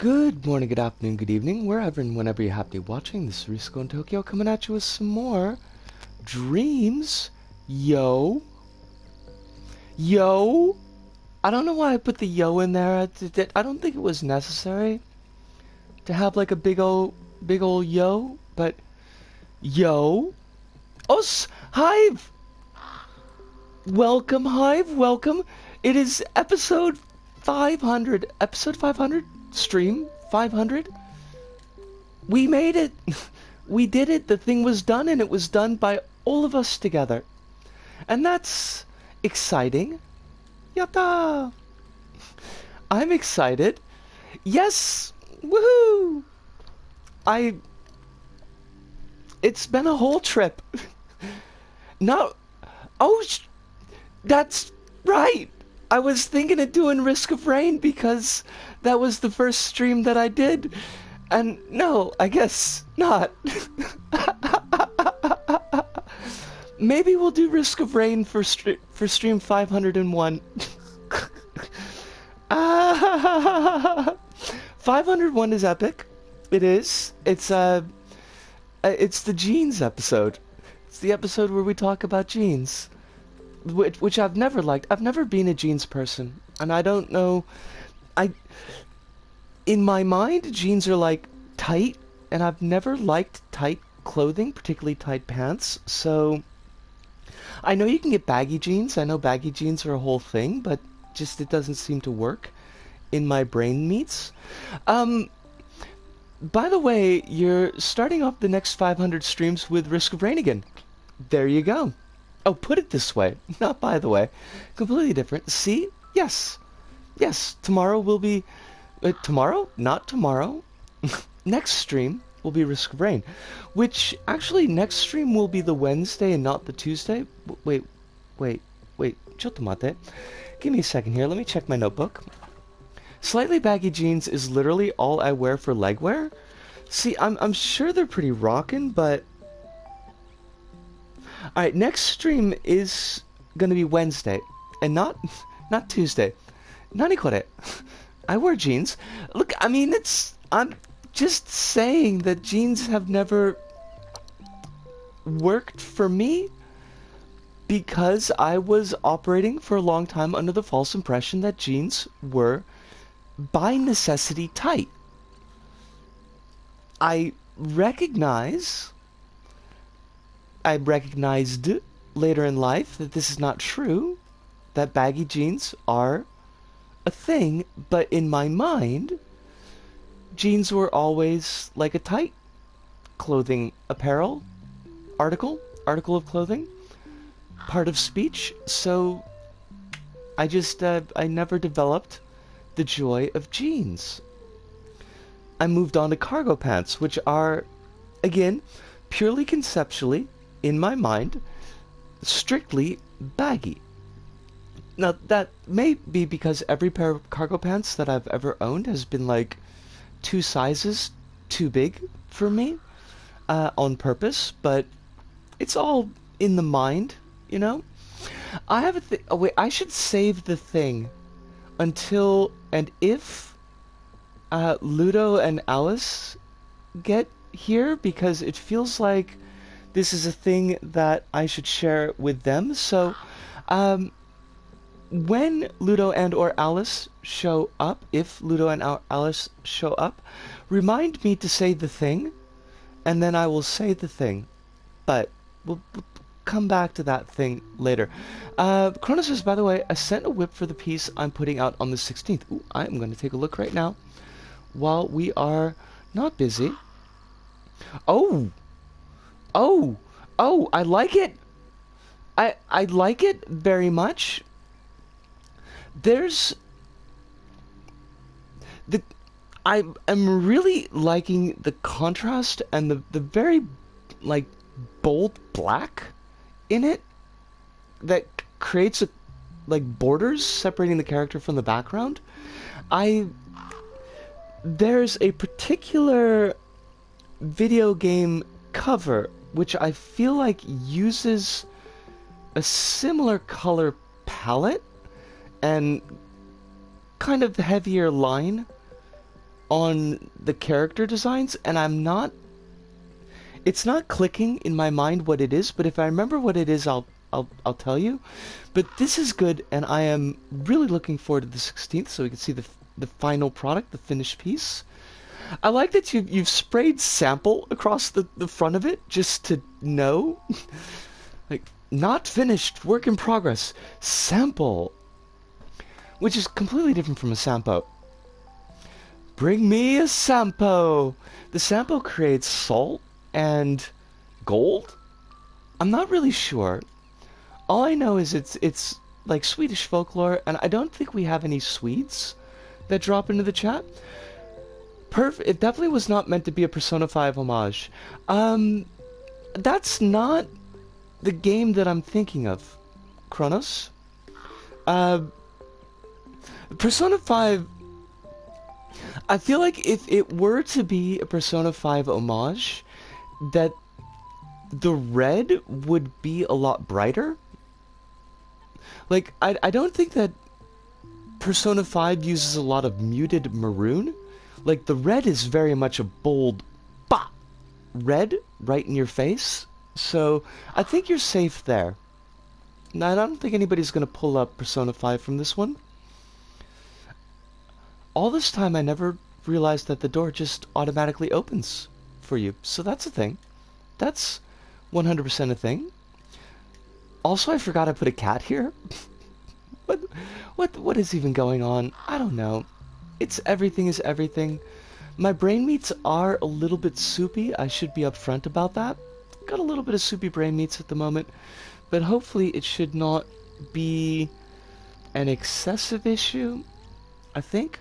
Good morning, good afternoon, good evening, wherever and whenever you're happy watching. This is Risco in Tokyo coming at you with some more dreams. Yo. Yo. I don't know why I put the yo in there. I don't think it was necessary to have like a big ol' yo, but yo. Hive! Welcome, Hive, welcome. It is episode 500. Episode 500? Stream 500? We made it. We did it. The thing was done, and it was done by all of us together. And that's exciting. Yatta! I'm excited. Yes! Woohoo! It's been a whole trip. No. That's right. I was thinking of doing Risk of Rain because that was the first stream that I did. And no, I guess not. Maybe we'll do Risk of Rain for stream 501. 501 is epic. It is. It's the jeans episode. It's the episode where we talk about jeans. Which I've never liked. I've never been a jeans person, and I don't know. In my mind, jeans are like tight, and I've never liked tight clothing, particularly tight pants. So I know you can get baggy jeans. I know baggy jeans are a whole thing, but just it doesn't seem to work in my brain meats. By the way, you're starting off the next 500 streams with Risk of Rain again. There you go. Oh, put it this way. Not by the way. Completely different. See? Yes. Yes. Tomorrow will be... tomorrow? Not tomorrow. Next stream will be Risk of Rain. Which, actually, next stream will be the Wednesday and not the Tuesday. Wait. Chotomate. Give me a second here. Let me check my notebook. Slightly baggy jeans is literally all I wear for leg wear. See, I'm sure they're pretty rockin', but... Alright, next stream is gonna be Wednesday, and not Tuesday. Nani kore? I wear jeans. Look, I mean, I'm just saying that jeans have never worked for me because I was operating for a long time under the false impression that jeans were, by necessity, tight. I recognized later in life that this is not true, that baggy jeans are a thing, but in my mind, jeans were always like a tight clothing article of clothing, part of speech, so I never developed the joy of jeans. I moved on to cargo pants, which are, again, purely conceptually, in my mind, strictly baggy. Now, that may be because every pair of cargo pants that I've ever owned has been like 2 sizes too big for me, on purpose, but it's all in the mind, you know? I have a thing. Oh, wait, I should save the thing until and if Ludo and Alice get here, because it feels like this is a thing that I should share with them. So, when Ludo and or Alice show up, if Ludo and Alice show up, remind me to say the thing, and then I will say the thing. But we'll come back to that thing later. Chronos says, by the way, I sent a whip for the piece I'm putting out on the 16th. Ooh, I'm going to take a look right now while we are not busy. Oh, I like it. I like it very much. I am really liking the contrast and the very, like, bold black in it that creates borders separating the character from the background. There's a particular video game cover which I feel like uses a similar color palette and kind of heavier line on the character designs, and it's not clicking in my mind what it is, but if I remember what it is, I'll tell you. But this is good, and I am really looking forward to the 16th, so we can see the final product, the finished piece. I like that you've sprayed sample across the front of it, just to know. Like, not finished, work in progress, sample. Which is completely different from a sampo. Bring me a sampo! The sampo creates salt and gold? I'm not really sure. All I know is it's like Swedish folklore, and I don't think we have any Swedes that drop into the chat. It definitely was not meant to be a Persona 5 homage. That's not the game that I'm thinking of. Kronos? Persona 5... I feel like if it were to be a Persona 5 homage, that the red would be a lot brighter. Like, I don't think that Persona 5 uses a lot of muted maroon. Like, the red is very much a bold red right in your face. So, I think you're safe there. Now, I don't think anybody's going to pull up Persona 5 from this one. All this time, I never realized that the door just automatically opens for you. So that's a thing. That's 100% a thing. Also, I forgot I put a cat here. What is even going on? I don't know. Everything is everything. My brain meats are a little bit soupy. I should be upfront about that. Got a little bit of soupy brain meats at the moment, but hopefully it should not be an excessive issue, I think.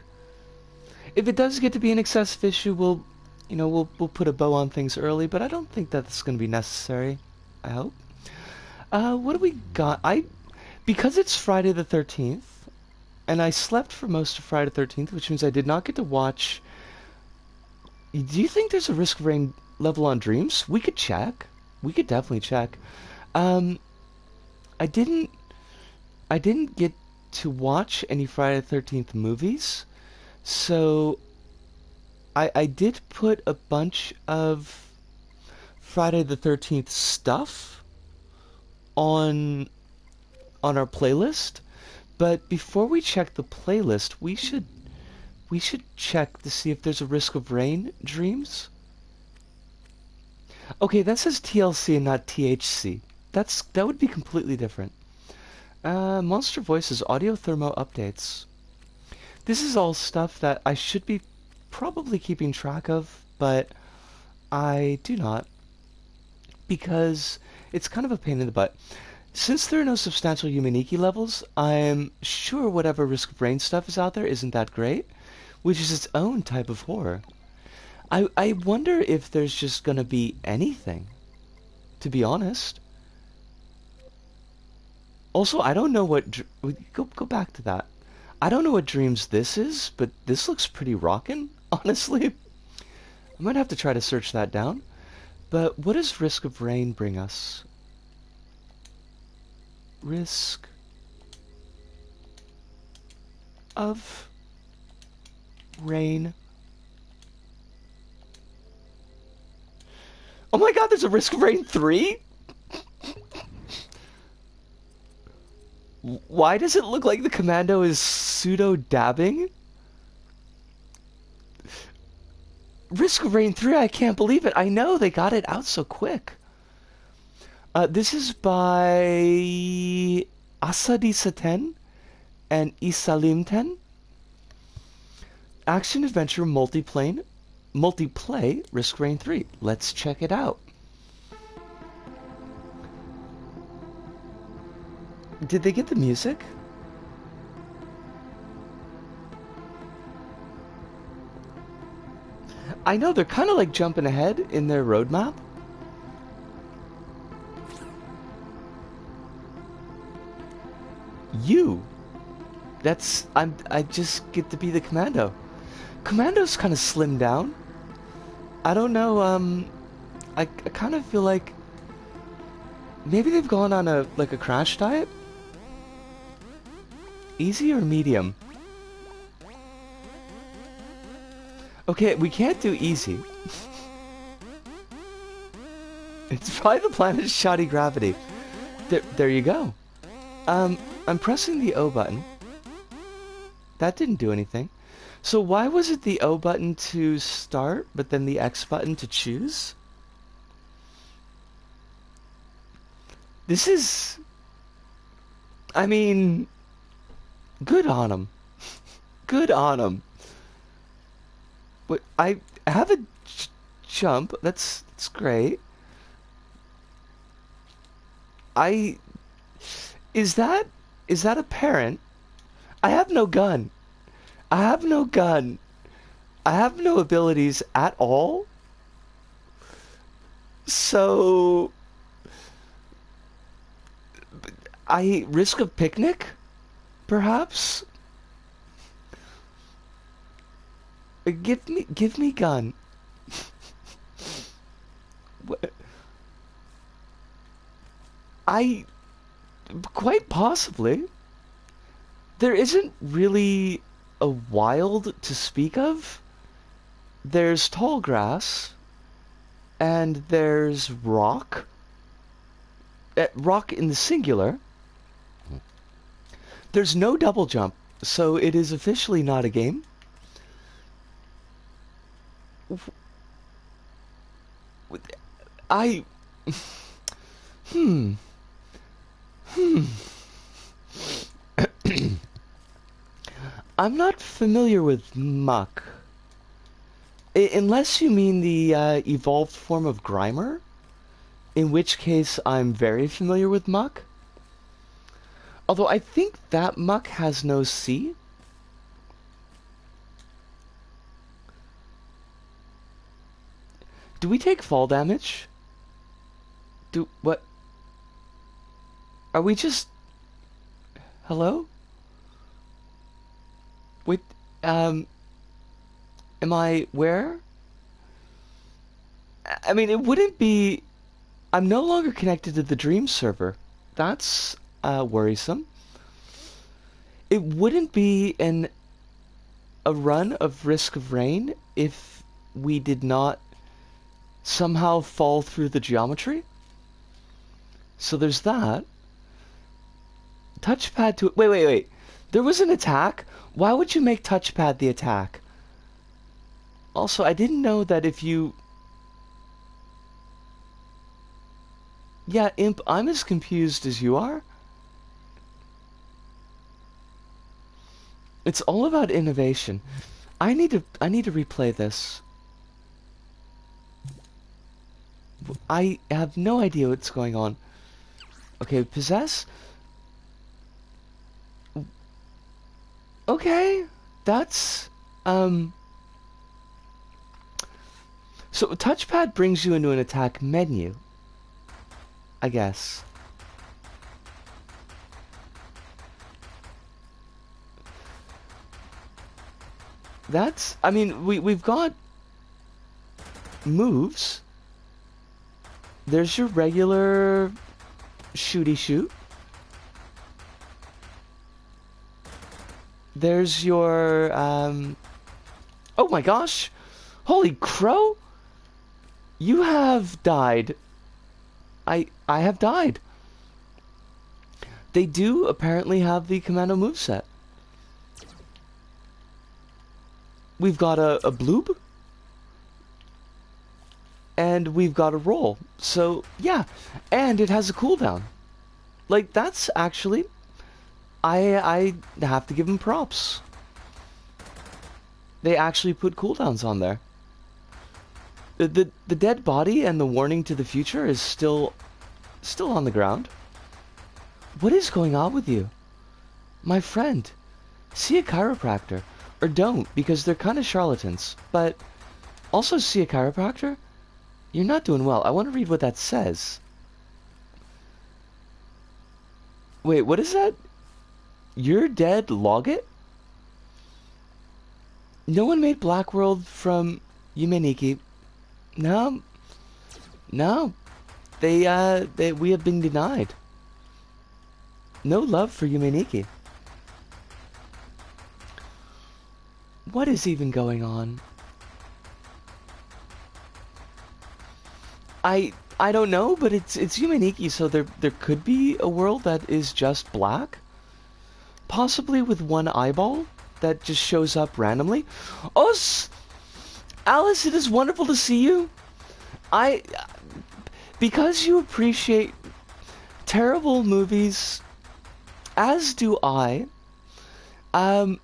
If it does get to be an excessive issue, we'll put a bow on things early, but I don't think that's going to be necessary. I hope. What do we got? Because it's Friday the 13th, and I slept for most of Friday the 13th, which means I did not get to watch. Do you think there's a risk of rain level on Dreams? We could check. We could definitely check. I didn't get to watch any Friday the 13th movies, so I did put a bunch of Friday the 13th stuff on our playlist. But before we check the playlist, we should check to see if there's a risk of rain Dreams. Okay, that says TLC and not THC. That would be completely different. Monster Voices audio thermo updates. This is all stuff that I should be probably keeping track of, but I do not, because it's kind of a pain in the butt. Since there are no substantial Yumaniki levels, I'm sure whatever Risk of Rain stuff is out there isn't that great, which is its own type of horror. I wonder if there's just gonna be anything, to be honest. Also, I don't know what... Go back to that. I don't know what Dreams this is, but this looks pretty rockin', honestly. I might have to try to search that down. But what does Risk of Rain bring us? Risk of Rain. Oh my god, there's a Risk of Rain 3? Why does it look like the Commando is pseudo-dabbing? Risk of Rain 3, I can't believe it. I know, they got it out so quick. This is by Asadisa 10 and Asylum 10. Action Adventure Multiplay Risk of Rain 3. Let's check it out. Did they get the music? I know, they're kind of like jumping ahead in their roadmap. I just get to be the Commando. Commando's kind of slimmed down. I don't know, I kind of feel like maybe they've gone on a crash diet? Easy or medium? Okay, we can't do easy. It's probably the planet's shoddy gravity. There you go. I'm pressing the O button. That didn't do anything. So why was it the O button to start, but then the X button to choose? This is... I mean... Good on him. Good on him. What, I have a jump. That's great. Is that apparent? I have no gun. I have no gun. I have no abilities at all. So I risk a picnic, perhaps? Give me gun. Quite possibly. There isn't really a wild to speak of. There's tall grass, and there's rock. Rock in the singular. There's no double jump, so it is officially not a game. I... I'm not familiar with muck. Unless you mean the evolved form of Grimer, in which case I'm very familiar with muck. Although I think that muck has no C. Do we take fall damage? What? Are we just... Hello? Wait, am I where? I mean, it wouldn't be... I'm no longer connected to the Dream server. That's, worrisome. It wouldn't be a run of Risk of Rain if we did not somehow fall through the geometry. So there's that. Touchpad to... Wait. There was an attack? Why would you make touchpad the attack? Also, I didn't know that if you... Yeah, Imp, I'm as confused as you are. It's all about innovation. I need to replay this. I have no idea what's going on. Okay, possess. Okay, that's so touchpad brings you into an attack menu, I guess. That's, I mean, we've got moves. There's your regular shooty shoot. There's your oh my gosh. Holy crow. You have died. I have died. They do apparently have the Commando moveset. We've got a bloob. And we've got a roll. So, yeah. And it has a cooldown. Like, that's actually... I have to give them props. They actually put cooldowns on there. The dead body and the warning to the future is still on the ground. What is going on with you? My friend, see a chiropractor. Or don't, because they're kind of charlatans. But also see a chiropractor? You're not doing well. I want to read what that says. Wait, what is that? You're dead, log it? No one made Black World from Yumeniki. No. No. We have been denied. No love for Yumeniki. What is even going on? I don't know, but it's Humaniki, so there could be a world that is just black, possibly with one eyeball that just shows up randomly. Us, Alice, it is wonderful to see you. I because you appreciate terrible movies, as do I. Um,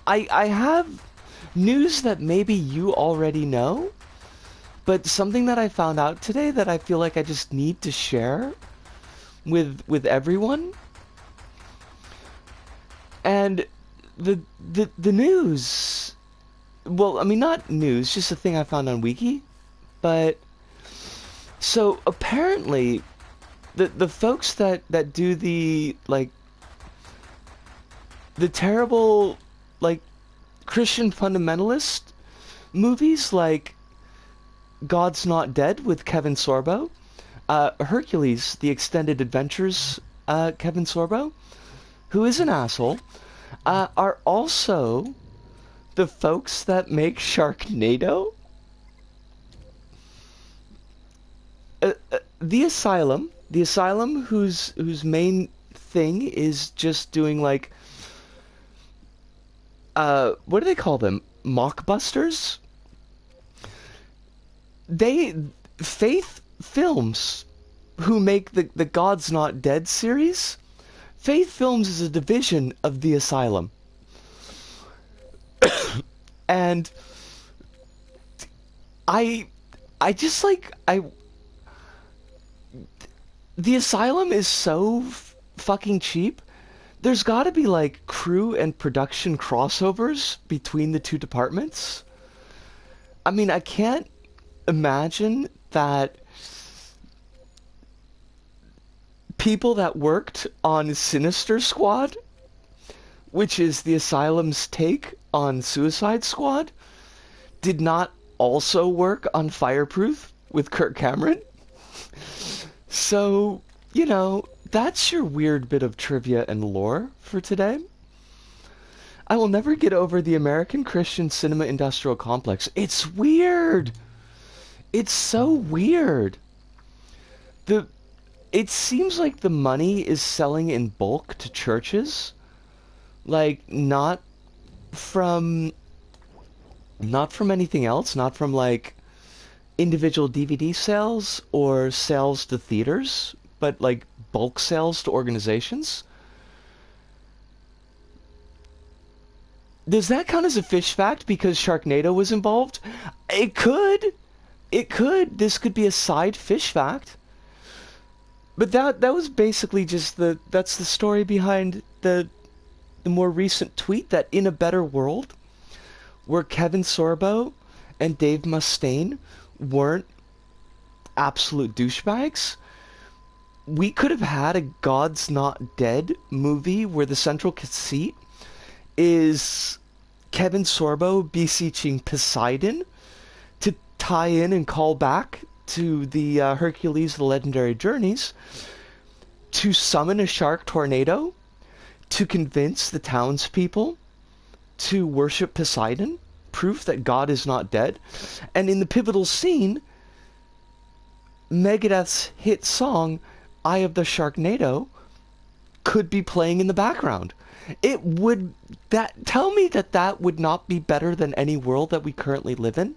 I have news that maybe you already know, but something that I found out today that I feel like I just need to share with everyone. And the news, well, I mean, not news, just a thing I found on Wiki, but so apparently the folks that do the like the terrible like Christian fundamentalist movies like God's Not Dead with Kevin Sorbo, Hercules, The Extended Adventures, Kevin Sorbo, who is an asshole, are also the folks that make Sharknado. The Asylum, whose main thing is just doing like, what do they call them? Mockbusters? Faith Films, who make the God's Not Dead series, Faith Films is a division of the Asylum. And I just like, the Asylum is so fucking cheap. There's gotta be like crew and production crossovers between the two departments. I mean, I can't imagine that people that worked on Sinister Squad, which is the Asylum's take on Suicide Squad, did not also work on Fireproof with Kirk Cameron. So, you know, that's your weird bit of trivia and lore for today. I will never get over the American Christian Cinema Industrial Complex. It's weird. It's so weird. It seems like the money is selling in bulk to churches, like not from anything else, not from like individual DVD sales or sales to theaters, but like bulk sales to organizations. Does that count as a fish fact because Sharknado was involved? It could. It could. This could be a side fish fact. But that was basically just that's the story behind the more recent tweet that in a better world where Kevin Sorbo and Dave Mustaine weren't absolute douchebags, we could have had a God's Not Dead movie where the central conceit is Kevin Sorbo beseeching Poseidon to tie in and call back to the Hercules The Legendary Journeys to summon a shark tornado to convince the townspeople to worship Poseidon, proof that God is not dead. And in the pivotal scene, Megadeth's hit song, Eye of the Sharknado, could be playing in the background. Tell me that would not be better than any world that we currently live in?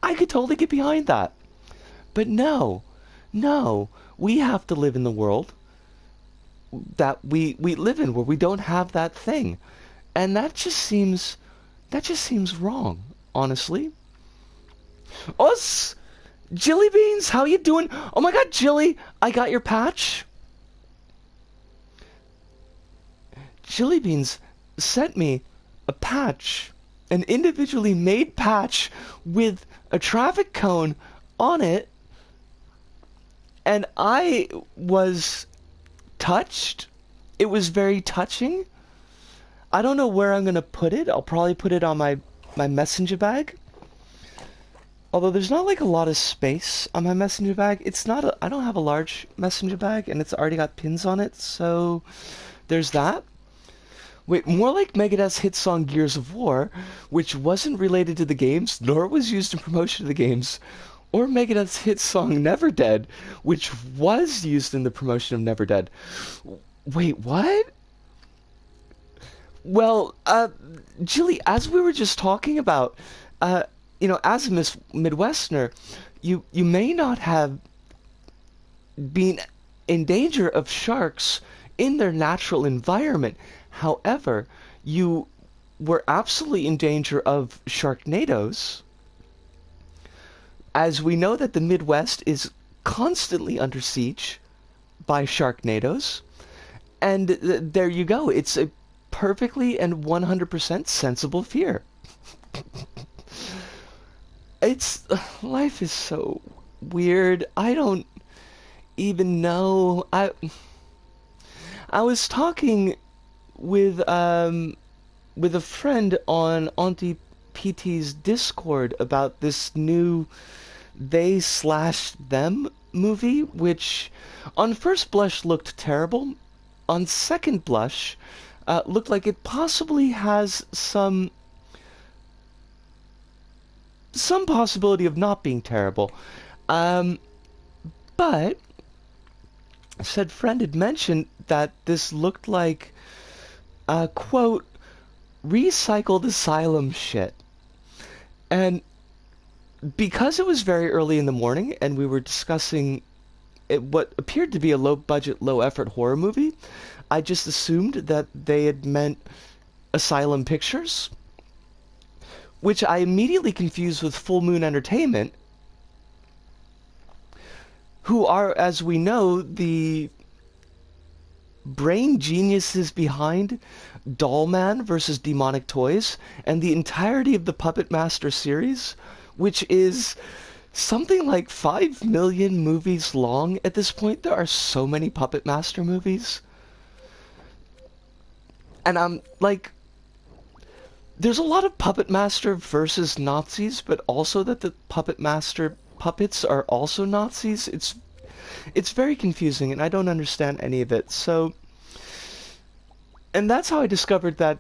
I could totally get behind that. But no, we have to live in the world that we live in where we don't have that thing. And that just seems wrong, honestly. Us, Jilly Beans, how you doing? Oh my god, Jilly, I got your patch. Jilly Beans sent me a patch, an individually made patch with a traffic cone on it, and I was touched. It was very touching. I don't know where I'm gonna put it. I'll probably put it on my messenger bag. Although there's not like a lot of space on my messenger bag. I don't have a large messenger bag, and it's already got pins on it, so there's that. Wait, more like Megadeth's hit song Gears of War, which wasn't related to the games, nor was used in promotion of the games, or Megadeth's hit song Never Dead, which was used in the promotion of Never Dead. Wait, what? Well, Jilly, as we were just talking about, uh, as a Midwesterner, you may not have been in danger of sharks in their natural environment. However, you were absolutely in danger of sharknadoes, as we know that the Midwest is constantly under siege by sharknadoes. And there you go. It's a perfectly and 100% sensible fear. It's life is so weird. I don't even know. I was talking with a friend on Auntie PT's Discord about this new They/Them movie, which on first blush looked terrible. On second blush, looked like it possibly has some possibility of not being terrible. But said friend had mentioned that this looked like, quote, recycled Asylum shit. And because it was very early in the morning and we were discussing what appeared to be a low-budget, low-effort horror movie, I just assumed that they had meant Asylum Pictures, which I immediately confused with Full Moon Entertainment, who are, as we know, the brain geniuses behind Dollman versus Demonic Toys and the entirety of the Puppet Master series, which is something like 5 million movies long at this point. There are so many Puppet Master movies. And I'm like, there's a lot of Puppet Master versus Nazis, but also that the Puppet Master puppets are also Nazis. It's very confusing, and I don't understand any of it. So, and that's how I discovered that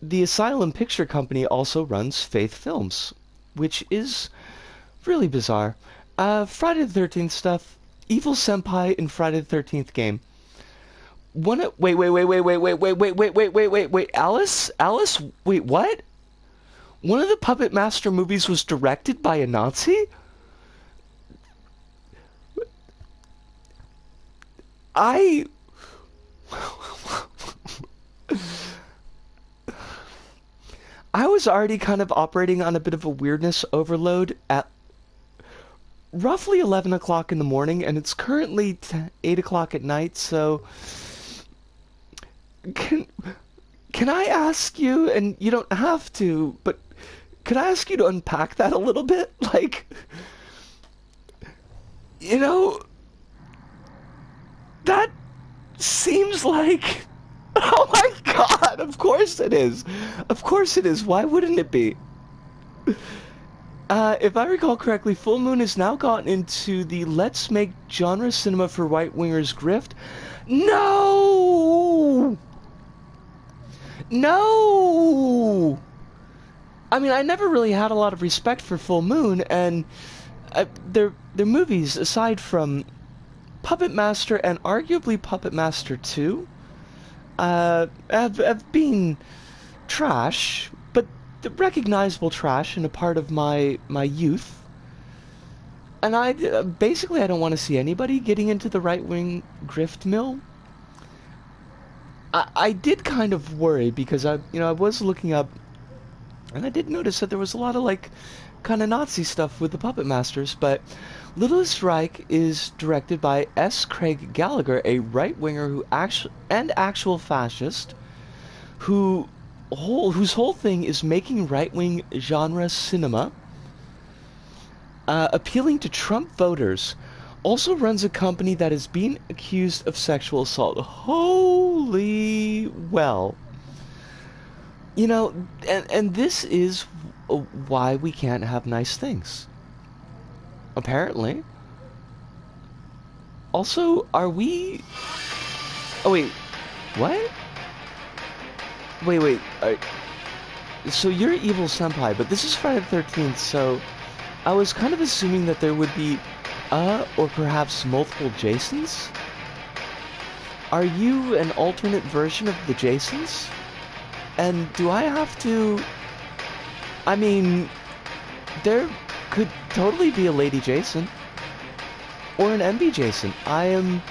the Asylum Picture Company also runs Faith Films, which is really bizarre. Friday the 13th stuff, Evil Senpai in Friday the 13th game. Wait, Alice, wait, what? One of the Puppet Master movies was directed by a Nazi? I was already kind of operating on a bit of a weirdness overload at roughly 11 o'clock in the morning, and it's currently 8 o'clock at night, so can I ask you, and you don't have to, but could I ask you to unpack that a little bit? Like, that seems like... Oh my god, of course it is. Of course it is. Why wouldn't it be? If I recall correctly, Full Moon has now gotten into the let's make genre cinema for right-wingers grift. No! No! I mean, I never really had a lot of respect for Full Moon, and their movies, aside from Puppet Master and arguably Puppet Master 2, have been trash, but recognizable trash and a part of my youth. And I don't want to see anybody getting into the right-wing grift mill. I did kind of worry because I was looking up, and I did notice that there was a lot of like kind of Nazi stuff with the Puppet Masters, but Littlest Reich is directed by S. Craig Gallagher, a right-winger actual fascist, whose whole thing is making right-wing genre cinema, appealing to Trump voters. Also runs a company that is being accused of sexual assault. Holy well. And this is why we can't have nice things. Apparently. Also, are we... Oh, wait. What? Wait. So you're Evil Senpai, but this is Friday the 13th, so... I was kind of assuming that there would be or perhaps multiple Jasons. Are you an alternate version of the Jasons? And do I have to... I mean, there could totally be a Lady Jason. Or an MB Jason. I am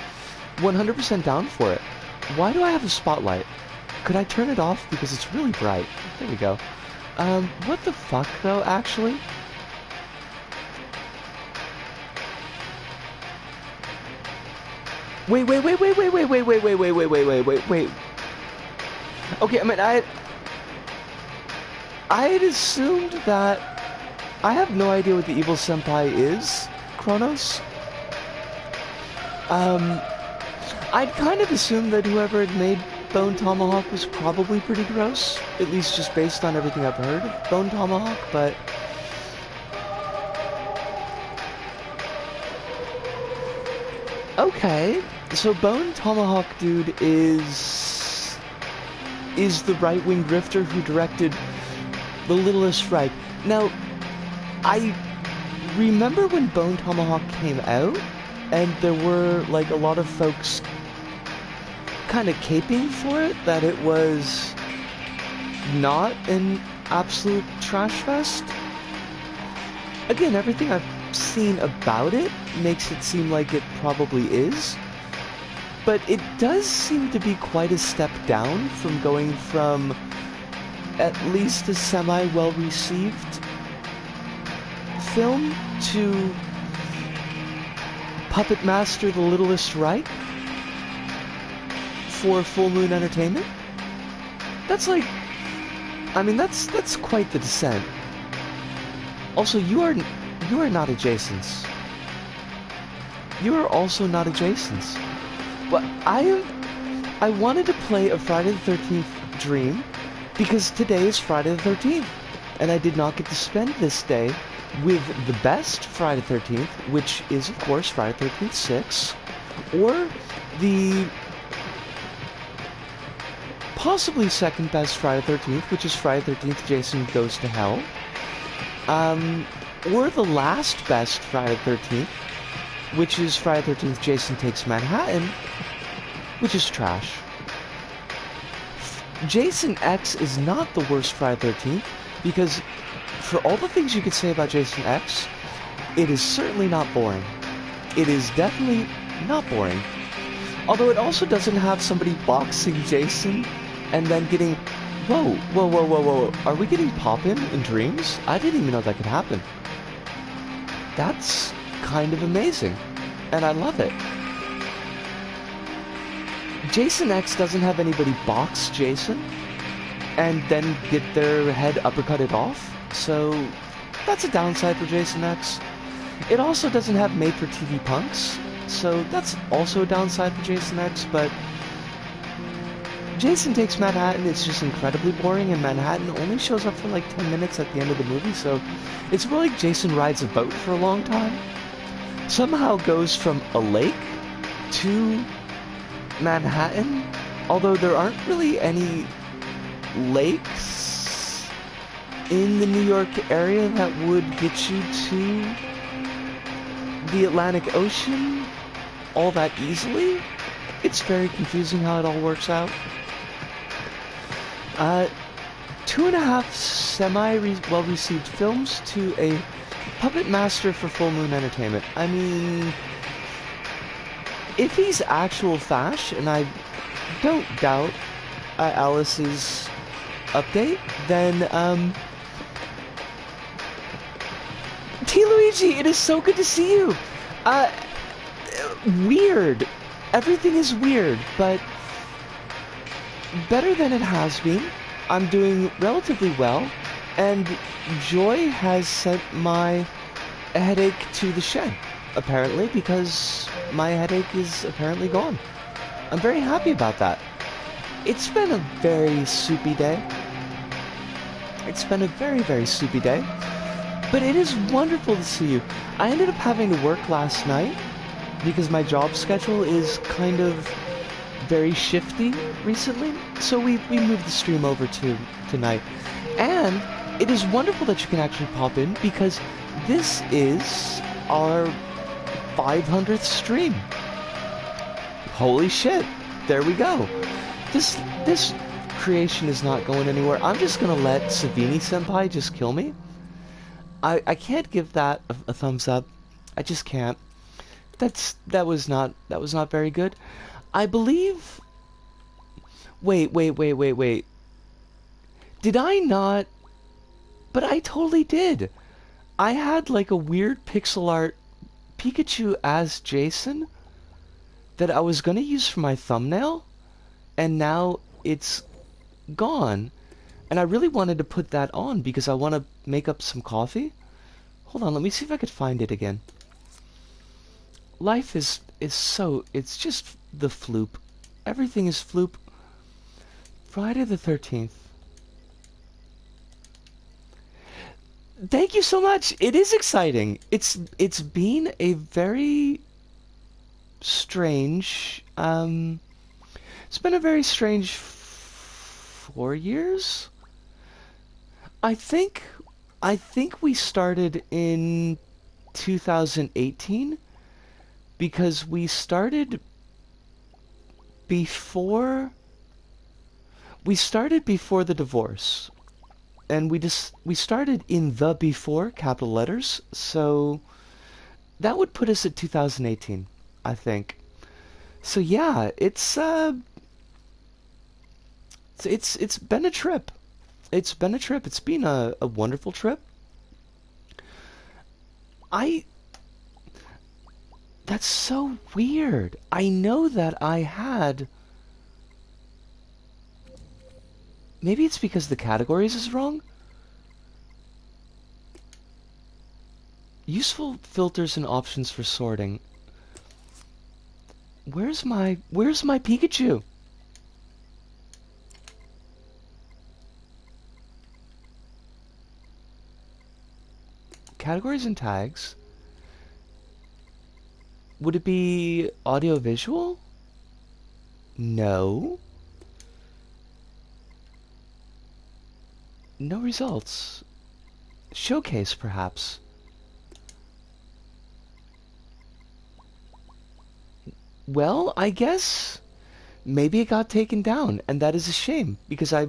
100% down for it. Why do I have a spotlight? Could I turn it off because it's really bright? There we go. What the fuck though, actually? Wait. Okay, I mean, I had assumed that... I have no idea what the evil senpai is, Kronos. I'd kind of assumed that whoever had made Bone Tomahawk was probably pretty gross, at least just based on everything I've heard of Bone Tomahawk, but... Okay, so Bone Tomahawk dude is the right-wing grifter who directed The Littlest Reich. Now, I remember when Bone Tomahawk came out, and there were, like, a lot of folks kind of caping for it, that it was not an absolute trash fest. Again, everything I've seen about it makes it seem like it probably is, but it does seem to be quite a step down from going from at least a semi-well-received film to Puppet Master The Littlest Reich for Full Moon Entertainment. That's like, I mean, that's quite the descent. Also, you are not adjacents. You are also not adjacents. Well, I wanted to play a Friday the 13th dream because today is Friday the 13th, and I did not get to spend this day with the best Friday the 13th, which is, of course, Friday the 13th 6, or the possibly second best Friday the 13th, which is Friday the 13th Jason Goes to Hell, or the last best Friday the 13th, which is Friday the 13th Jason Takes Manhattan, which is trash. Jason X is not the worst Friday the 13th, because for all the things you could say about Jason X, it is certainly not boring. It is definitely not boring. Although it also doesn't have somebody boxing Jason and then getting, whoa, are we getting pop-in in dreams? I didn't even know that could happen. That's kind of amazing, and I love it. Jason X doesn't have anybody box Jason and then get their head uppercutted off, so that's a downside for Jason X. It also doesn't have made-for-TV punks, so that's also a downside for Jason X, but Jason Takes Manhattan is just incredibly boring, and Manhattan only shows up for like 10 minutes at the end of the movie, so it's more like Jason rides a boat for a long time. Somehow goes from a lake to Manhattan, although there aren't really any lakes in the New York area that would get you to the Atlantic Ocean all that easily. It's very confusing how it all works out. 2.5 semi-well-received films to a Puppet Master for Full Moon Entertainment. I mean, if he's actual Fash, and I don't doubt Alice's update, then, T. Luigi, it is so good to see you! Weird. Everything is weird, but better than it has been. I'm doing relatively well, and Joy has sent my headache to the shed, apparently, because my headache is apparently gone. I'm very happy about that. It's been a very soupy day. It's been a very, very soupy day, but it is wonderful to see you. I ended up having to work last night because my job schedule is kind of very shifty recently, so we moved the stream over to tonight. And it is wonderful that you can actually pop in, because this is our 500th stream. Holy shit. There we go. This creation is not going anywhere. I'm just gonna let Savini-senpai just kill me. I can't give that a thumbs up. I just can't. That was not very good. I believe... Wait. Did I not... But I totally did. I had like a weird pixel art Pikachu as Jason that I was gonna use for my thumbnail, and now it's gone. And I really wanted to put that on because I want to make up some coffee. Hold on, let me see if I could find it again. Life is so... It's just the floop. Everything is floop. Friday the 13th. Thank you so much. It is exciting. It's been a very strange... it's been a very strange 4 years? I think we started in 2018 because we started before the divorce, and we started in the before capital letters, so that would put us at 2018, I think. So yeah, it's been a trip. It's been a trip. It's been a wonderful trip. That's so weird. I know that I had... Maybe it's because the categories is wrong? Useful filters and options for sorting. Where's my Pikachu? Categories and tags. Would it be audio visual? No. No results. Showcase, perhaps. Well, I guess maybe it got taken down, and that is a shame, because I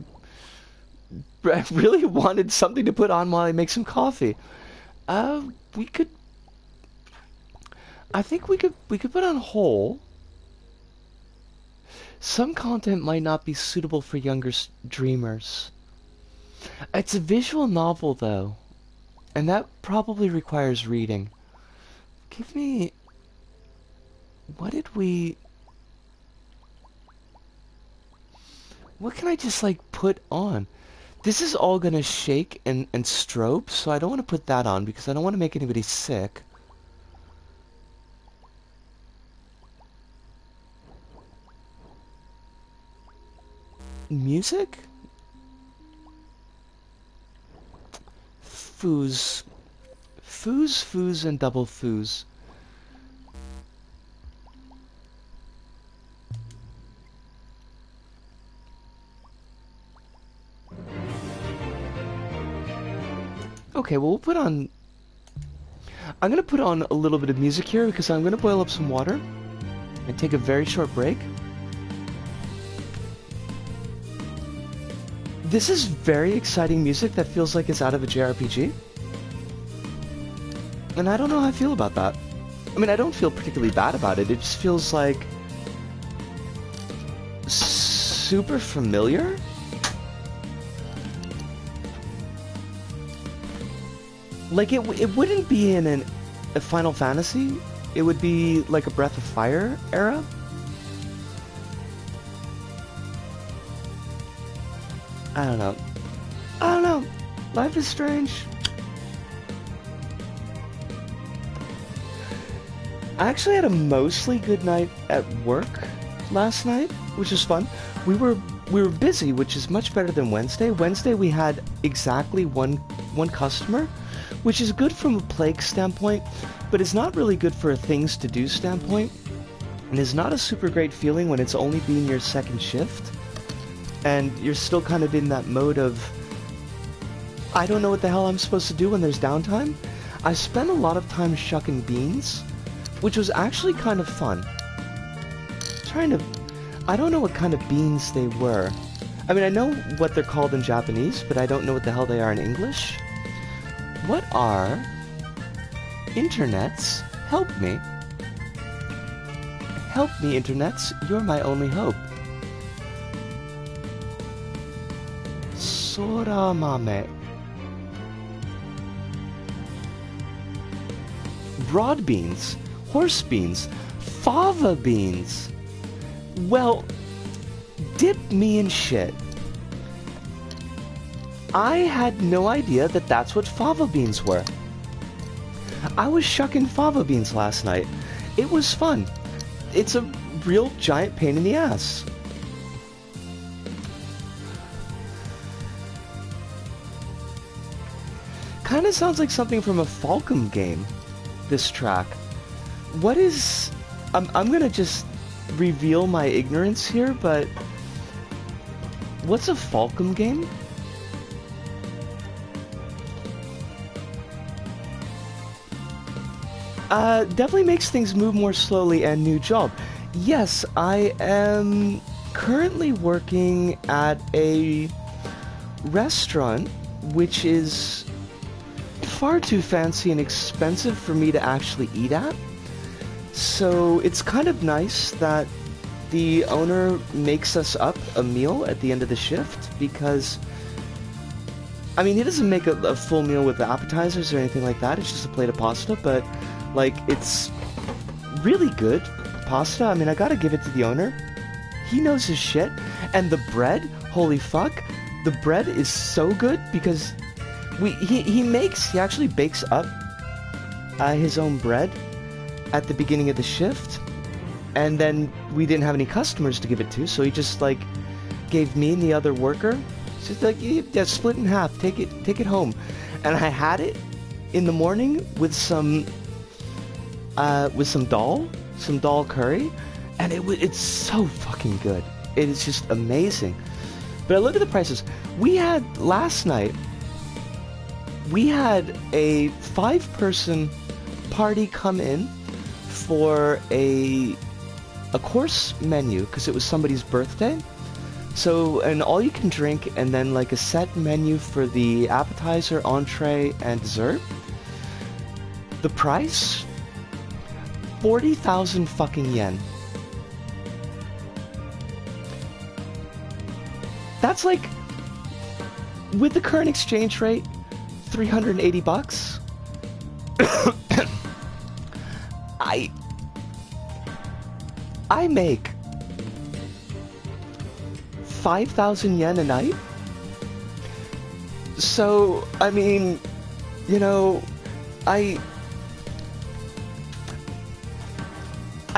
really wanted something to put on while I make some coffee. We could... I think we could put on whole. Some content might not be suitable for younger dreamers. It's a visual novel, though, and that probably requires reading. Give me... What did we... What can I just, like, put on? This is all gonna shake and strobe, so I don't want to put that on because I don't want to make anybody sick. Music? Foos. Foos, and double foos. Okay, well, we'll put on... I'm gonna put on a little bit of music here because I'm gonna boil up some water and take a very short break. This is very exciting music that feels like it's out of a JRPG. And I don't know how I feel about that. I mean, I don't feel particularly bad about it. It just feels like... super familiar? Like, it wouldn't be in a Final Fantasy. It would be like a Breath of Fire era. I don't know. Life is strange. I actually had a mostly good night at work last night, which was fun. We were busy, which is much better than Wednesday. Wednesday we had exactly one customer, which is good from a plague standpoint, but it's not really good for a things to do standpoint. And it's not a super great feeling when it's only been your second shift. And you're still kind of in that mode of, I don't know what the hell I'm supposed to do when there's downtime. I spent a lot of time shucking beans, which was actually kind of fun. I don't know what kind of beans they were. I mean, I know what they're called in Japanese, but I don't know what the hell they are in English. What are... internets? Help me. Help me, internets. You're my only hope. Soramame. Broad beans. Horse beans. Fava beans. Well, dip me in shit. I had no idea that that's what fava beans were. I was shucking fava beans last night. It was fun. It's a real giant pain in the ass. Kinda sounds like something from a Falcom game, this track. What is... I'm gonna just reveal my ignorance here, but... what's a Falcom game? Definitely makes things move more slowly and new job. Yes, I am currently working at a restaurant which is far too fancy and expensive for me to actually eat at. So it's kind of nice that the owner makes us up a meal at the end of the shift, because I mean, he doesn't make a full meal with the appetizers or anything like that. It's just a plate of pasta, but like, it's really good pasta. I mean, I gotta give it to the owner. He knows his shit. And the bread, holy fuck, the bread is so good, because he actually bakes up his own bread at the beginning of the shift, and then we didn't have any customers to give it to, so he just like gave me and the other worker, just like, yeah, split in half, take it home. And I had it in the morning with some dal curry, and it's so fucking good. It is just amazing. But I look at the prices. Last night we had a 5-person party come in for a course menu, because it was somebody's birthday. So, an all-you-can drink, and then like a set menu for the appetizer, entree, and dessert. The price? 40,000 fucking yen. That's like, with the current exchange rate, 380 bucks. I make 5,000 yen a night. So, I mean, you know, I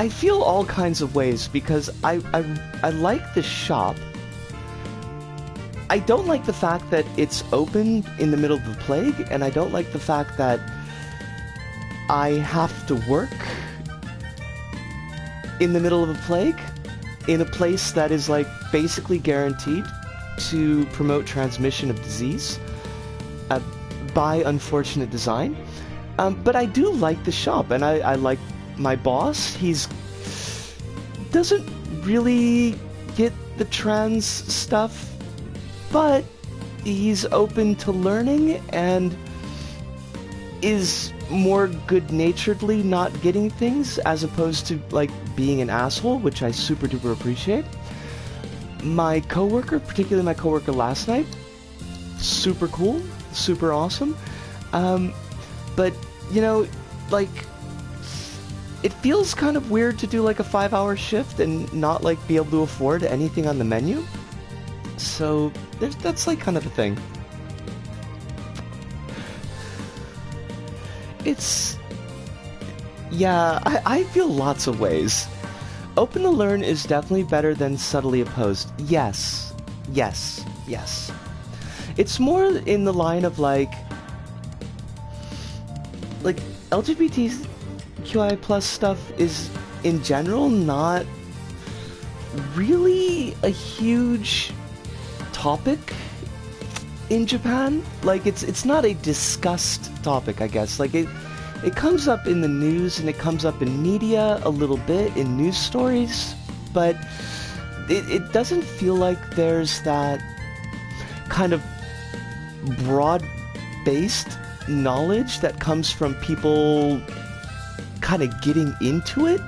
feel all kinds of ways, because I like the shop. I don't like the fact that it's open in the middle of the plague, and I don't like the fact that I have to work in the middle of a plague in a place that is like basically guaranteed to promote transmission of disease by unfortunate design. But I do like the shop, and I like my boss. Doesn't really get the trans stuff, but he's open to learning and is more good-naturedly not getting things, as opposed to like being an asshole, which I super duper appreciate. My coworker, particularly my coworker last night, super cool, super awesome. But you know, like, it feels kind of weird to do like a 5-hour shift and not like be able to afford anything on the menu. So that's like kind of a thing. Yeah, I feel lots of ways. Open to learn is definitely better than subtly opposed. Yes. It's more in the line of like LGBTQI plus stuff is in general not really a huge topic in Japan. Like, it's not a discussed topic, I guess. Like, it comes up in the news and it comes up in media a little bit, in news stories, but it doesn't feel like there's that kind of broad-based knowledge that comes from people kind of getting into it,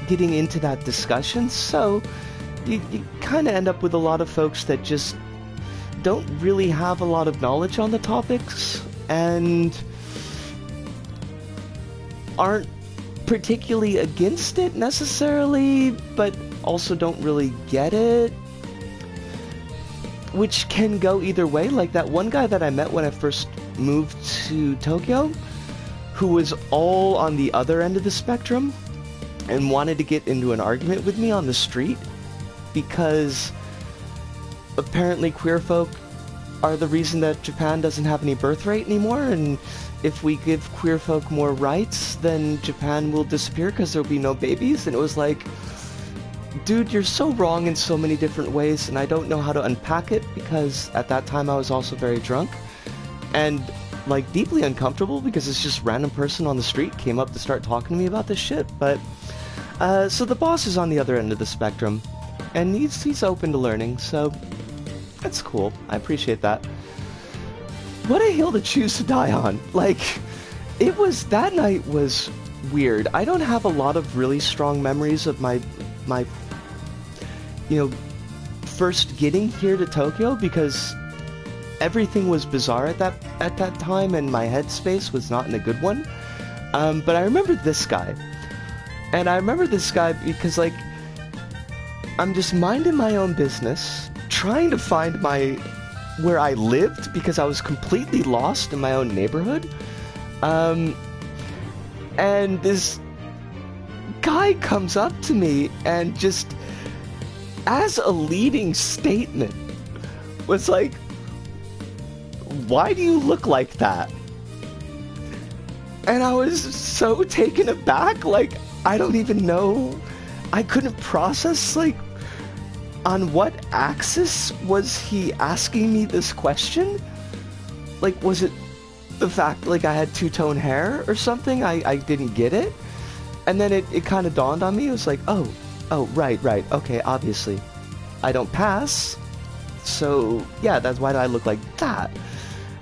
getting into that discussion. So you kind of end up with a lot of folks that just don't really have a lot of knowledge on the topics and aren't particularly against it necessarily, but also don't really get it, which can go either way. Like that one guy that I met when I first moved to Tokyo, who was all on the other end of the spectrum and wanted to get into an argument with me on the street because apparently queer folk are the reason that Japan doesn't have any birth rate anymore, and if we give queer folk more rights, then Japan will disappear because there'll be no babies. And it was like, dude, you're so wrong in so many different ways, and I don't know how to unpack it because at that time I was also very drunk and like deeply uncomfortable because it's just random person on the street came up to start talking to me about this shit. But so the boss is on the other end of the spectrum and he's open to learning, so that's cool. I appreciate that. What a hill to choose to die on. Like, that night was weird. I don't have a lot of really strong memories of my first getting here to Tokyo because everything was bizarre at that time and my headspace was not in a good one. But I remember this guy. And I remember this guy because, like, I'm just minding my own business, trying to find where I lived because I was completely lost in my own neighborhood. And this guy comes up to me and just, as a leading statement, was like, "Why do you look like that?" And I was so taken aback, like, I don't even know. I couldn't process, like, on what axis was he asking me this question? Like, was it the fact, like, I had two-tone hair or something? I didn't get it. And then it kind of dawned on me. It was like, oh, right, okay, obviously. I don't pass, so, yeah, that's why do I look like that?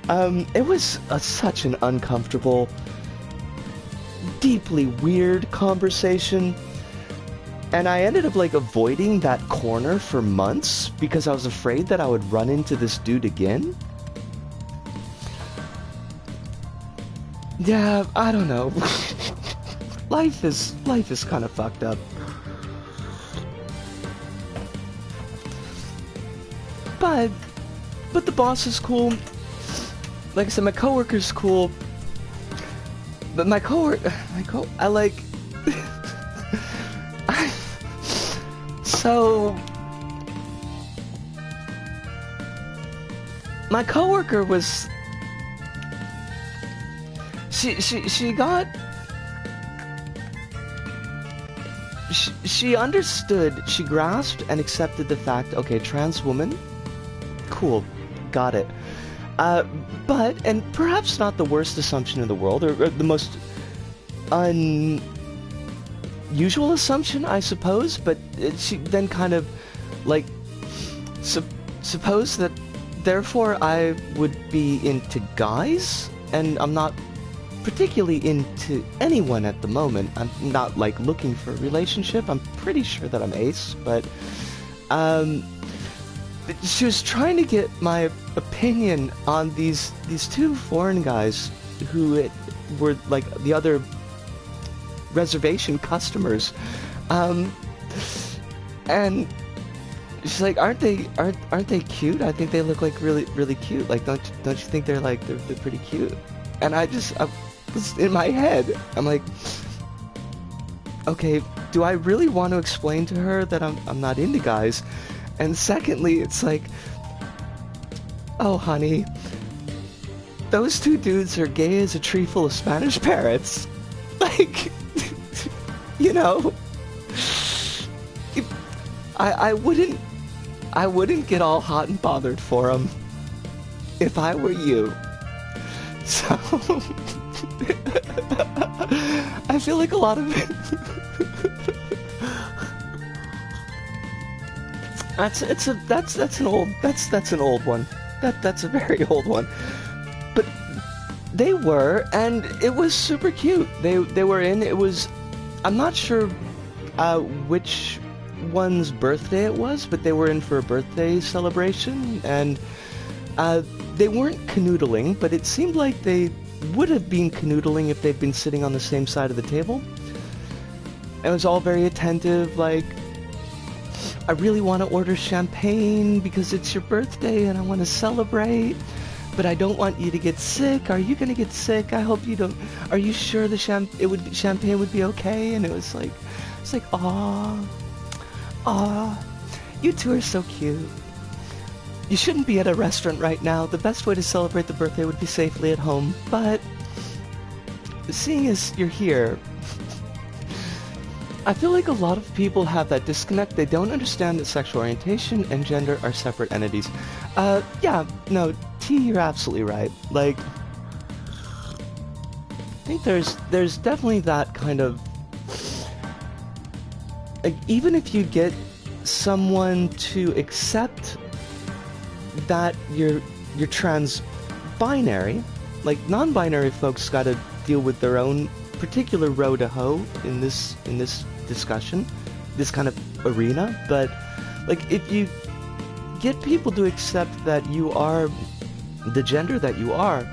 It was such an uncomfortable, deeply weird conversation. And I ended up, like, avoiding that corner for months because I was afraid that I would run into this dude again. Yeah, I don't know. Life is kind of fucked up. But the boss is cool. Like I said, my coworker's cool. But I like... So, my coworker was, she understood, she grasped and accepted the fact, okay, trans woman, cool, got it. But, and perhaps not the worst assumption in the world, or the most usual assumption, I suppose, but she then kind of, like, suppose that therefore I would be into guys, and I'm not particularly into anyone at the moment. I'm not, like, looking for a relationship. I'm pretty sure that I'm ace, but she was trying to get my opinion on these two foreign guys who were, like, the other reservation customers, and she's like, aren't they cute? I think they look like really cute. Like, don't you think they're pretty cute? And I was in my head, I'm like, okay, do I really want to explain to her that I'm not into guys? And secondly, it's like, oh honey, those two dudes are gay as a tree full of Spanish parrots. Like, you know, I wouldn't get all hot and bothered for them. if I were you. So I feel like a lot of it. That's an old one. That's a very old one. But they were, and it was super cute. They were in. It was. I'm not sure which one's birthday it was, but they were in for a birthday celebration, and they weren't canoodling, but it seemed like they would have been canoodling if they'd been sitting on the same side of the table. It was all very attentive, like, I really want to order champagne because it's your birthday and I want to celebrate, but I don't want you to get sick. Are you going to get sick? I hope you don't. Are you sure the champagne would be okay? And it's like, aw, you two are so cute. You shouldn't be at a restaurant right now. The best way to celebrate the birthday would be safely at home, but seeing as you're here, I feel like a lot of people have that disconnect. They don't understand that sexual orientation and gender are separate entities. Yeah, no, T, you're absolutely right. Like, I think there's definitely that kind of, like, even if you get someone to accept that you're trans-binary, like, non-binary folks gotta deal with their own particular row to hoe in this discussion, this kind of arena. But like, if you get people to accept that you are the gender that you are,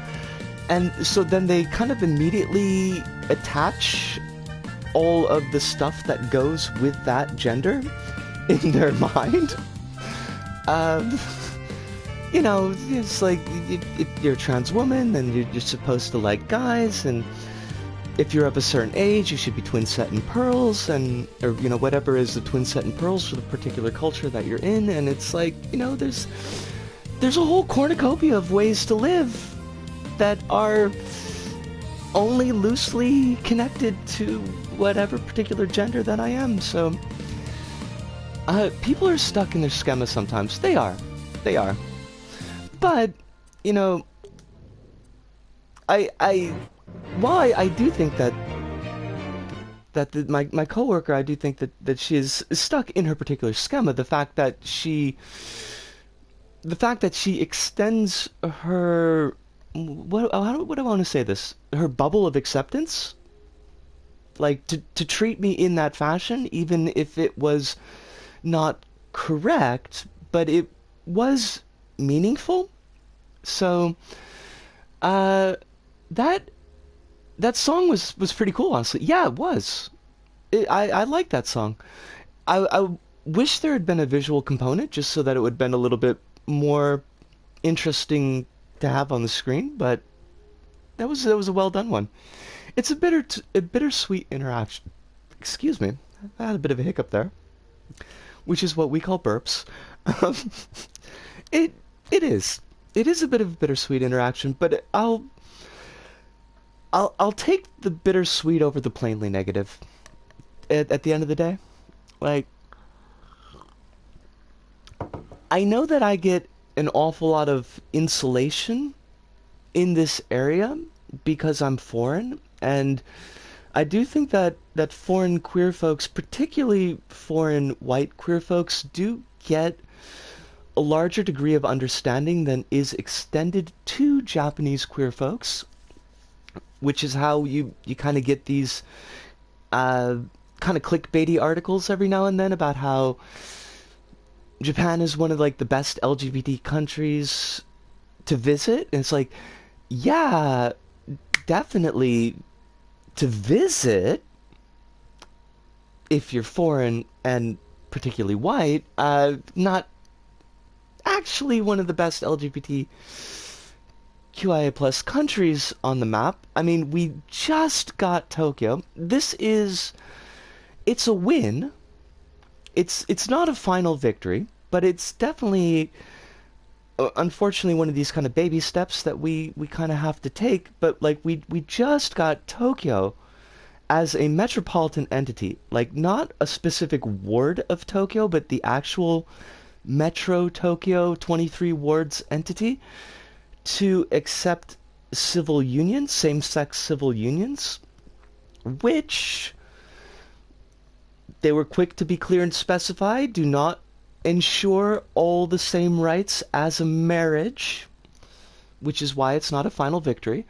and so then they kind of immediately attach all of the stuff that goes with that gender in their mind. You know, it's like, if you're a trans woman, then you're supposed to like guys, and if you're of a certain age, you should be twin set in pearls, and, or, you know, whatever is the twin set in pearls for the particular culture that you're in. And it's like, you know, there's a whole cornucopia of ways to live that are only loosely connected to whatever particular gender that I am. So people are stuck in their schema sometimes. They are. But, you know, while I do think that my coworker, I do think that she is stuck in her particular schema. The fact that she extends her, how do I want to say this? Her bubble of acceptance, like, to treat me in that fashion, even if it was not correct, but it was meaningful. So, that song was pretty cool, honestly. Yeah, it was. I like that song. I wish there had been a visual component, just so that it would have been a little bit more interesting to have on the screen, but that was a well done one. It's a bittersweet interaction. Excuse me, I had a bit of a hiccup there, which is what we call burps. It is a bit of a bittersweet interaction, but I'll take the bittersweet over the plainly negative at the end of the day. Like, I know that I get an awful lot of insulation in this area because I'm foreign, and I do think that foreign queer folks, particularly foreign white queer folks, do get a larger degree of understanding than is extended to Japanese queer folks, which is how you kind of get these kind of clickbaity articles every now and then about how Japan is one of, like, the best LGBT countries to visit. And it's like, yeah, definitely to visit if you're foreign and particularly white, not actually one of the best LGBTQIA plus countries on the map. I mean, we just got Tokyo. It's a win. It's not a final victory, but it's definitely, unfortunately, one of these kind of baby steps that we kind of have to take. But, like, we just got Tokyo as a metropolitan entity, like, not a specific ward of Tokyo, but the actual Metro Tokyo 23 wards entity, to accept civil unions, same-sex civil unions, which they were quick to be clear and specify do not ensure all the same rights as a marriage, which is why it's not a final victory.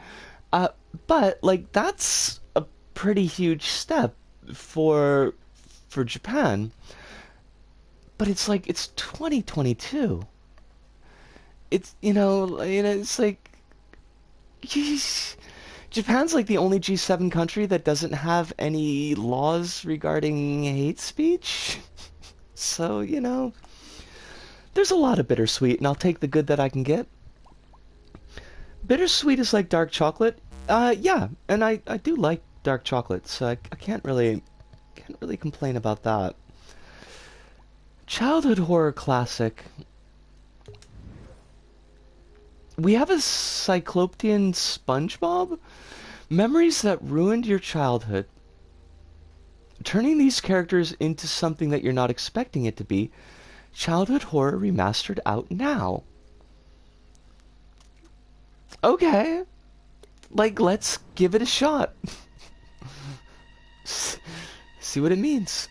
But like that's a pretty huge step for Japan. But it's like it's 2022. It's it's like Japan's like the only G7 country that doesn't have any laws regarding hate speech. So, there's a lot of bittersweet, and I'll take the good that I can get. Bittersweet is like dark chocolate. Yeah, and I do like dark chocolate, so I can't really complain about that. Childhood horror classic. We have a Cyclopean SpongeBob? Memories that ruined your childhood. Turning these characters into something that you're not expecting it to be. Childhood horror remastered out now. Okay. Like, let's give it a shot. See what it means.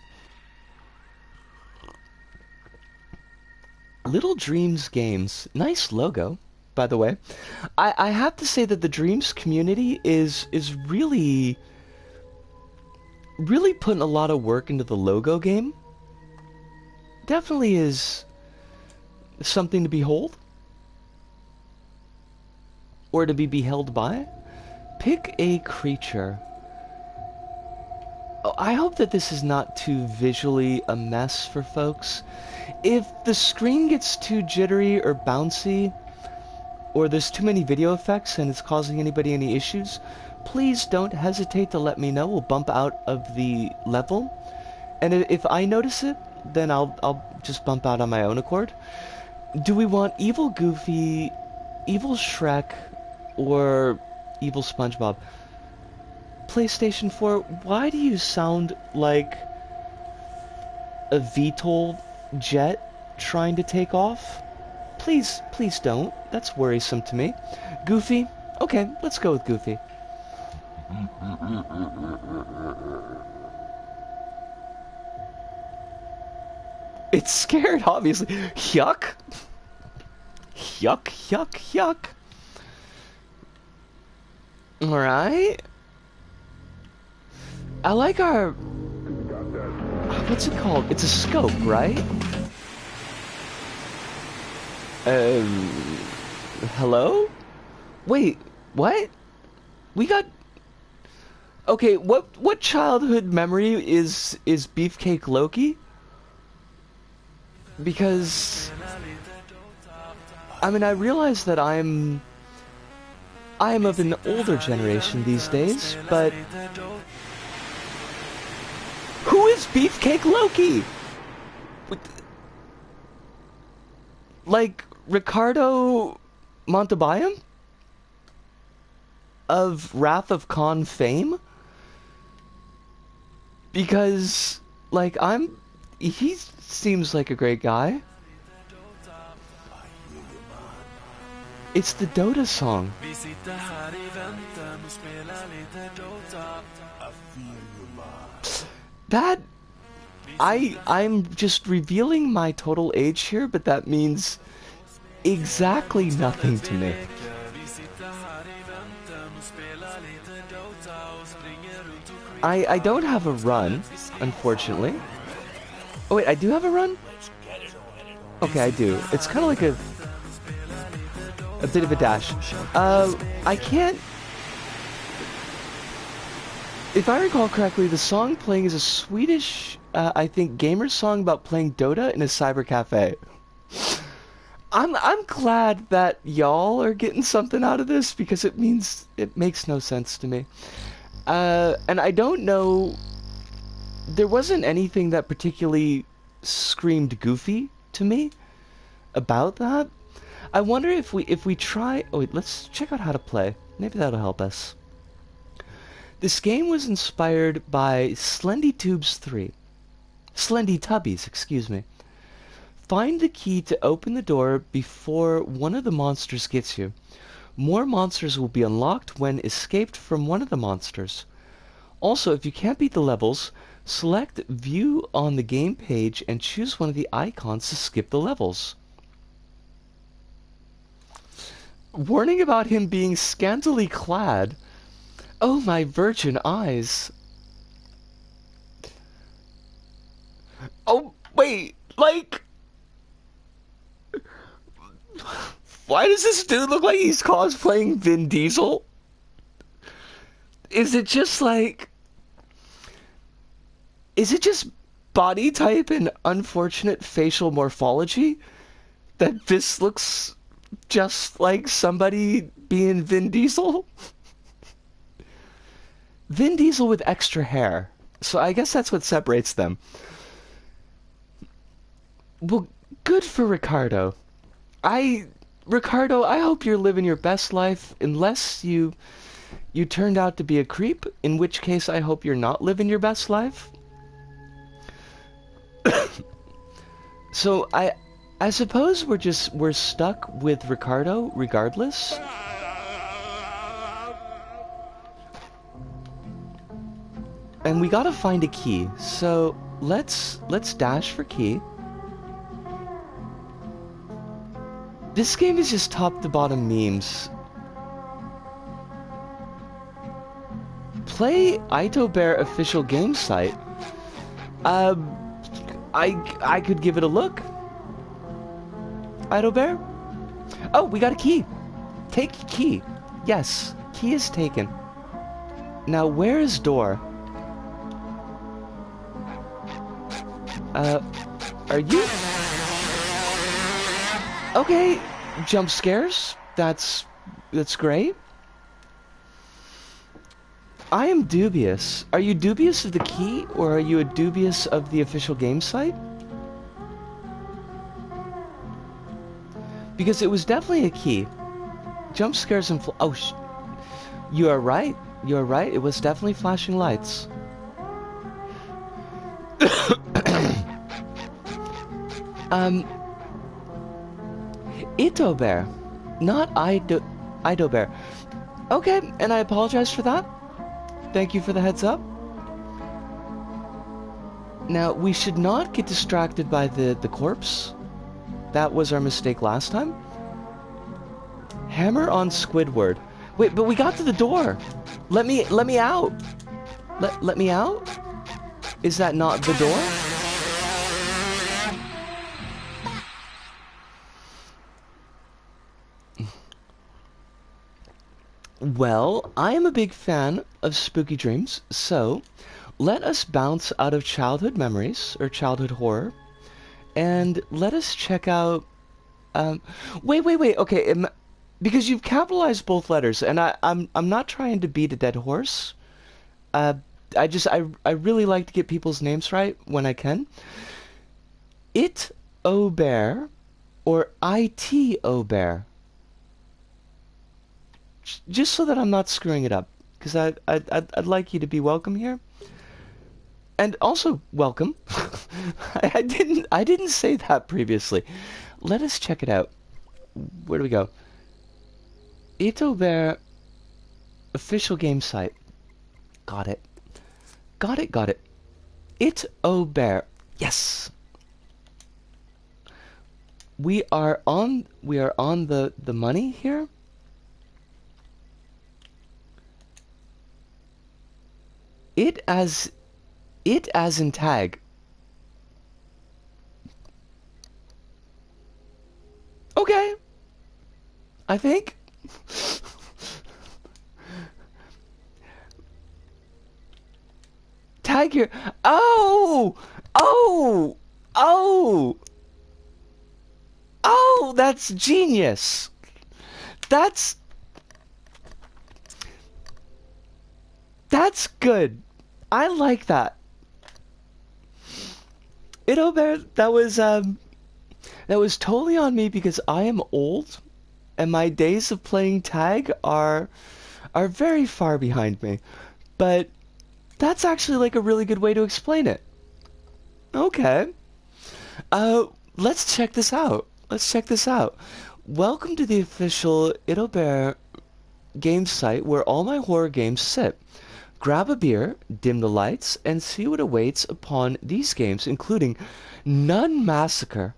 Little Dreams Games. Nice logo, by the way. I have to say that the Dreams community is really putting a lot of work into the logo game. Definitely is something to behold. Or to be beheld by. Pick a creature. Oh, I hope that this is not too visually a mess for folks. If the screen gets too jittery or bouncy, or there's too many video effects and it's causing anybody any issues, please don't hesitate to let me know. We'll bump out of the level. And if I notice it, then I'll just bump out on my own accord. Do we want Evil Goofy, Evil Shrek, or Evil SpongeBob? PlayStation 4, why do you sound like a VTOL jet trying to take off? Please don't. That's worrisome to me. Goofy? Okay, let's go with Goofy. It's scared, obviously. Yuck. Yuck, yuck, yuck. Alright. I like our... What's it called? It's a scope, right? Hello? Wait, what? We got... Okay, what childhood memory is Beefcake Loki? Because... I mean, I realize that I am of an older generation these days, but... Who is Beefcake Loki? Like, Ricardo Montalban? Of Wrath of Khan fame? Because, like, he seems like a great guy. It's the Dota song. That... I'm just revealing my total age here, but that means exactly nothing to me. I don't have a run, unfortunately. Oh wait, I do have a run? Okay, I do. It's kind of like a bit of a dash. I can't... If I recall correctly, the song playing is a Swedish, I think, gamer song about playing Dota in a cyber cafe. I'm glad that y'all are getting something out of this, because it means it makes no sense to me. And I don't know... There wasn't anything that particularly screamed goofy to me about that. I wonder if we try... Oh wait, let's check out how to play. Maybe that'll help us. This game was inspired by Slendytubes 3. Slendytubbies, excuse me. Find the key to open the door before one of the monsters gets you. More monsters will be unlocked when escaped from one of the monsters. Also, if you can't beat the levels, select View on the game page and choose one of the icons to skip the levels. Warning about him being scantily clad. Oh, my virgin eyes. Oh, wait, like... Why does this dude look like he's cosplaying Vin Diesel? Is it just like... Is it just body type and unfortunate facial morphology that this looks just like somebody being Vin Diesel? Vin Diesel with extra hair. So I guess that's what separates them. Well, good for Ricardo. Ricardo, I hope you're living your best life, unless you turned out to be a creep, in which case I hope you're not living your best life. So I suppose we're stuck with Ricardo regardless. And we gotta find a key. So let's dash for key. This game is just top to bottom memes. Play PtaER official game site. I could give it a look. PtaER? Oh, we got a key. Take key. Yes, key is taken. Now, where is door? Are you... Okay, jump scares. That's great. I am dubious. Are you dubious of the key, or are you dubious of the official game site? Because it was definitely a key. Jump scares and oh, you are right. You are right. It was definitely flashing lights. PtaER, not PtaER. Okay, and I apologize for that. Thank you for the heads up. Now, we should not get distracted by the corpse. That was our mistake last time. Hammer on Squidward. Wait, but we got to the door. Let me out. Let me out? Is that not the door? Well, I am a big fan of spooky dreams, so let us bounce out of childhood memories, or childhood horror, and let us check out... wait, okay, because you've capitalized both letters, and I'm not trying to beat a dead horse. I really like to get people's names right when I can. PtaER, or PtaER. Just so that I'm not screwing it up, because I'd like you to be welcome here, and also welcome. I didn't say that previously. Let us check it out. Where do we go? PtaER official game site. Got it. PtaER. Yes. We are on the money here. It as in tag. Okay. I think. Tag here. Oh, that's genius. That's good. I like that. PtaER, that was totally on me, because I am old and my days of playing tag are very far behind me. But that's actually like a really good way to explain it. Okay. Let's check this out. Welcome to the official PtaER game site where all my horror games sit. Grab a beer, dim the lights, and see what awaits upon these games, including Nun Massacre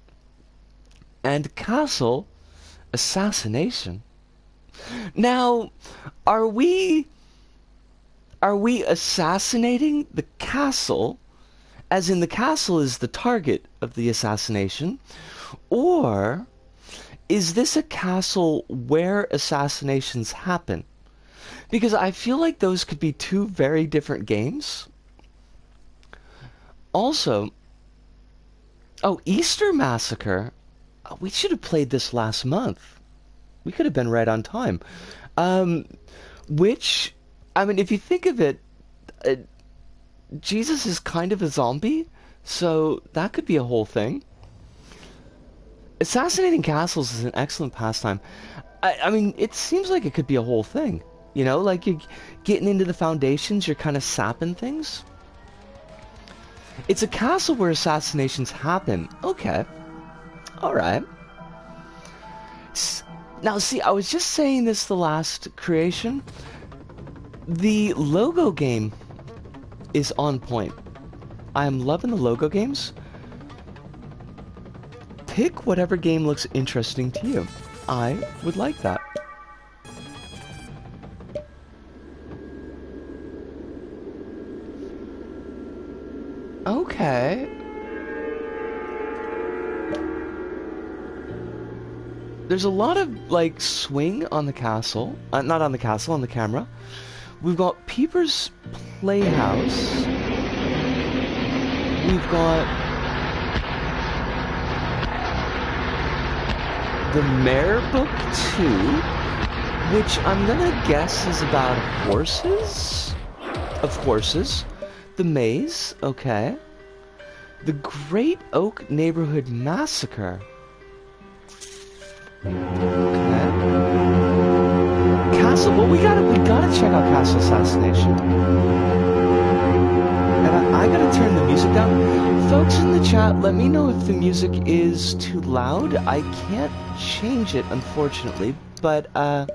and Castle Assassination. Now, are we assassinating the castle, as in the castle is the target of the assassination, or is this a castle where assassinations happen? Because I feel like those could be two very different games. Also, oh, Easter Massacre. We should have played this last month. We could have been right on time. Um, which, I mean, if you think of it, uh, Jesus is kind of a zombie, so that could be a whole thing. Assassinating castles is an excellent pastime. I mean, it seems like it could be a whole thing. You know, like you're getting into the foundations, you're kind of sapping things. It's a castle where assassinations happen. Okay. Alright. Now, see, I was just saying this the last creation. The logo game is on point. I am loving the logo games. Pick whatever game looks interesting to you. I would like that. Okay. There's a lot of, like, swing on the castle. Not on the castle, on the camera. We've got Peeper's Playhouse. We've got the Mare Book 2, which I'm gonna guess is about horses? Of horses. The Maze, okay. The Great Oak Neighborhood Massacre. Okay. Castle, well, we gotta check out Castle Assassination. And I gotta turn the music down. Folks in the chat, let me know if the music is too loud. I can't change it, unfortunately, but I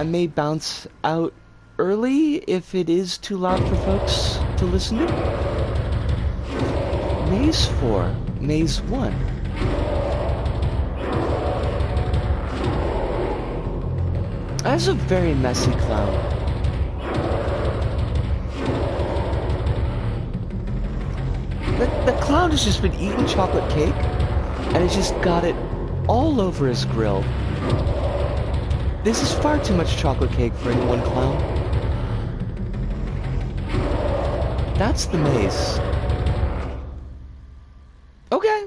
may bounce out early if it is too loud for folks to listen to. Maze 4, Maze 1. That's a very messy clown. The clown has just been eating chocolate cake, and has just got it all over his grill. This is far too much chocolate cake for any one clown. That's the maze. Okay.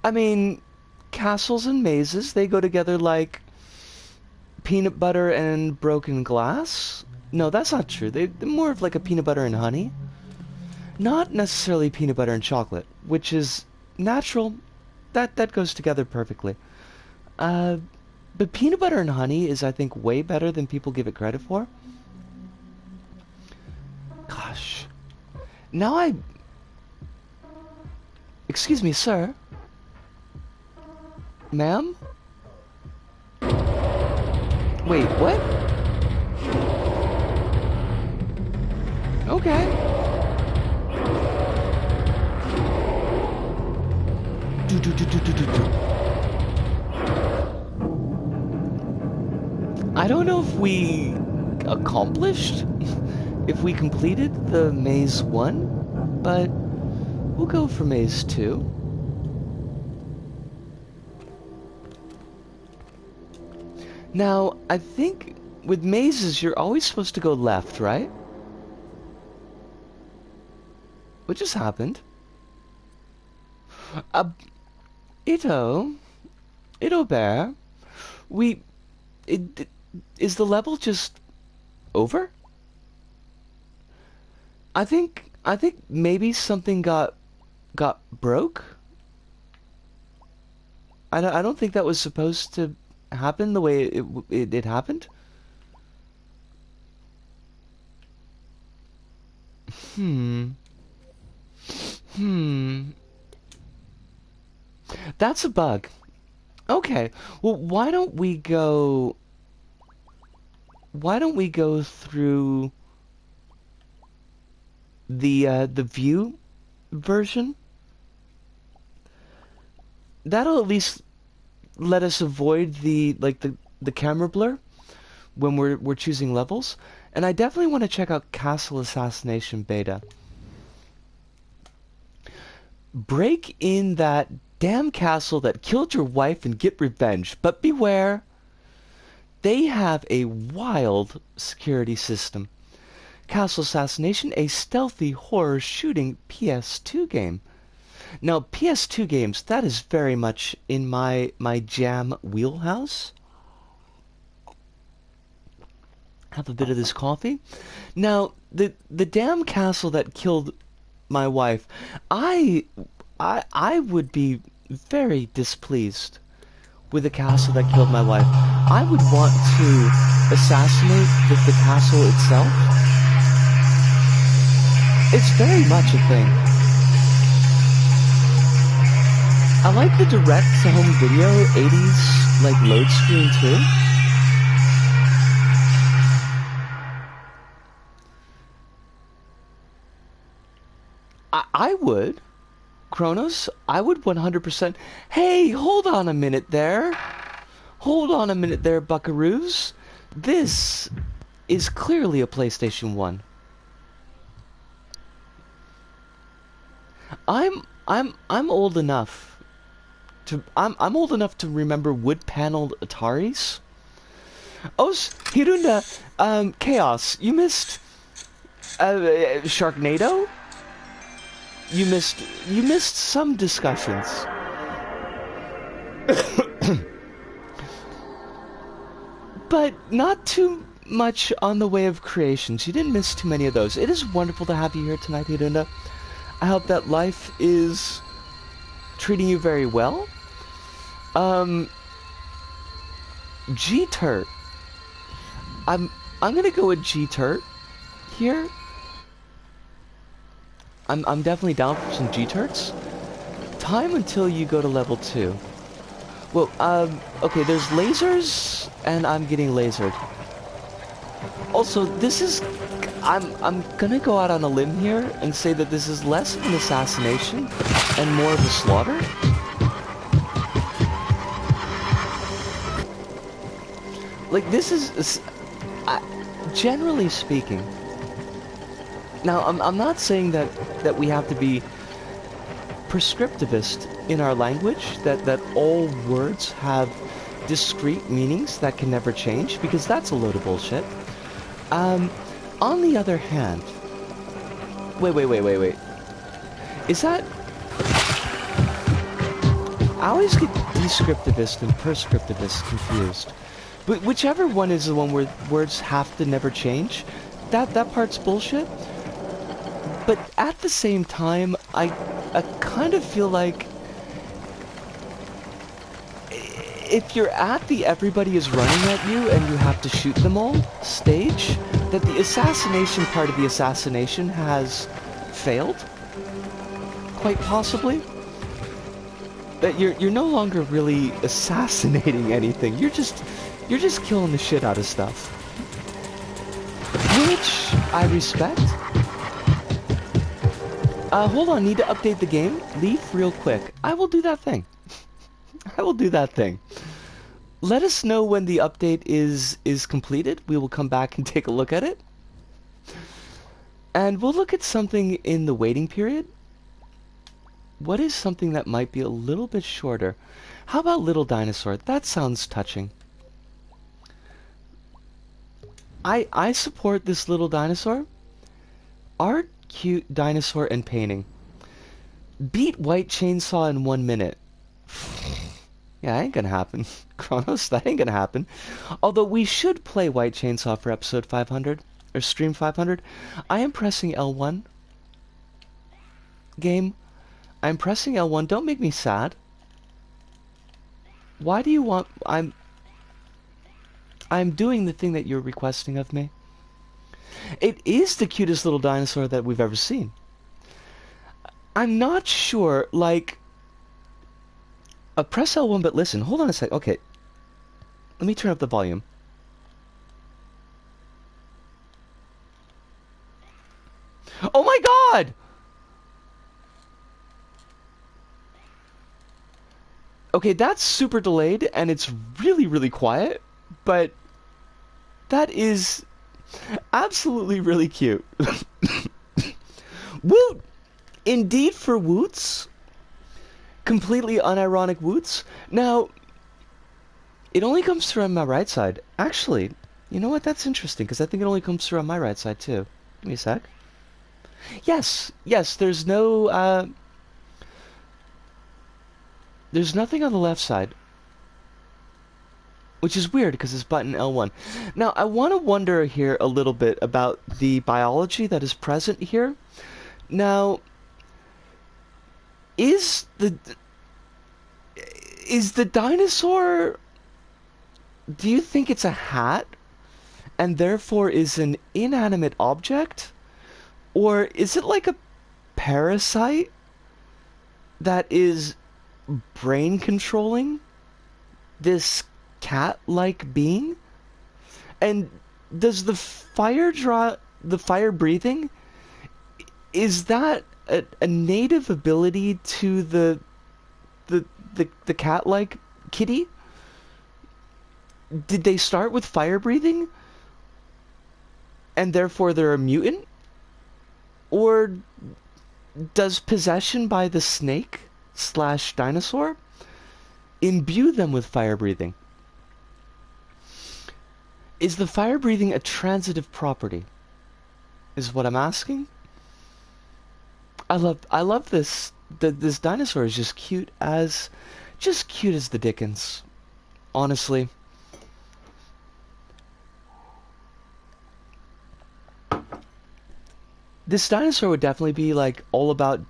I mean, castles and mazes, they go together like peanut butter and broken glass? No, that's not true. They're more of like a peanut butter and honey. Not necessarily peanut butter and chocolate, which is natural. That goes together perfectly. But peanut butter and honey is, I think, way better than people give it credit for. Gosh. Now Excuse me, sir. Ma'am? Wait, what? Okay. I don't know if we accomplished, if we completed the Maze 1, but we'll go for Maze 2. Now, I think with mazes, you're always supposed to go left, right? What just happened? Ito Bear, is the level just over? I think maybe something got broke. I don't think that was supposed to happen the way it happened. That's a bug. Okay. Well, why don't we go through the view version? That'll at least let us avoid the camera blur when we're choosing levels. And I definitely want to check out Castle Assassination Beta. Break in that damn castle that killed your wife and get revenge. But beware, they have a wild security system. Castle Assassination, a stealthy horror shooting PS2 game. Now, PS2 games, that is very much in my jam wheelhouse. Have a bit of this coffee. Now, the damn castle that killed my wife, I would be very displeased with the castle that killed my wife. I would want to assassinate the castle itself. It's very much a thing. I like the direct-to-home video 80s like load screen too. I would. Kronos, I would 100%. Hey, hold on a minute there. Hold on a minute there, buckaroos. This is clearly a PlayStation 1. I'm old enough to I'm old enough to remember wood-paneled Ataris. Oh, Hirunda, Chaos, you missed Sharknado? You missed some discussions. But not too much on the way of creations. You didn't miss too many of those. It is wonderful to have you here tonight, Hirunda. I hope that life is treating you very well. G-Turt. I'm gonna go with G-Turt here. I'm definitely down for some G-Turts. Time until you go to level 2. Well, okay, there's lasers, and I'm getting lasered. Also, this is... I'm gonna go out on a limb here and say that this is less of an assassination and more of a slaughter. Like, this is... generally speaking... Now, I'm not saying that we have to be prescriptivist in our language, that all words have discrete meanings that can never change, because that's a load of bullshit. On the other hand... Wait. Is that... I always get descriptivist and prescriptivist confused. But whichever one is the one where words have to never change, that part's bullshit. But at the same time, I kind of feel like if you're at the everybody is running at you and you have to shoot them all stage, that the assassination part of the assassination has failed, quite possibly. That you're no longer really assassinating anything. You're just killing the shit out of stuff, which I respect. Hold on, need to update the game. Leaf real quick. I will do that thing. I will do that thing. Let us know when the update is completed. We will come back and take a look at it. And we'll look at something in the waiting period. What is something that might be a little bit shorter? How about Little Dinosaur? That sounds touching. I support this Little Dinosaur. Art, cute, dinosaur, and painting. Beat White Chainsaw in 1 minute. Yeah, ain't gonna happen. Kronos, that ain't gonna happen. Although we should play White Chainsaw for episode 500, or stream 500. I am pressing L1. Game. I'm pressing L1. Don't make me sad. Why do you want... I'm doing the thing that you're requesting of me. It is the cutest little dinosaur that we've ever seen. I'm not sure, like... Press L1 but listen. Hold on a sec. Okay. Let me turn up the volume. Oh my god! Okay, that's super delayed, and it's really, really quiet, but that is absolutely really cute. Woot! Indeed for Woots. Completely unironic Woots. Now, it only comes through on my right side. Actually, you know what? That's interesting, because I think it only comes through on my right side, too. Give me a sec. Yes, there's no, there's nothing on the left side. Which is weird, because it's button L1. Now, I want to wonder here a little bit about the biology that is present here. Now, is the dinosaur... Do you think it's a hat, and therefore is an inanimate object? Or is it like a parasite that is brain controlling this cat-like being? And does the fire breathing, is that a native ability to the cat-like kitty? Did they start with fire breathing and therefore they're a mutant? Or does possession by the snake / dinosaur imbue them with fire breathing? Is the fire breathing a transitive property? Is what I'm asking. I love this. This dinosaur is just cute as the dickens. Honestly. This dinosaur would definitely be like all about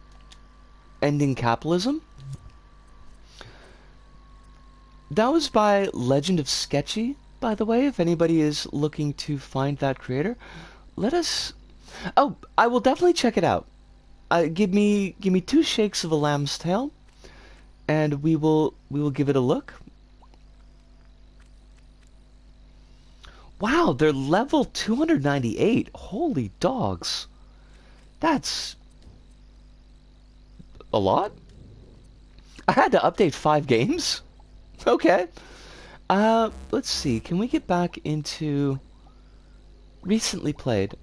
ending capitalism. That was by Legend of Sketchy, by the way, if anybody is looking to find that creator. Let us... Oh, I will definitely check it out. Give me 2 shakes of a lamb's tail, and we will give it a look. Wow, they're level 298. Holy dogs. That's a lot. I had to update 5 games. Okay. Let's see. Can we get back into recently played?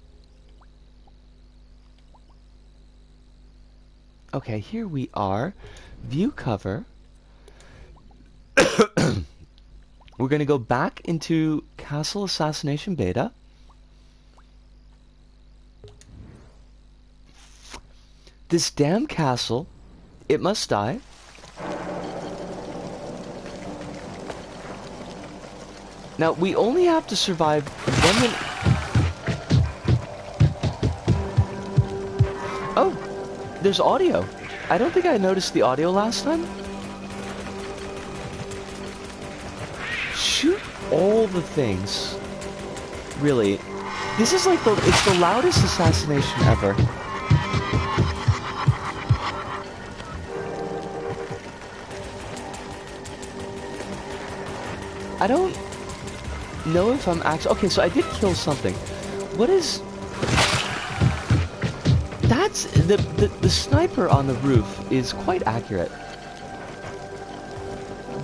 Okay, here we are. View cover. We're going to go back into Castle Assassination Beta. This damn castle, it must die. Now, we only have to survive 1 minute. Oh, there's audio. I don't think I noticed the audio last time. Shoot all the things. Really. This is like it's the loudest assassination ever. I don't know if I'm actually... Okay, so I did kill something. What is... That's... The sniper on the roof is quite accurate.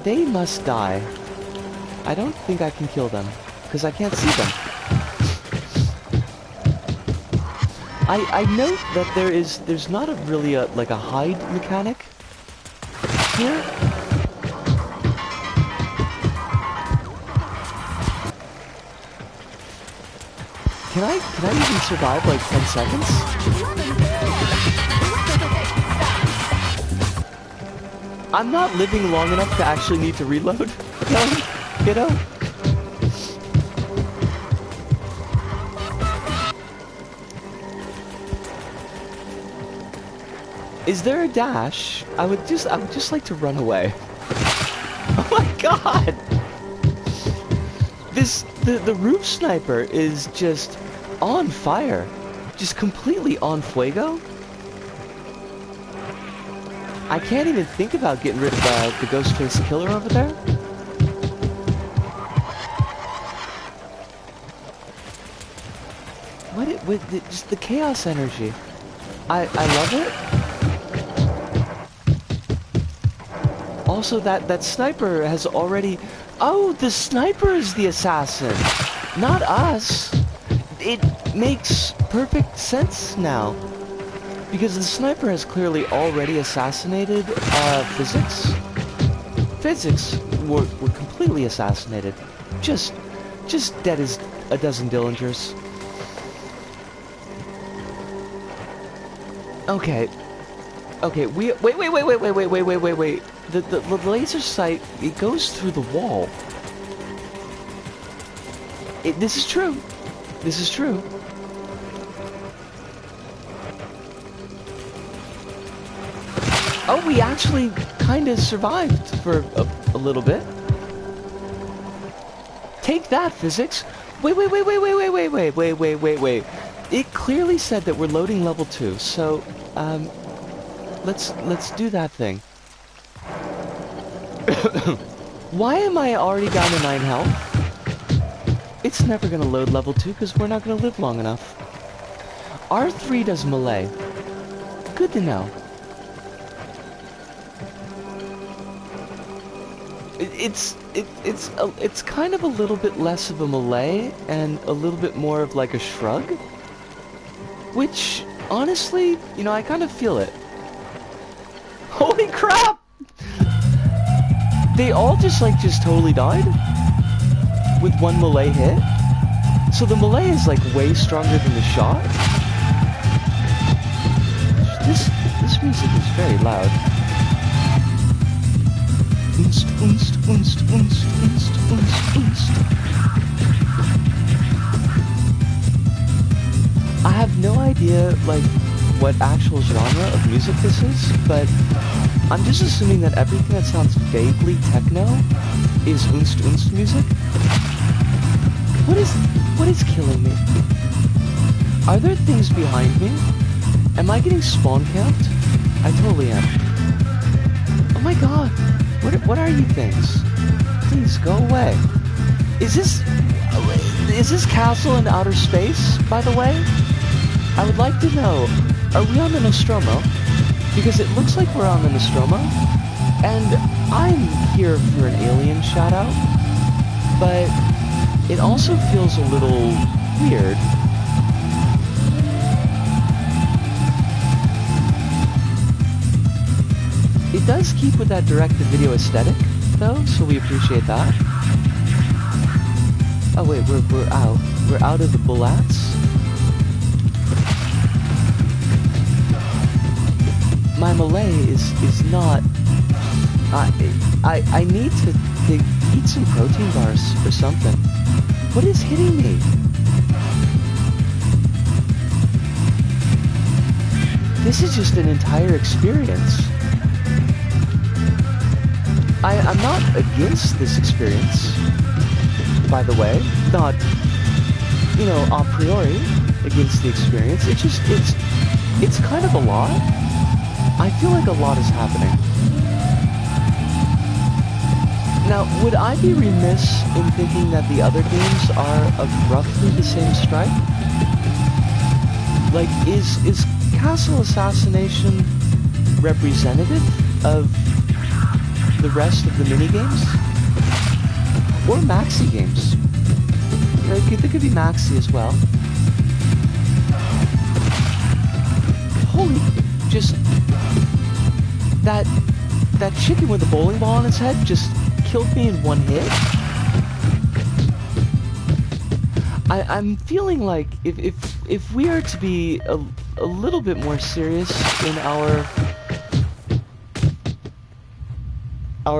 They must die. I don't think I can kill them, because I can't see them. I note that there's not really a hide mechanic here. Can I even survive like 10 seconds? I'm not living long enough to actually need to reload. No, kiddo. Is there a dash? I would just like to run away. Oh my god! The roof sniper is just on fire. Just completely on fuego. I can't even think about getting rid of the Ghostface Killer over there. Just the chaos energy. I love it. Also, that sniper has already... Oh, the sniper is the assassin, not us. It makes perfect sense now. Because the sniper has clearly already assassinated Physics. Physics were completely assassinated. Just dead as a dozen Dillingers. Okay. Okay, wait. The laser sight, it goes through the wall. This is true. This is true. Oh, we actually kind of survived for a little bit. Take that, Physics. Wait. It clearly said that we're loading level 2, so, let's do that thing. Why am I already down to 9 health? It's never gonna load level 2 because we're not gonna live long enough. R3 does melee. Good to know. It's kind of a little bit less of a melee and a little bit more of like a shrug. Which, honestly, you know, I kind of feel it. Holy crap! They all just totally died? With one melee hit? So the melee is like way stronger than the shot? This music is very loud. I have no idea, like, what actual genre of music this is, but I'm just assuming that everything that sounds vaguely techno is unst music. What is killing me? Are there things behind me? Am I getting spawn camped? I totally am. Oh my god. What are you things? Please go away. Is this castle in outer space, by the way? I would like to know, are we on the Nostromo? Because it looks like we're on the Nostromo, and I'm here for an alien shout-out, but it also feels a little weird. It does keep with that direct-to-video aesthetic, though, so we appreciate that. Oh wait, we're out. We're out of the bullets. My melee is not... I need to eat some protein bars or something. What is hitting me? This is just an entire experience. I'm not against this experience, by the way. Not, you know, a priori against the experience. It's kind of a lot. I feel like a lot is happening. Now, would I be remiss in thinking that the other games are of roughly the same stripe? Like, is Castle Assassination representative of the rest of the minigames? Or maxi games? You know, there could be maxi as well. Holy, just... That chicken with the bowling ball on its head just killed me in one hit. I'm feeling like if we are to be a little bit more serious in our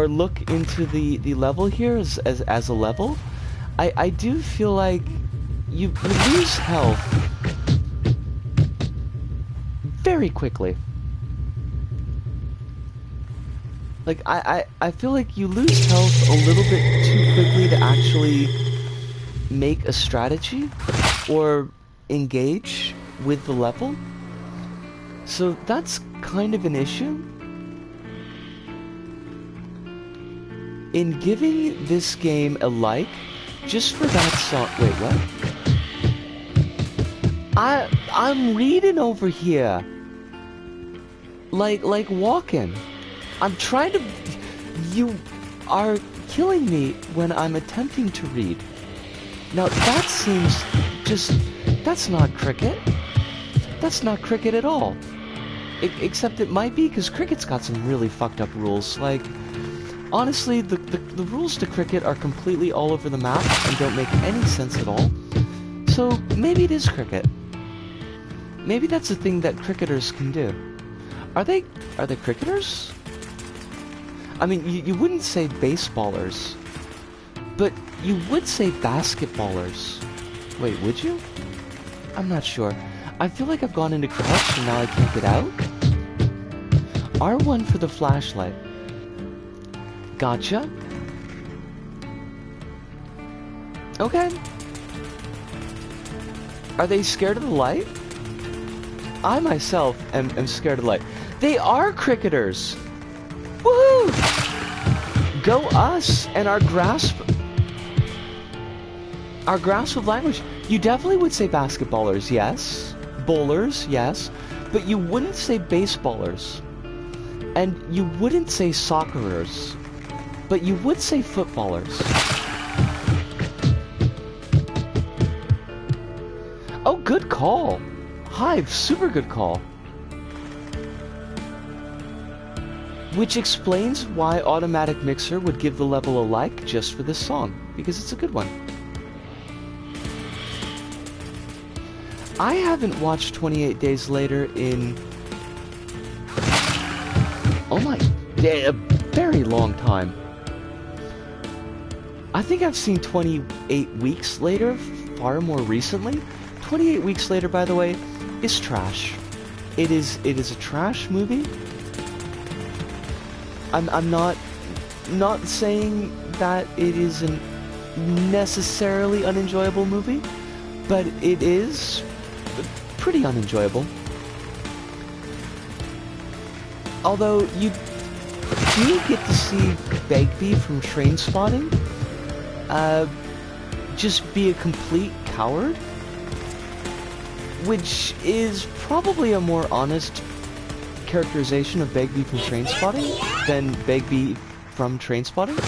look into the level here as a level, I do feel like you lose health very quickly. Like, I feel like you lose health a little bit too quickly to actually make a strategy or engage with the level. So that's kind of an issue. in giving this game a like, just for that song. Wait, what? I'm reading over here. Like walking. I'm trying to... You are killing me when I'm attempting to read. Now, that seems just... That's not cricket. That's not cricket at all. Except it might be, because cricket's got some really fucked up rules. Like, honestly, the rules to cricket are completely all over the map and don't make any sense at all. So, maybe it is cricket. Maybe that's a thing that cricketers can do. Are they cricketers? I mean, you wouldn't say baseballers, but you would say basketballers. Wait, would you? I'm not sure. I feel like I've gone into crouch and now I can't get out. R1 for the flashlight. Gotcha. Okay. Are they scared of the light? I myself am scared of the light. They are cricketers! Woohoo! Go us and our grasp of language. You definitely would say basketballers, yes. Bowlers, yes. But you wouldn't say baseballers. And you wouldn't say soccerers. But you would say footballers. Oh, good call. Hive, super good call. Which explains why Automatic Mixer would give the level a like just for this song, because it's a good one. I haven't watched 28 Days Later in... oh my... a very long time. I think I've seen 28 Weeks Later far more recently. 28 Weeks Later, by the way, is trash. It is a trash movie. I'm not saying that it is a necessarily unenjoyable movie, but it is pretty unenjoyable. Although you do get to see Begbie from Trainspotting just be a complete coward, which is probably a more honest characterization of Begbie from Trainspotting than Begbie from Trainspotting.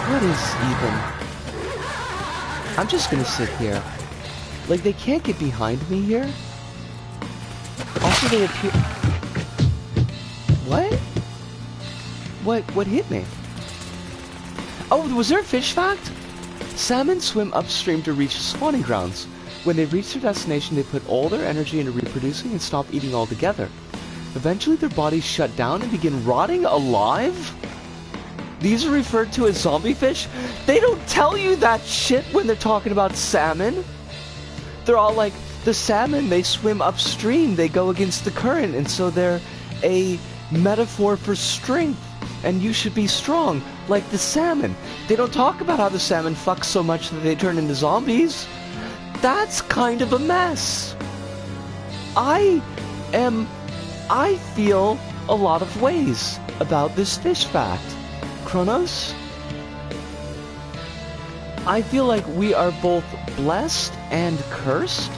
What is even? I'm just gonna sit here. Like, they can't get behind me here. Also, they appear... What hit me? Oh, was there a fish fact? Salmon swim upstream to reach spawning grounds. When they reach their destination, they put all their energy into reproducing and stop eating altogether. Eventually, their bodies shut down and begin rotting alive? These are referred to as zombie fish? They don't tell you that shit when they're talking about salmon. They're all like, the salmon, they swim upstream, they go against the current, and so they're a metaphor for strength, and you should be strong, like the salmon. They don't talk about how the salmon fucks so much that they turn into zombies. That's kind of a mess. I feel a lot of ways about this fish fact. Kronos? I feel like we are both blessed and cursed.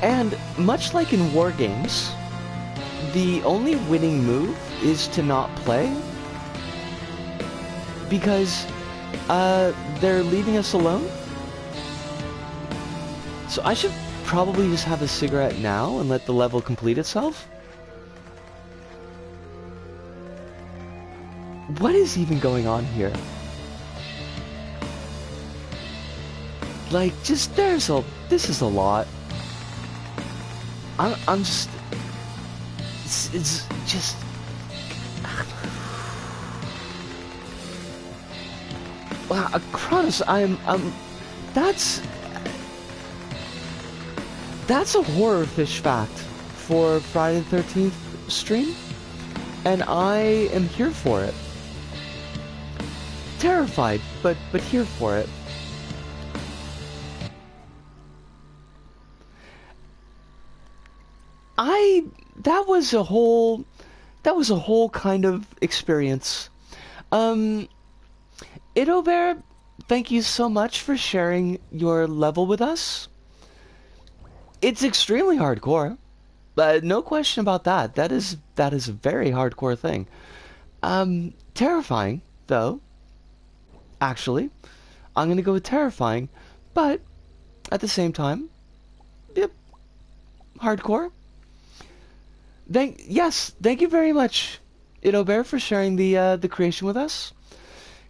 And much like in war games, the only winning move is to not play, because they're leaving us alone. So I should probably just have a cigarette now and let the level complete itself. What is even going on here? Like, just this is a lot. I'm just... It's just... Wow, Kronos, that's a horror fish fact for Friday the 13th stream, and I am here for it. Terrified, but here for it. I that was a whole kind of experience. Um, Idobear, thank you so much for sharing your level with us. It's extremely hardcore. No question about that. That is a very hardcore thing. Terrifying though. Actually, I'm gonna go with terrifying, but at the same time, yep, hardcore. Thank you very much, Idobear, for sharing the creation with us.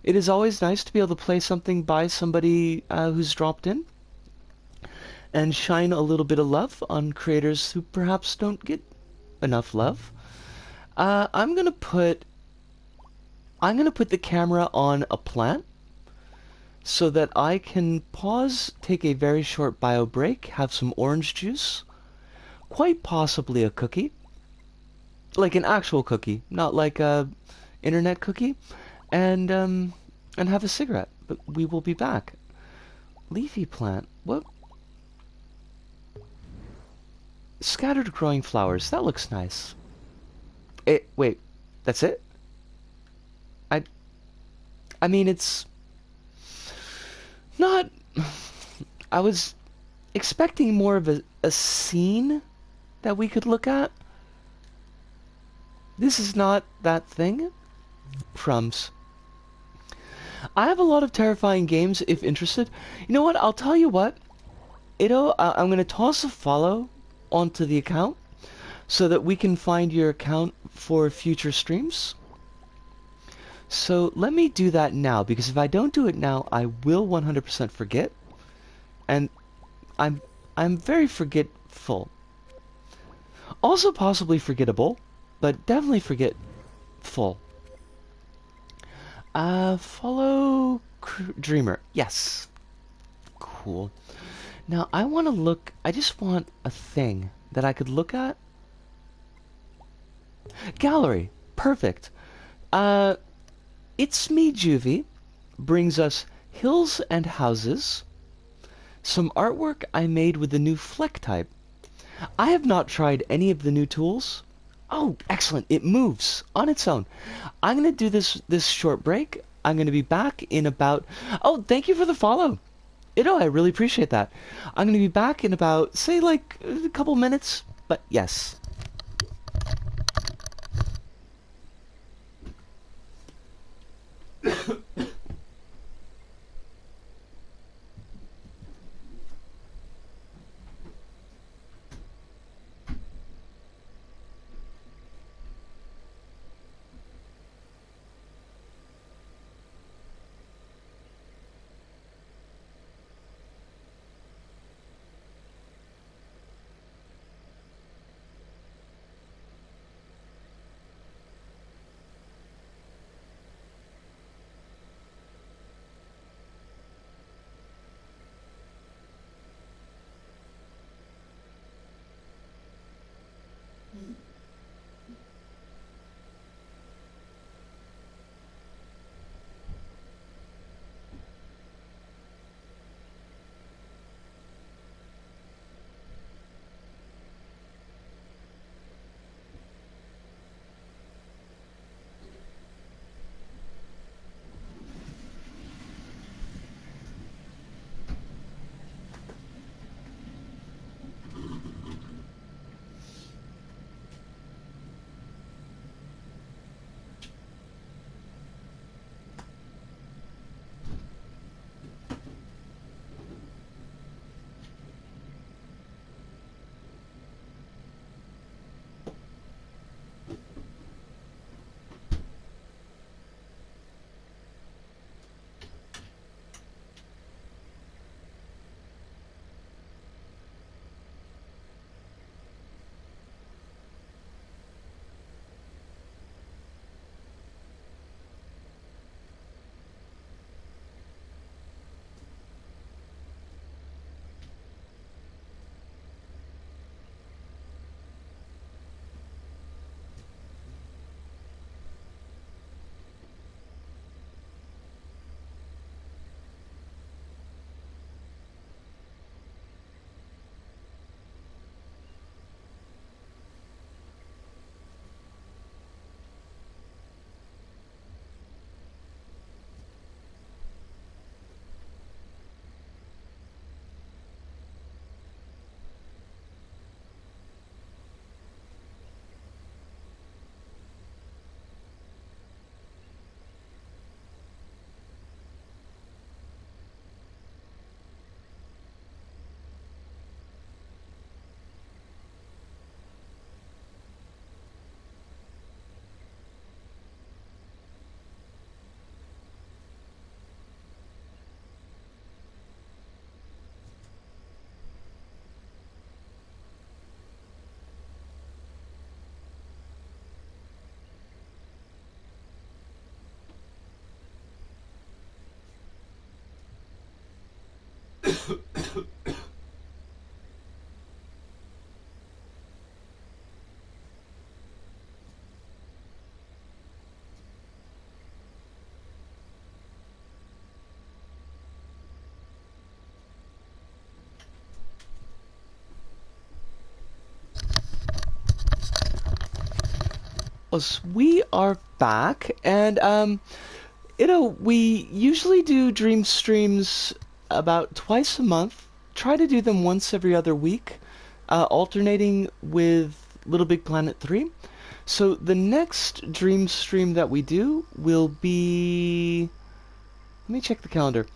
It is always nice to be able to play something by somebody who's dropped in and shine a little bit of love on creators who perhaps don't get enough love. Uh, I'm gonna put I'm gonna put the camera on a plant so that I can pause, take a very short bio break, have some orange juice, quite possibly a cookie, like an actual cookie, not like a internet cookie, and have a cigarette. But we will be back. Leafy plant. What? Scattered growing flowers. That looks nice. Wait. That's it? I I mean it's not I was expecting more of a scene that we could look at. This is not that thing. Crumbs. I have a lot of terrifying games if interested. You know what? I'll tell you what. I'm going to toss a follow onto the account so that we can find your account for future streams. So let me do that now, because if I don't do it now, I will 100% forget. And I'm very forgetful. Also possibly forgettable, but definitely forgetful. Follow Dreamer. Yes. Cool. Now I want to look, I just want a thing that I could look at. Gallery. Perfect. It's Me Juvie brings us Hills and Houses, some artwork I made with the new Fleck type. I have not tried any of the new tools. Oh, excellent. It moves on its own. I'm going to do this short break. I'm going to be back in about... Oh, thank you for the follow. I really appreciate that. I'm going to be back in about, say, like, a couple minutes. But yes. We are back, and we usually do dream streams about twice a month. Try to do them once every other week, alternating with Little Big Planet 3. So the next dream stream that we do will be... Let me check the calendar.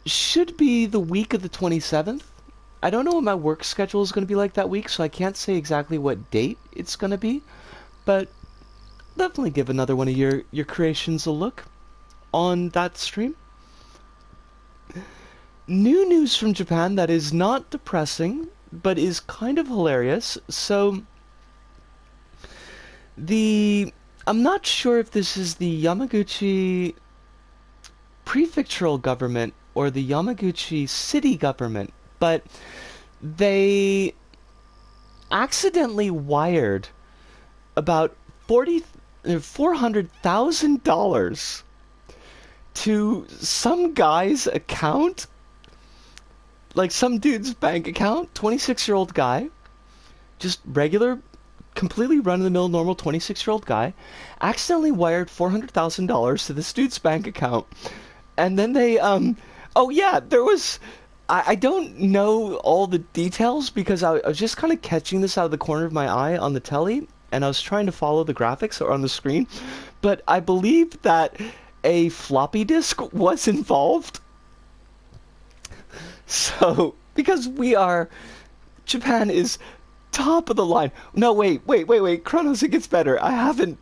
Should be the week of the 27th. I don't know what my work schedule is going to be like that week, so I can't say exactly what date it's going to be. But definitely give another one of your creations a look on that stream. New news from Japan that is not depressing, but is kind of hilarious. So, I'm not sure if this is the Yamaguchi prefectural government or the Yamaguchi city government, but they accidentally wired about $400,000 to some guy's account, like some dude's bank account, 26-year-old guy, just regular, completely run-of-the-mill, normal 26-year-old guy, accidentally wired $400,000 to this dude's bank account, and then they, oh yeah, there was... I don't know all the details because I was just kind of catching this out of the corner of my eye on the telly, and I was trying to follow the graphics that were on the screen, but I believe that a floppy disk was involved. So, because Japan is top of the line. No, wait, Chronos, it gets better. I haven't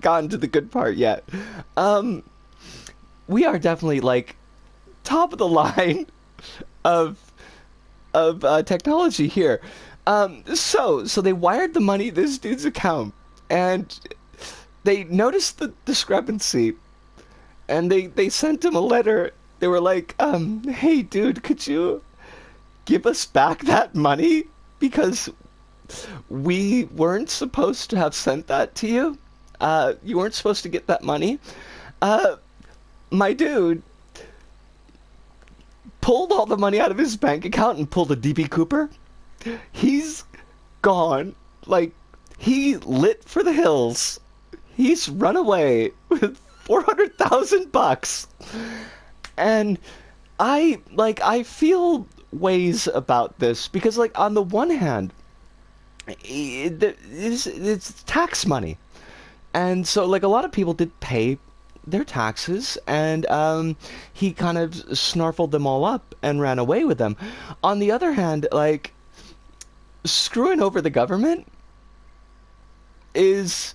gotten to the good part yet. We are definitely, like, top of the line of technology here. So they wired the money to this dude's account, and they noticed the discrepancy, and they sent him a letter. They were like, hey dude, could you give us back that money? Because we weren't supposed to have sent that to you. You weren't supposed to get that money. My dude pulled all the money out of his bank account and pulled a DB Cooper. He's gone. Like, he lit for the hills. He's run away with $400,000. And I feel ways about this because, like, on the one hand, it's tax money. And so, like, a lot of people did pay their taxes, and he kind of snarfled them all up and ran away with them. On the other hand, like, screwing over the government is...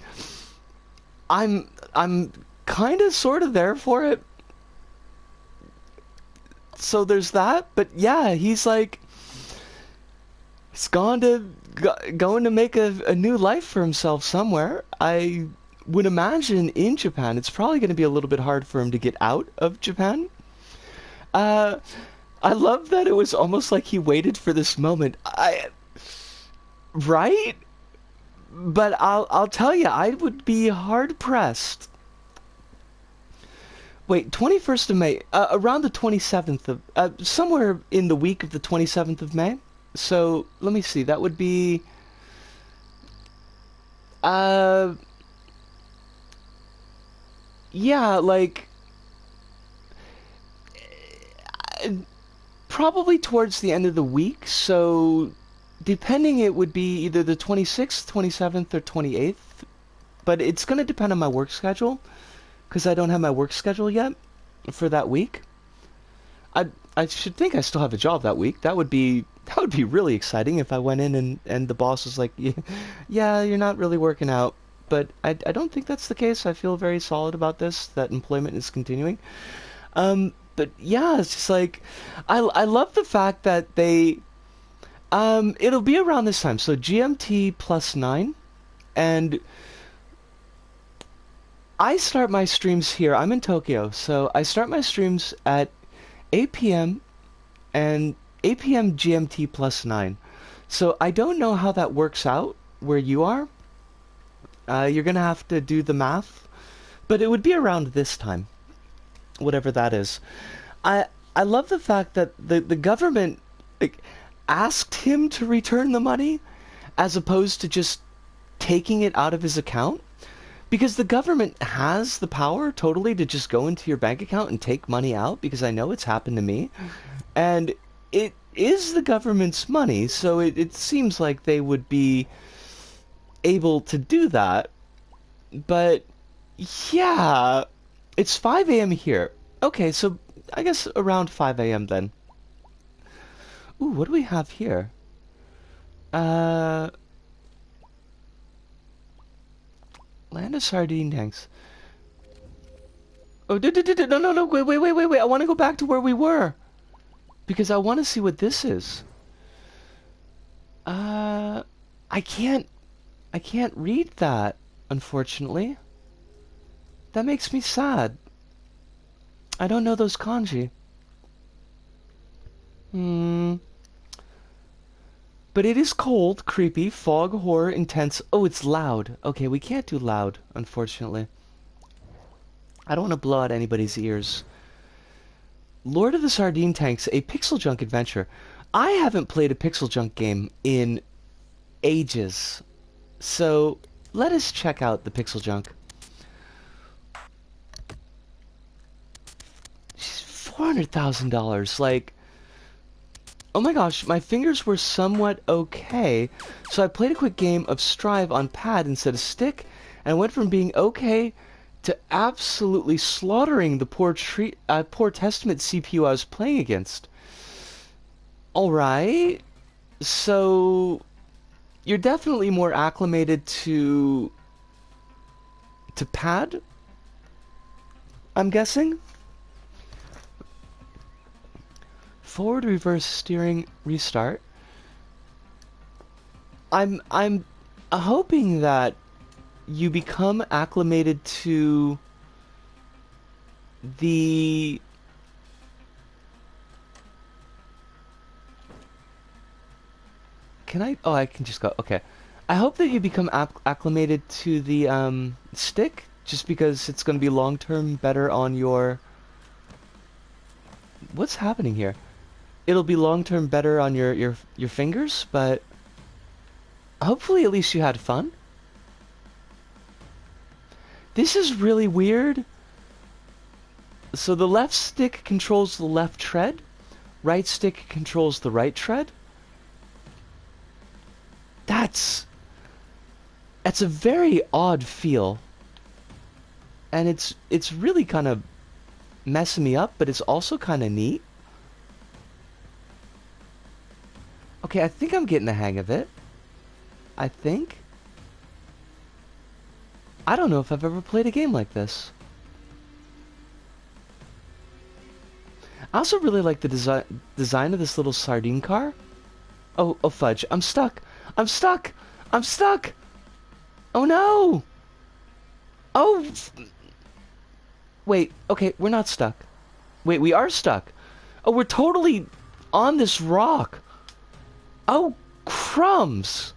I'm kind of sort of there for it. So there's that, but yeah, he's like... He's going to make a new life for himself somewhere. I would imagine in Japan, it's probably going to be a little bit hard for him to get out of Japan. I love that it was almost like he waited for this moment. Right? But I'll tell you, I would be hard pressed. Wait, 21st of May, around the 27th of, somewhere in the week of the 27th of May. So let me see, that would be, yeah, like, probably towards the end of the week, so depending, it would be either the 26th, 27th, or 28th, but it's going to depend on my work schedule, because I don't have my work schedule yet for that week. I should think I still have a job that week. That would be really exciting if I went in and the boss was like, yeah, you're not really working out. But I don't think that's the case. I feel very solid about this, that employment is continuing. But yeah, it's just like, I love the fact that they, it'll be around this time. So GMT +9, and I start my streams here. I'm in Tokyo, so I start my streams at 8 p.m. and 8 p.m. GMT plus 9. So I don't know how that works out where you are. You're going to have to do the math. But it would be around this time. Whatever that is. I love the fact that the government asked him to return the money as opposed to just taking it out of his account. Because the government has the power totally to just go into your bank account and take money out, because I know it's happened to me. And it is the government's money, so it seems like they would be able to do that. But yeah, it's 5 a.m. here. Okay, so I guess around 5 a.m. then. Ooh, what do we have here? Land of sardine tanks. Oh, no, wait. I want to go back to where we were. Because I want to see what this is. I can't read that, unfortunately. That makes me sad. I don't know those kanji. But it is cold, creepy, fog, horror, intense. Oh, it's loud. Okay, we can't do loud, unfortunately. I don't want to blow out anybody's ears. Lord of the Sardine Tanks, a pixel junk adventure. I haven't played a pixel junk game in ages. So, let us check out the pixel junk. $400,000, like... Oh my gosh, my fingers were somewhat okay, so I played a quick game of Strive on pad instead of stick, and I went from being okay to absolutely slaughtering the poor Testament CPU I was playing against. Alright, so you're definitely more acclimated to pad, I'm guessing? Forward, reverse, steering, restart. I'm hoping that you become acclimated to the... Can I? Oh, I can just go. Okay. I hope that you become acclimated to the stick, just because it's going to be long-term better on your... What's happening here? It'll be long-term better on your fingers, but hopefully at least you had fun. This is really weird. So the left stick controls the left tread, right stick controls the right tread. That's a very odd feel. And it's really kind of messing me up, but it's also kind of neat. Okay, I think I'm getting the hang of it. I think. I don't know if I've ever played a game like this. I also really like the design of this little sardine car. Oh fudge. I'm stuck. I'm stuck. I'm stuck. Oh no. Oh. Wait, okay, we're not stuck. Wait, we are stuck. Oh, we're totally on this rock. Oh, crumbs!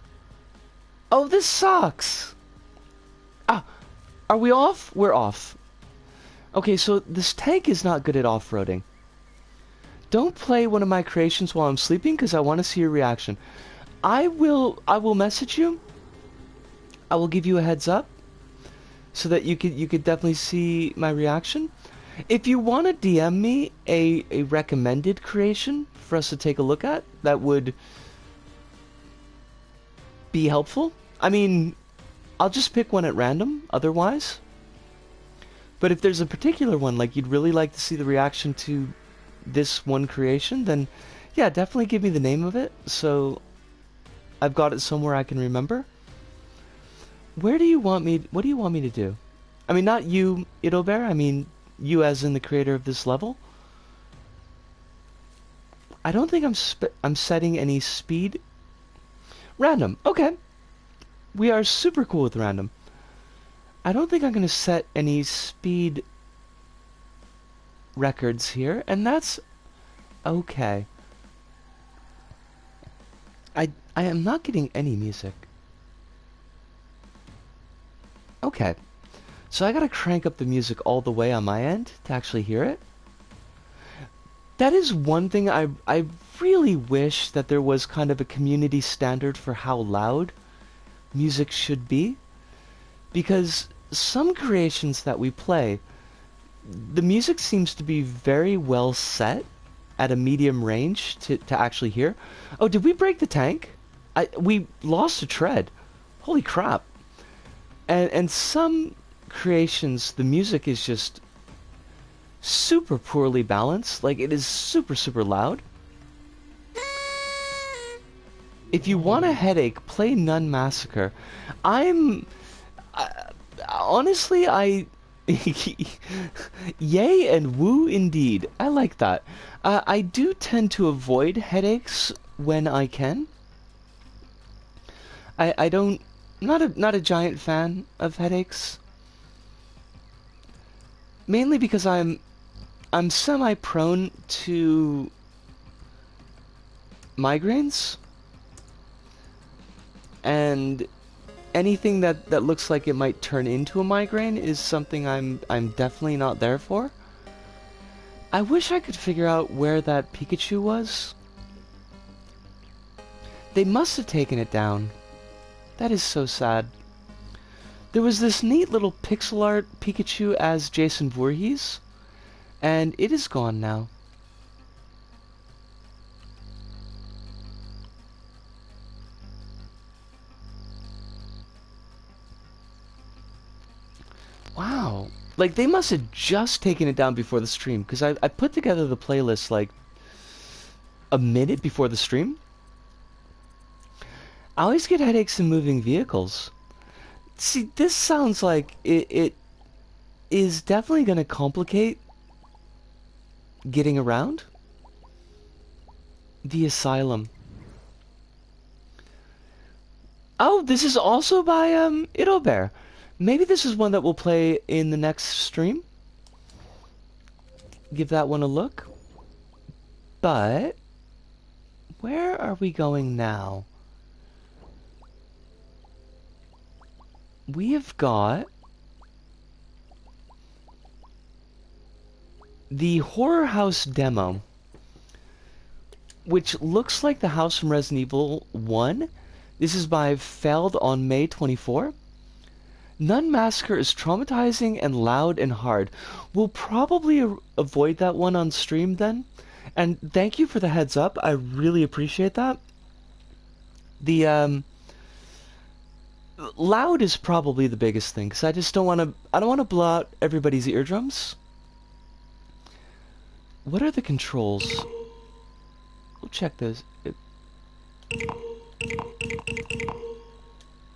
Oh, this sucks! Ah, are we off? We're off. Okay, so this tank is not good at off-roading. Don't play one of my creations while I'm sleeping, because I want to see your reaction. I will message you. I will give you a heads up, so that you could definitely see my reaction. If you want to DM me a recommended creation for us to take a look at, that would be helpful. I mean, I'll just pick one at random, otherwise. But if there's a particular one, like you'd really like to see the reaction to this one creation, then yeah, definitely give me the name of it, so I've got it somewhere I can remember. What do you want me to do? I mean, not you, Idobear, I mean you as in the creator of this level. I don't think I'm setting any speed. Random, okay. We are super cool with random. I don't think I'm going to set any speed records here, and that's Okay. I am not getting any music. Okay. So I gotta crank up the music all the way on my end to actually hear it. That is one thing I really wish that there was kind of a community standard for how loud music should be. Because some creations that we play, the music seems to be very well set at a medium range to actually hear. Oh, did we break the tank? We lost a tread. Holy crap. And some creations, the music is just super poorly balanced. Like, it is super, super loud. If you want a headache, play Nun Massacre. Honestly, yay and woo indeed. I like that. I do tend to avoid headaches when I can. I don't... Not a giant fan of headaches. Mainly because I'm semi-prone to migraines. And anything that looks like it might turn into a migraine is something I'm definitely not there for. I wish I could figure out where that Pikachu was. They must have taken it down. That is so sad. There was this neat little pixel art Pikachu as Jason Voorhees, and it is gone now. Wow. Like, they must have just taken it down before the stream, because I put together the playlist, like, a minute before the stream. I always get headaches in moving vehicles. See, this sounds like it is definitely going to complicate getting around. The Asylum. Oh, this is also by Ittlebear. Maybe this is one that we'll play in the next stream. Give that one a look. But where are we going now? We have got the Horror House demo, which looks like the house from Resident Evil 1. This is by Failed on May 24. Nun Massacre is traumatizing and loud and hard. We'll probably avoid that one on stream then. And thank you for the heads up. I really appreciate that. The loud is probably the biggest thing, because I don't want to blow out everybody's eardrums. What are the controls? We'll check those.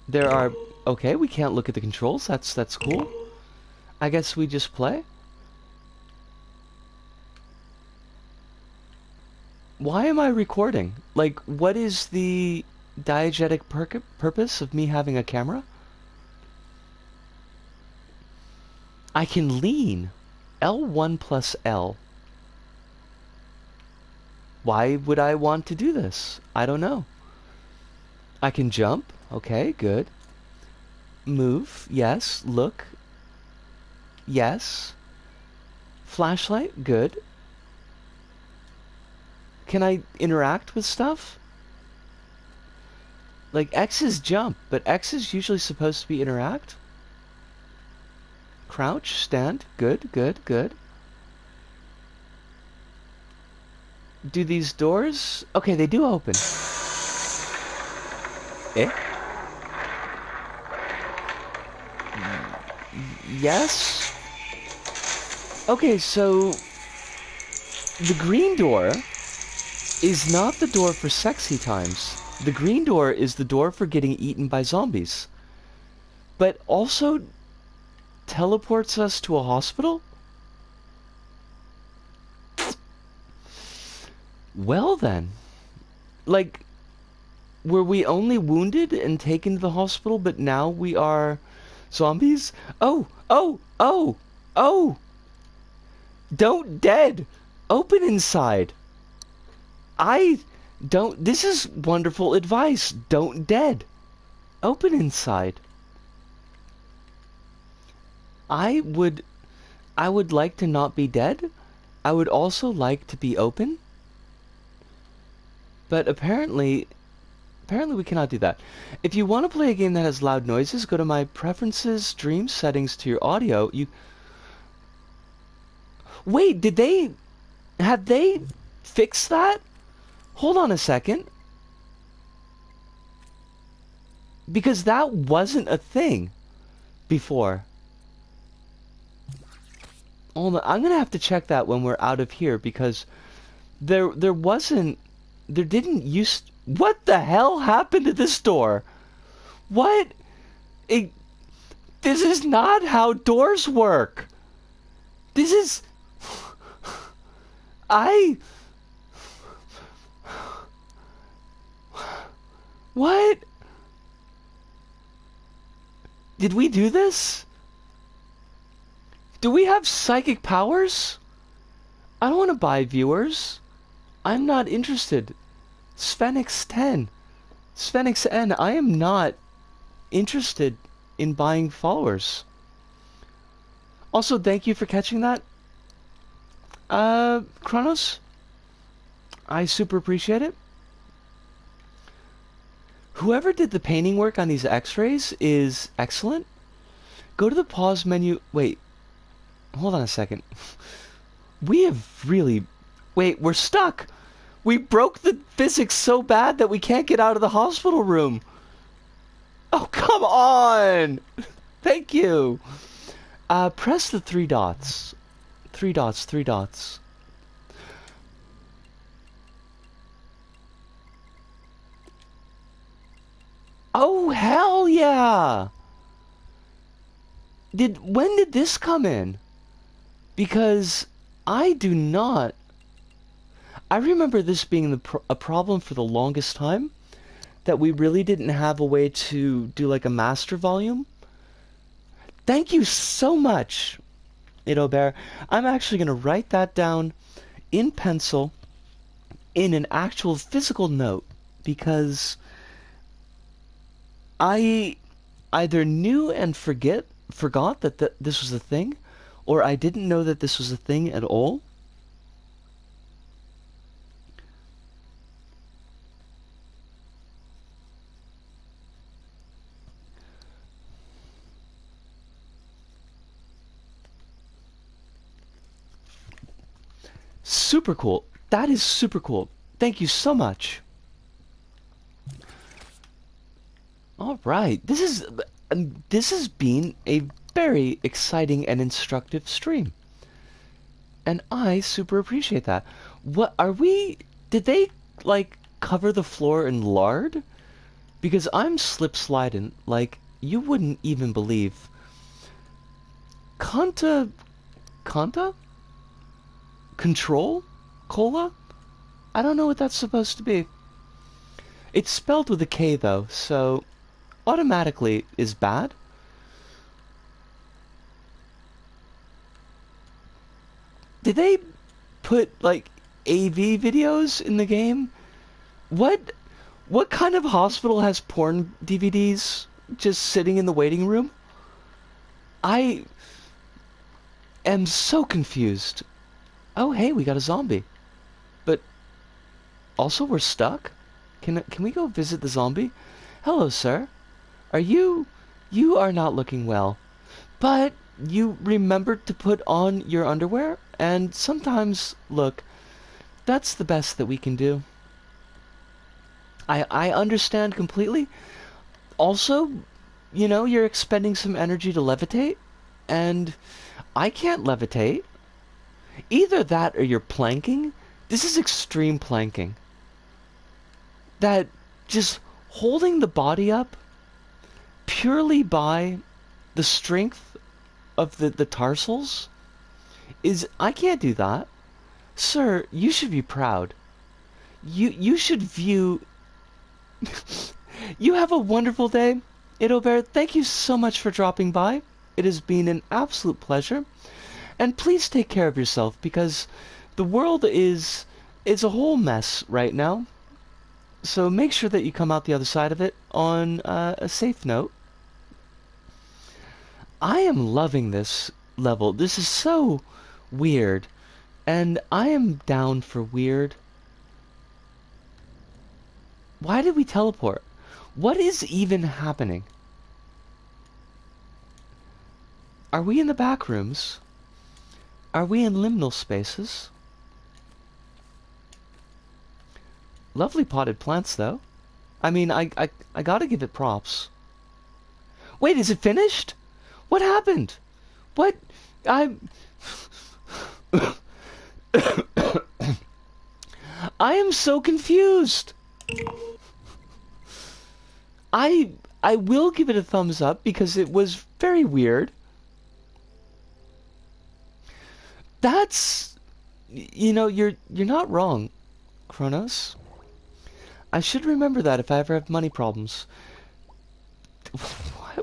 There are... Okay, we can't look at the controls. That's cool. I guess we just play. Why am I recording? Like, what is the diegetic purpose of me having a camera? I can lean. L1 plus L. Why would I want to do this? I don't know. I can jump. Okay, good. Move. Yes. Look. Yes. Flashlight. Good. Can I interact with stuff? Like, X is jump, but X is usually supposed to be interact. Crouch. Stand. Good, good, good. Do these doors... Okay, they do open. Eh? Yes? Okay, so... The green door is not the door for sexy times. The green door is the door for getting eaten by zombies. But also teleports us to a hospital? Well then. Like, were we only wounded and taken to the hospital, but now we are zombies? Oh! Oh! Oh! Oh! Don't dead! Open inside! I don't... This is wonderful advice. Don't dead. Open inside. I would like to not be dead. I would also like to be open. But apparently we cannot do that. If you want to play a game that has loud noises, go to my preferences, stream settings to your audio. Wait, have they fixed that? Hold on a second. Because that wasn't a thing before. Hold on, I'm gonna have to check that when we're out of here, because there didn't used... What the hell happened to this door? What? This is not how doors work. This is... What? Did we do this? Do we have psychic powers? I don't want to buy viewers. I'm not interested. Sphenix 10. Sphenix N, I am not interested in buying followers. Also, thank you for catching that. Kronos? I super appreciate it. Whoever did the painting work on these x-rays is excellent. Go to the pause menu. Wait. Hold on a second. We have really... Wait, we're stuck! We broke the physics so bad that we can't get out of the hospital room. Oh, come on! Thank you! Press the 3 dots. 3 dots, 3 dots. Oh, hell yeah! When did this come in? Because I do not... I remember this being a problem for the longest time, that we really didn't have a way to do like a master volume. Thank you so much, Bear. I'm actually going to write that down in pencil in an actual physical note, because I either knew and forgot that this was a thing, or I didn't know that this was a thing at all. Super cool. That is super cool. Thank you so much. All right. This has been a very exciting and instructive stream. And I super appreciate that. What are we... Did they, like, cover the floor in lard? Because I'm slip-sliding like you wouldn't even believe. Conta? Control? Cola? I don't know what that's supposed to be. It's spelled with a K though, so automatically is bad. Did they put like AV videos in the game? What kind of hospital has porn DVDs just sitting in the waiting room? I am so confused. Oh, hey, we got a zombie. But also we're stuck? Can we go visit the zombie? Hello, sir. You are not looking well. But you remembered to put on your underwear? And sometimes, look, that's the best that we can do. I understand completely. Also, you know, you're expending some energy to levitate. And I can't levitate. Either that or you're planking. This is extreme planking. That just holding the body up purely by the strength of the tarsals is... I can't do that. Sir, you should be proud. You should view... You have a wonderful day, Bear. Thank you so much for dropping by. It has been an absolute pleasure. And please take care of yourself, because the world is it's a whole mess right now. So make sure that you come out the other side of it on a safe note. I am loving this level. This is so weird. And I am down for weird. Why did we teleport? What is even happening? Are we in the back rooms? Are we in liminal spaces? Lovely potted plants, though. I mean, I gotta give it props. Wait, is it finished? What happened? What? I am so confused. I will give it a thumbs up because it was very weird. That's, you know, you're not wrong, Kronos. I should remember that if I ever have money problems.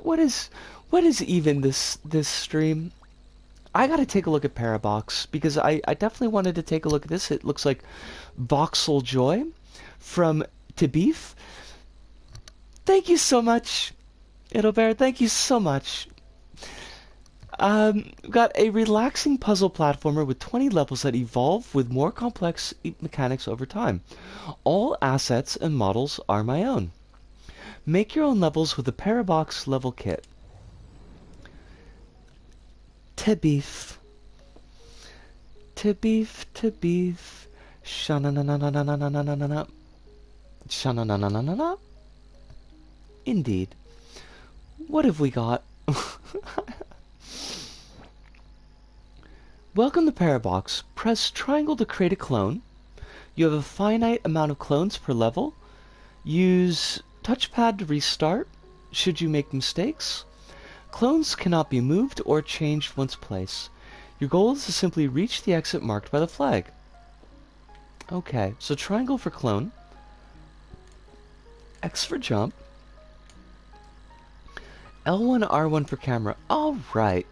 What is even this stream? I gotta take a look at Parabox because I definitely wanted to take a look at this. It looks like Voxel Joy from Tibif. Thank you so much, Ittlebear. Thank you so much. Got a relaxing puzzle platformer with 20 levels that evolve with more complex mechanics over time. All assets and models are my own. Make your own levels with the Parabox level kit. Tibif. Tibif, Tibif. Sha-na-na-na-na-na-na-na-na-na. Sha-na-na-na-na-na-na. Indeed. What have we got? Welcome to Parabox. Press triangle to create a clone. You have a finite amount of clones per level. Use touchpad to restart should you make mistakes. Clones cannot be moved or changed once placed. Your goal is to simply reach the exit marked by the flag. Okay, so triangle for clone. X for jump. L1, R1 for camera. Alright.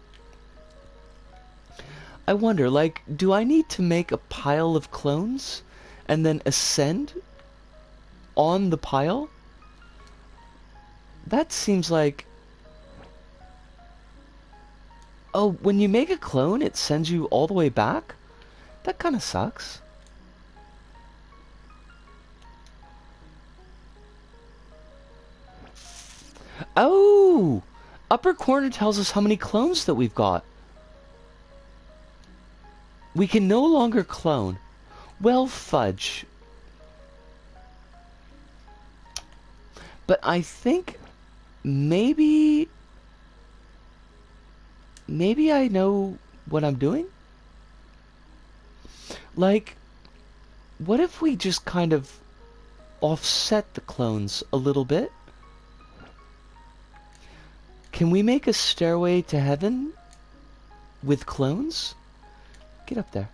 I wonder, like, do I need to make a pile of clones and then ascend on the pile? That seems like... Oh, when you make a clone, it sends you all the way back? That kind of sucks. Oh! Upper corner tells us how many clones that we've got. We can no longer clone. Well, fudge. But I think maybe I know what I'm doing? Like, what if we just kind of offset the clones a little bit? Can we make a stairway to heaven with clones? Get up there.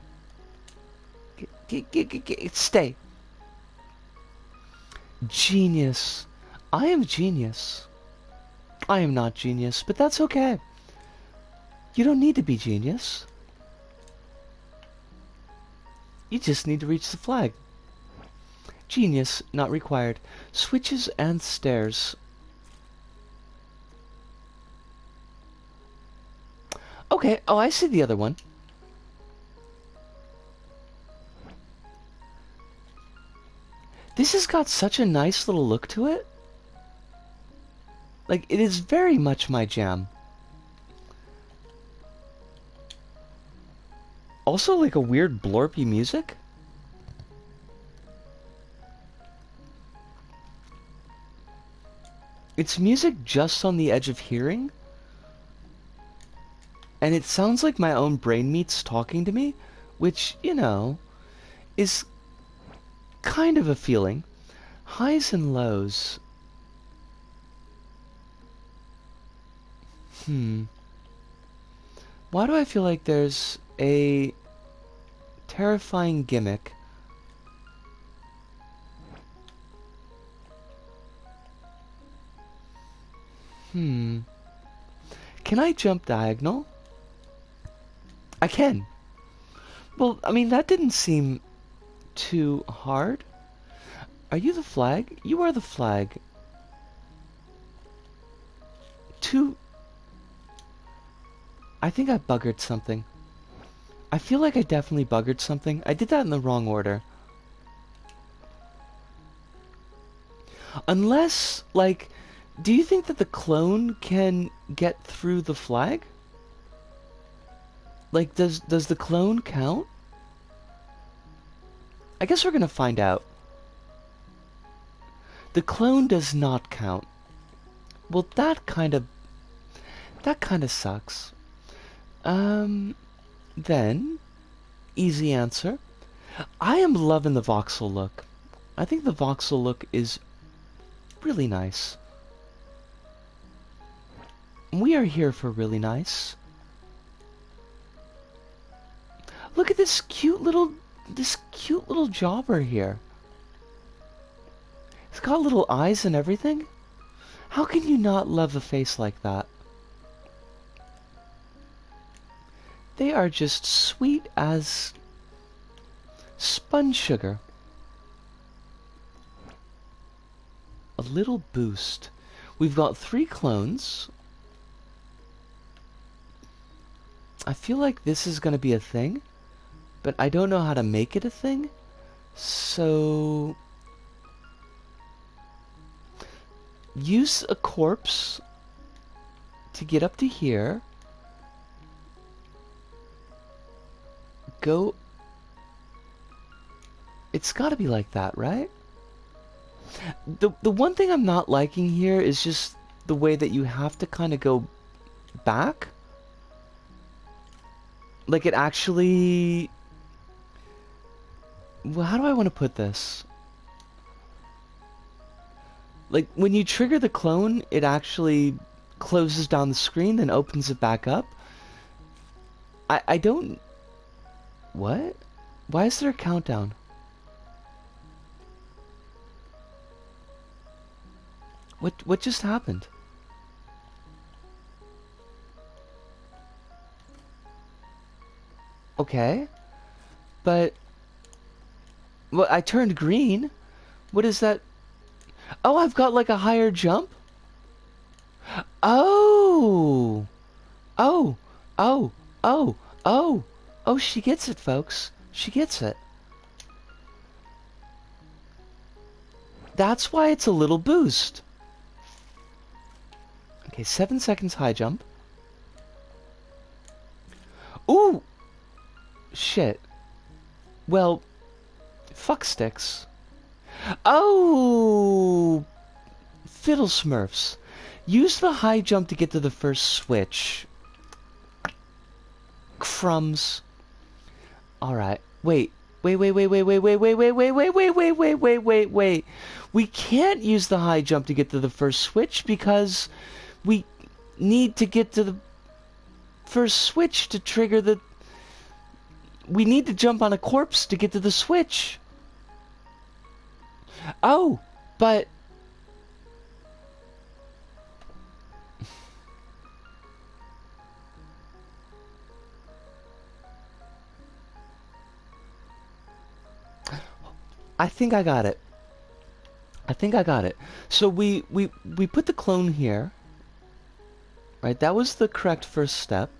Stay. Genius. I am genius. I am not genius, but that's okay. You don't need to be genius. You just need to reach the flag. Genius not required. Switches and stairs. Okay, oh, I see the other one. This has got such a nice little look to it. Like, it is very much my jam. Also, like a weird blorpy music. It's music just on the edge of hearing. And it sounds like my own brain meats talking to me, which, you know, is kind of a feeling. Highs and lows. Why do I feel like there's a terrifying gimmick? Can I jump diagonal? I can. Well, I mean, that didn't seem too hard. Are you the flag? You are the flag. I think I buggered something. I feel like I definitely buggered something. I did that in the wrong order. Unless, like, do you think that the clone can get through the flag? Like, does the clone count? I guess we're gonna find out. The clone does not count. Well, that kind of sucks. Then, easy answer. I am loving the voxel look. I think the voxel look is really nice. We are here for really nice. Look at this cute little jobber here. It's got little eyes and everything. How can you not love a face like that? They are just sweet as sponge sugar. A little boost. We've got 3 clones. I feel like this is going to be a thing, but I don't know how to make it a thing. So use a corpse to get up to here. Go. It's got to be like that, right? The one thing I'm not liking here is just the way that you have to kind of go back. Like it actually... Well, how do I want to put this? Like when you trigger the clone, it actually closes down the screen, then opens it back up. I don't... What? Why is there a countdown? What just happened? Okay. But... Well, I turned green. What is that? Oh, I've got like a higher jump? Oh! Oh! Oh! Oh! Oh! Oh, she gets it, folks. She gets it. That's why it's a little boost. Okay, 7 seconds high jump. Ooh! Shit. Well, fuck sticks. Oh! Fiddle Smurfs. Use the high jump to get to the first switch. Crumbs. Alright. Wait. Wait. We can't use the high jump to get to the first switch because we need to get to the first switch to trigger the... We need to jump on a corpse to get to the switch. Oh, but... I think I got it. So we put the clone here. Right, that was the correct first step.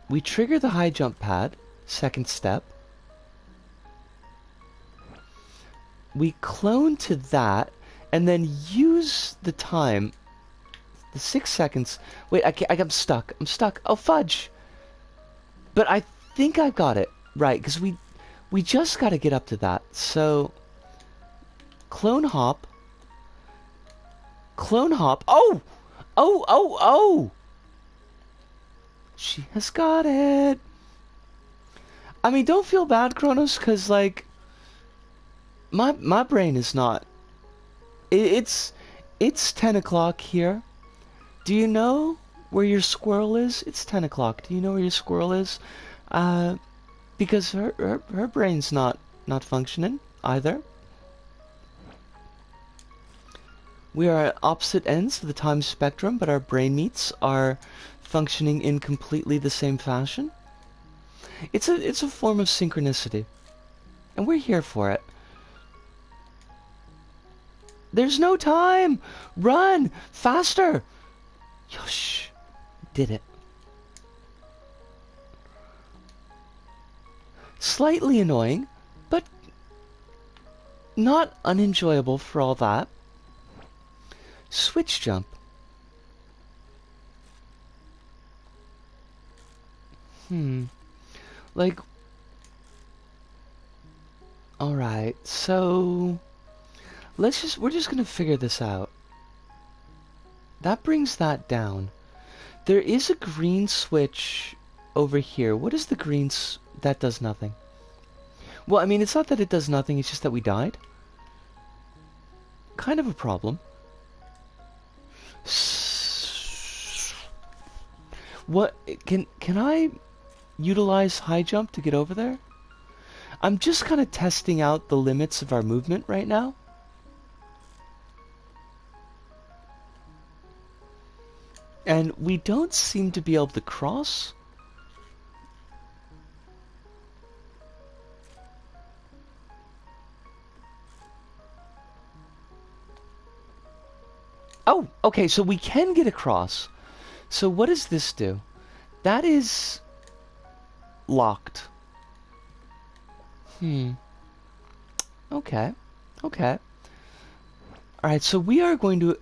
We trigger the high jump pad, second step. We clone to that, and then use the time, the 6 seconds. Wait, I'm stuck. Oh, fudge. But I think I got it right, because we just got to get up to that. So, clone hop. Oh! Oh! She has got it. I mean, don't feel bad, Kronos, because, like, my brain is not. It's 10 o'clock here. Do you know where your squirrel is? It's 10 o'clock. Do you know where your squirrel is? Because her brain's not functioning either. We are at opposite ends of the time spectrum, but our brain meats are functioning in completely the same fashion. It's a form of synchronicity. And we're here for it. There's no time! Run! Faster! Yosh. Did it. Slightly annoying, but not unenjoyable for all that. Switch jump. Like... Alright, so... we're just gonna figure this out. That brings that down. There is a green switch over here. What is the green that does nothing? Well, I mean, it's not that it does nothing, it's just that we died. Kind of a problem. What, can I utilize high jump to get over there? I'm just kind of testing out the limits of our movement right now. And we don't seem to be able to cross. Oh, okay, so we can get across. So what does this do? That is locked. Okay. Okay. Alright, so we are going to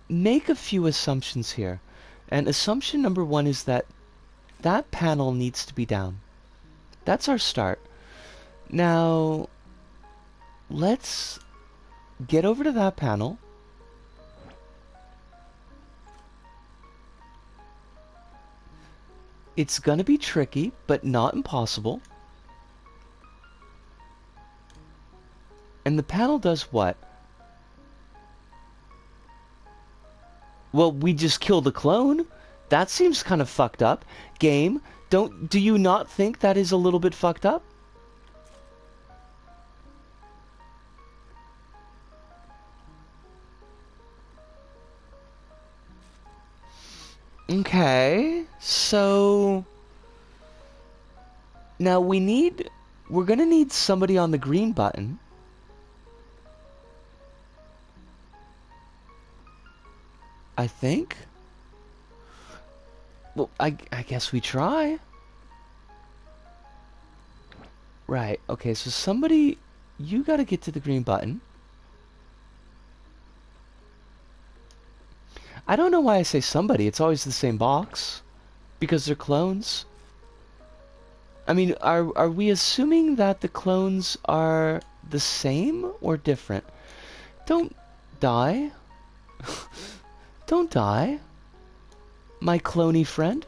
make a few assumptions here. And assumption number one is that that panel needs to be down. That's our start. Now, let's get over to that panel. It's gonna be tricky, but not impossible. And the panel does what? Well, we just killed a clone. That seems kind of fucked up. Game, do you not think that is a little bit fucked up? Okay, so now we're gonna need somebody on the green button. I think. Well, I guess we try. Right, okay, so somebody, you gotta get to the green button. I don't know why I say somebody, it's always the same box. Because they're clones. I mean, are we assuming that the clones are the same or different? Don't die. Don't die, my cloney friend.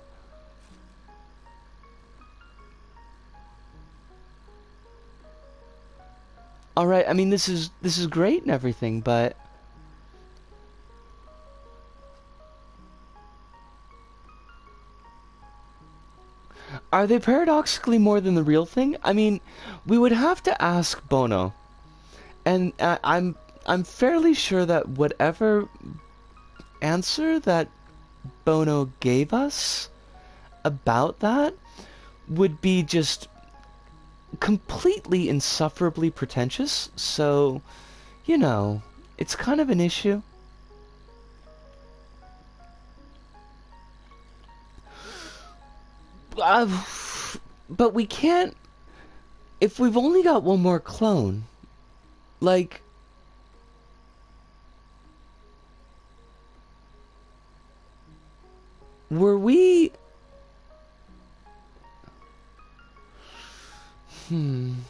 Alright, I mean, this is great and everything, but... are they paradoxically more than the real thing? I mean, we would have to ask Bono. And I'm fairly sure that whatever answer that Bono gave us about that would be just completely insufferably pretentious, so, you know, it's kind of an issue. But we can't, if we've only got one more clone, like... were we... I'm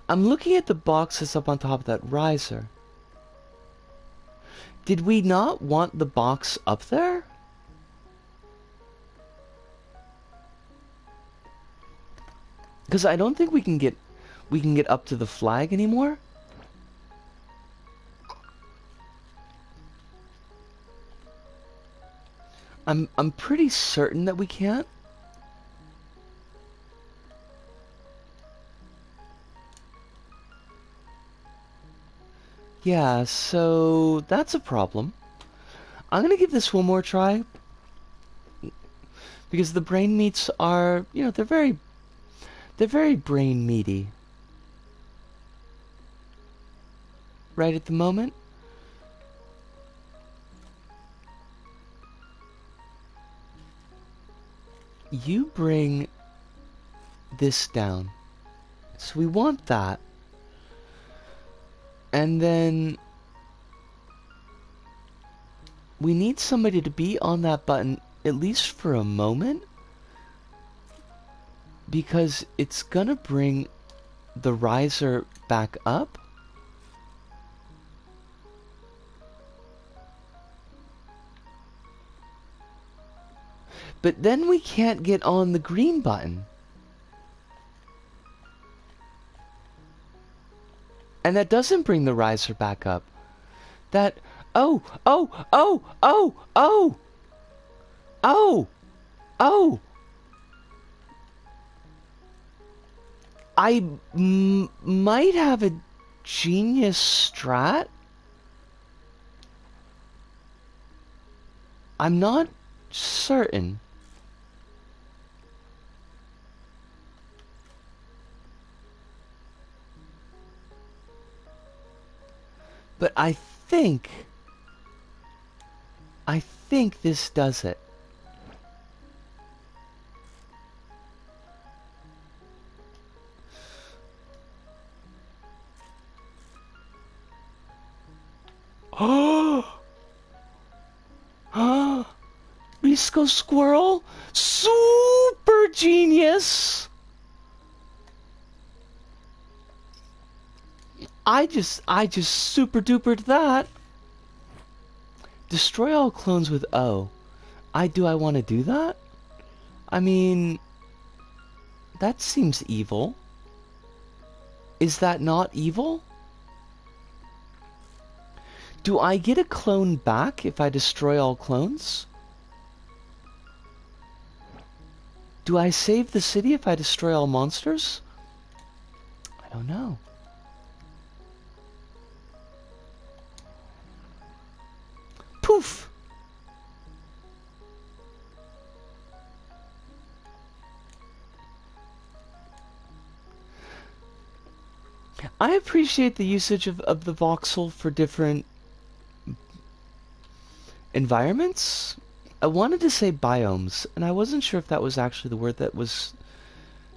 looking at the box that's up on top of that riser. Did we not want the box up there? Because I don't think we can get up to the flag anymore. I'm pretty certain that we can't. Yeah, so that's a problem. I'm gonna give this one more try. Because the brain meats are, you know, they're very brain meaty. Right at the moment. You bring this down. So we want that. And then we need somebody to be on that button at least for a moment, because it's gonna bring the riser back up. But then we can't get on the green button. And that doesn't bring the riser back up. That, oh, oh, oh, oh, oh, oh, oh. I might have a genius strat. I'm not certain. But I think this does it. Oh! Risco Squirrel? Super genius! I just super dupered that. Destroy all clones with O. Do I want to do that? I mean, that seems evil. Is that not evil? Do I get a clone back if I destroy all clones? Do I save the city if I destroy all monsters? I don't know. Poof! I appreciate the usage of the voxel for different environments. I wanted to say biomes, and I wasn't sure if that was actually the word that was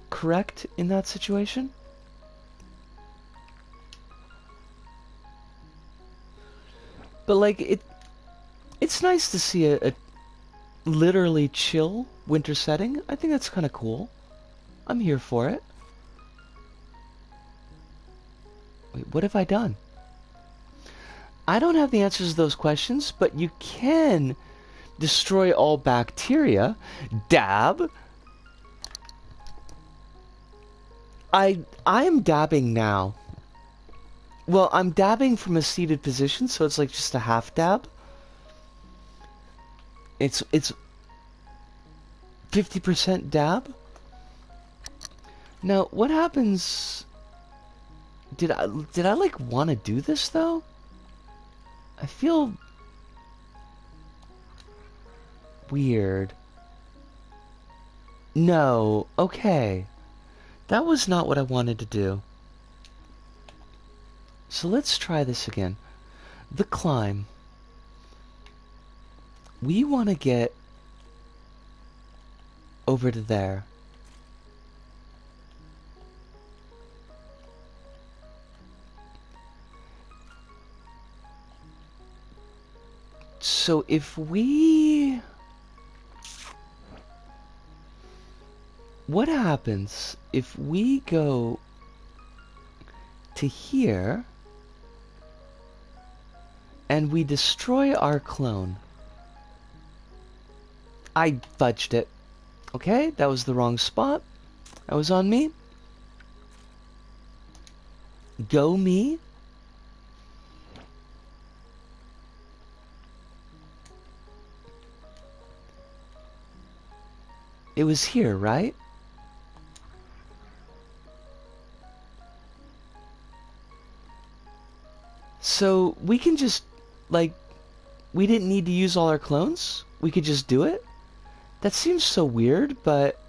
correct in that situation. But like it's nice to see a literally chill winter setting. I think that's kind of cool. I'm here for it. Wait, what have I done? I don't have the answers to those questions, but you can destroy all bacteria. Dab. I am dabbing now. Well, I'm dabbing from a seated position, so it's like just a half dab. It's 50% dab. Now, what happens? Did I like want to do this though? I feel weird. No, okay. That was not what I wanted to do. So let's try this again. The climb. We want to get over to there. So if we... What happens if we go to here and we destroy our clone? I fudged it. Okay, that was the wrong spot. That was on me. Go me. It was here, right? So we can just, like, we didn't need to use all our clones. We could just do it. That seems so weird, but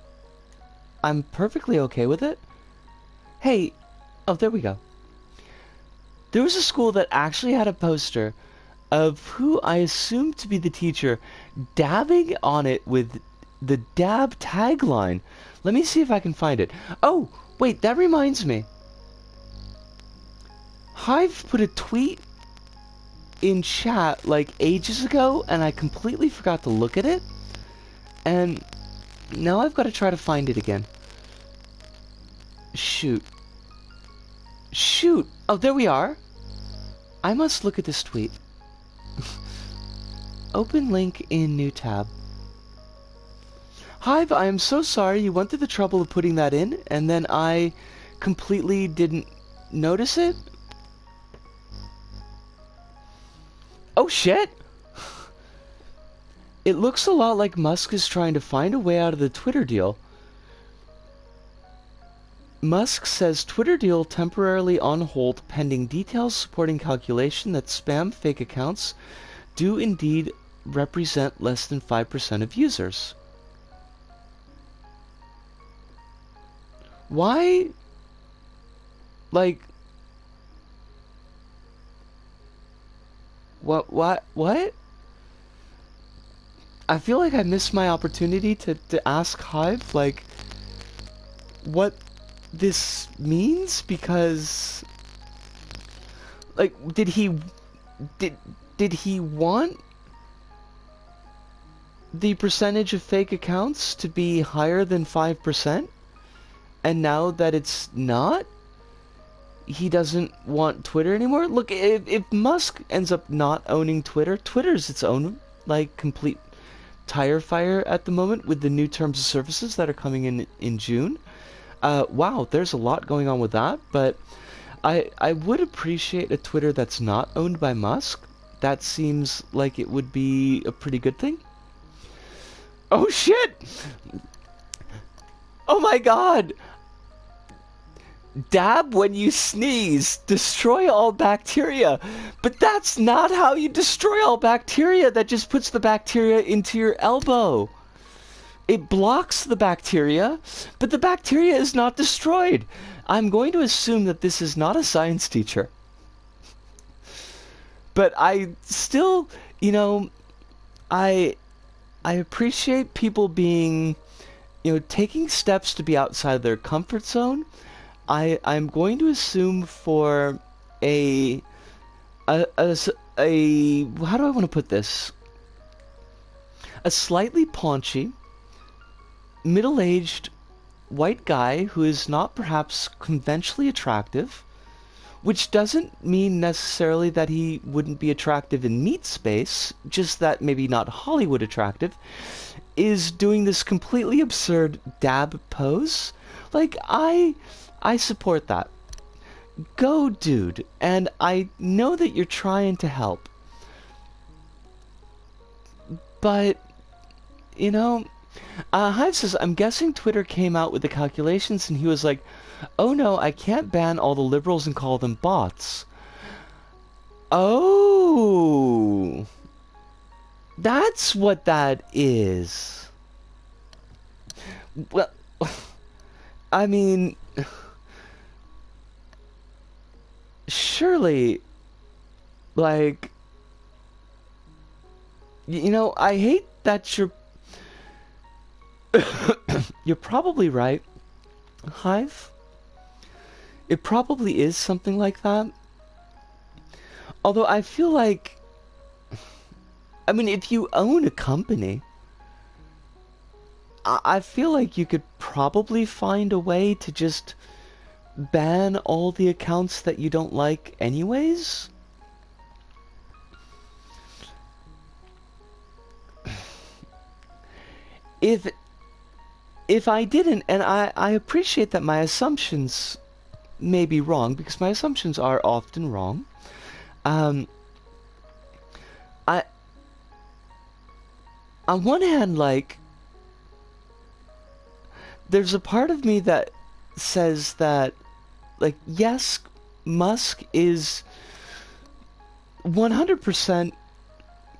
I'm perfectly okay with it. Hey, oh, there we go. There was a school that actually had a poster of who I assumed to be the teacher dabbing on it with the dab tagline. Let me see if I can find it. Oh, wait, that reminds me. Hive put a tweet in chat like ages ago, and I completely forgot to look at it. And now I've got to try to find it again. Shoot. Shoot! Oh, there we are. I must look at this tweet. Open link in new tab. Hive, I am so sorry you went through the trouble of putting that in, and then I completely didn't notice it. Oh shit! It looks a lot like Musk is trying to find a way out of the Twitter deal. Musk says Twitter deal temporarily on hold pending details supporting calculation that spam fake accounts do indeed represent less than 5% of users. Why? Like... What? I feel like I missed my opportunity to ask Hive, like, what this means, because, like, did he want the percentage of fake accounts to be higher than 5%? And now that it's not, he doesn't want Twitter anymore? Look, if Musk ends up not owning Twitter, Twitter's its own, like, complete tire fire at the moment with the new terms of services that are coming in June. Wow, there's a lot going on with that, but I would appreciate a Twitter that's not owned by Musk. That seems like it would be a pretty good thing. Oh shit! Oh my god! Dab when you sneeze. Destroy all bacteria. But that's not how you destroy all bacteria. That just puts the bacteria into your elbow. It blocks the bacteria, but the bacteria is not destroyed. I'm going to assume that this is not a science teacher. But I still, you know, I appreciate people being, you know, taking steps to be outside their comfort zone. I'm going to assume for a how do I want to put this? A slightly paunchy, middle-aged white guy who is not perhaps conventionally attractive, which doesn't mean necessarily that he wouldn't be attractive in meat space, just that maybe not Hollywood attractive, is doing this completely absurd dab pose. Like, I support that. Go, dude. And I know that you're trying to help. But, you know, Hive says, I'm guessing Twitter came out with the calculations and he was like, oh no, I can't ban all the liberals and call them bots. Oh. That's what that is. Well, I mean... surely, like, you know, I hate that you're you're probably right, Hive. It probably is something like that. Although I feel like, I mean, if you own a company, I feel like you could probably find a way to just ban all the accounts that you don't like anyways? If I didn't, and I appreciate that my assumptions may be wrong, because my assumptions are often wrong, I, on one hand, like, there's a part of me that says that, like, yes, Musk is 100%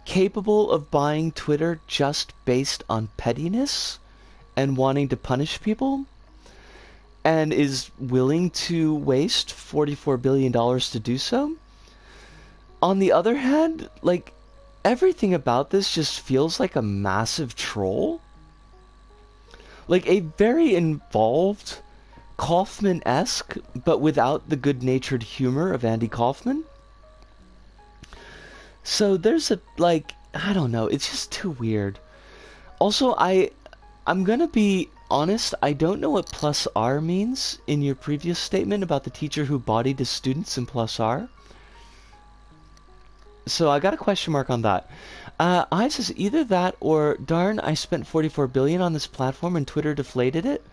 capable of buying Twitter just based on pettiness and wanting to punish people, and is willing to waste $44 billion to do so. On the other hand, like, everything about this just feels like a massive troll. Like a very involved Kaufman-esque, but without the good-natured humor of Andy Kaufman. So there's a, like, I don't know, it's just too weird. Also, I'm gonna be honest, I don't know what +R means in your previous statement about the teacher who bodied his students in +R. So I got a question mark on that. I says either that or, darn, I spent 44 billion on this platform and Twitter deflated it.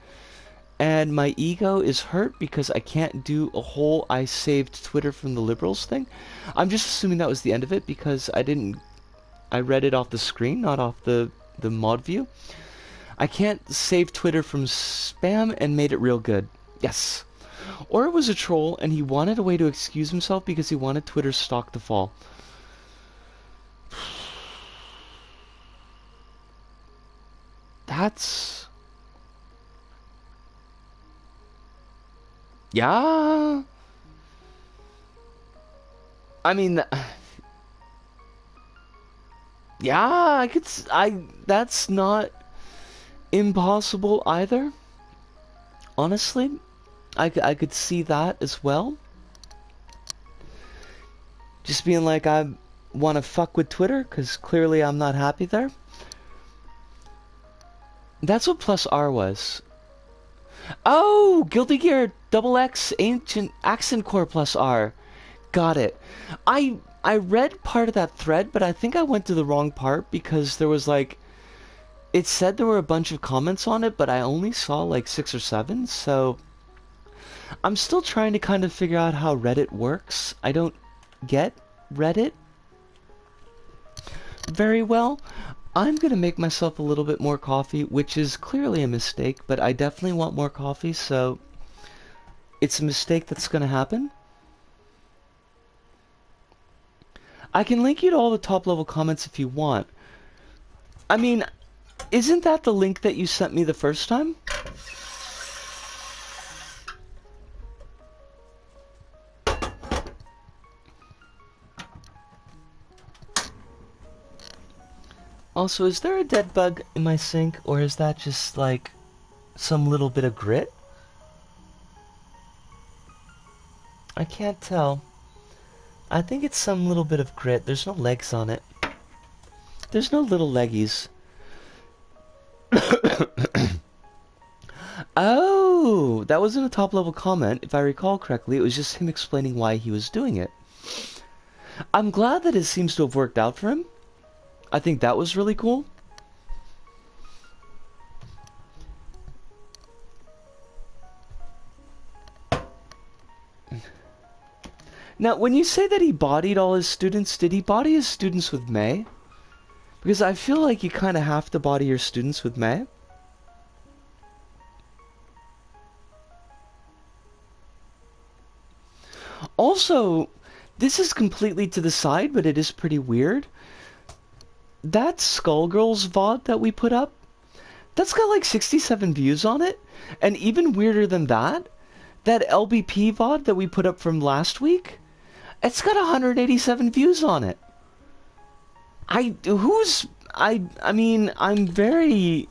And my ego is hurt because I can't do a whole I saved Twitter from the liberals thing. I'm just assuming that was the end of it because I read it off the screen, not off the mod view. I can't save Twitter from spam and made it real good. Yes. Or it was a troll and he wanted a way to excuse himself because he wanted Twitter's stock to fall. That's... yeah. I mean, yeah, that's not impossible either. Honestly, I could see that as well. Just being like, I want to fuck with Twitter because clearly I'm not happy there. That's what +R was. Oh, Guilty Gear XX Ancient Accent Core +R. Got it. I read part of that thread, but I think I went to the wrong part because there was like, it said there were a bunch of comments on it, but I only saw like 6 or 7, so I'm still trying to kind of figure out how Reddit works. I don't get Reddit very well. I'm gonna make myself a little bit more coffee, which is clearly a mistake, but I definitely want more coffee, so it's a mistake that's gonna happen. I can link you to all the top level comments if you want. I mean, isn't that the link that you sent me the first time? Also, is there a dead bug in my sink, or is that just like some little bit of grit? I can't tell. I think it's some little bit of grit. There's no legs on it. There's no little leggies. Oh, that wasn't a top level comment. If I recall correctly, it was just him explaining why he was doing it. I'm glad that it seems to have worked out for him. I think that was really cool. Now, when you say that he bodied all his students, did he body his students with May? Because I feel like you kind of have to body your students with May. Also, this is completely to the side, but it is pretty weird. That Skullgirls VOD that we put up, that's got like 67 views on it. And even weirder than that, that LBP VOD that we put up from last week, it's got 187 views on it. I mean, I'm very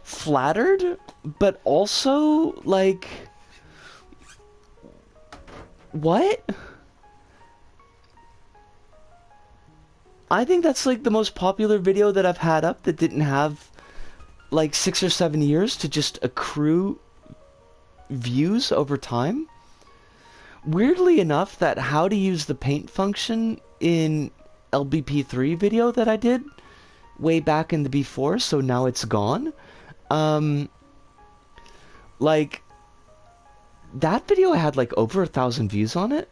flattered, but also, like, what? I think that's like the most popular video that I've had up that didn't have like 6 or 7 years to just accrue views over time. Weirdly enough, that how to use the paint function in LBP3 video that I did way back in the before, so now it's gone. Like, that video had like over 1,000 views on it,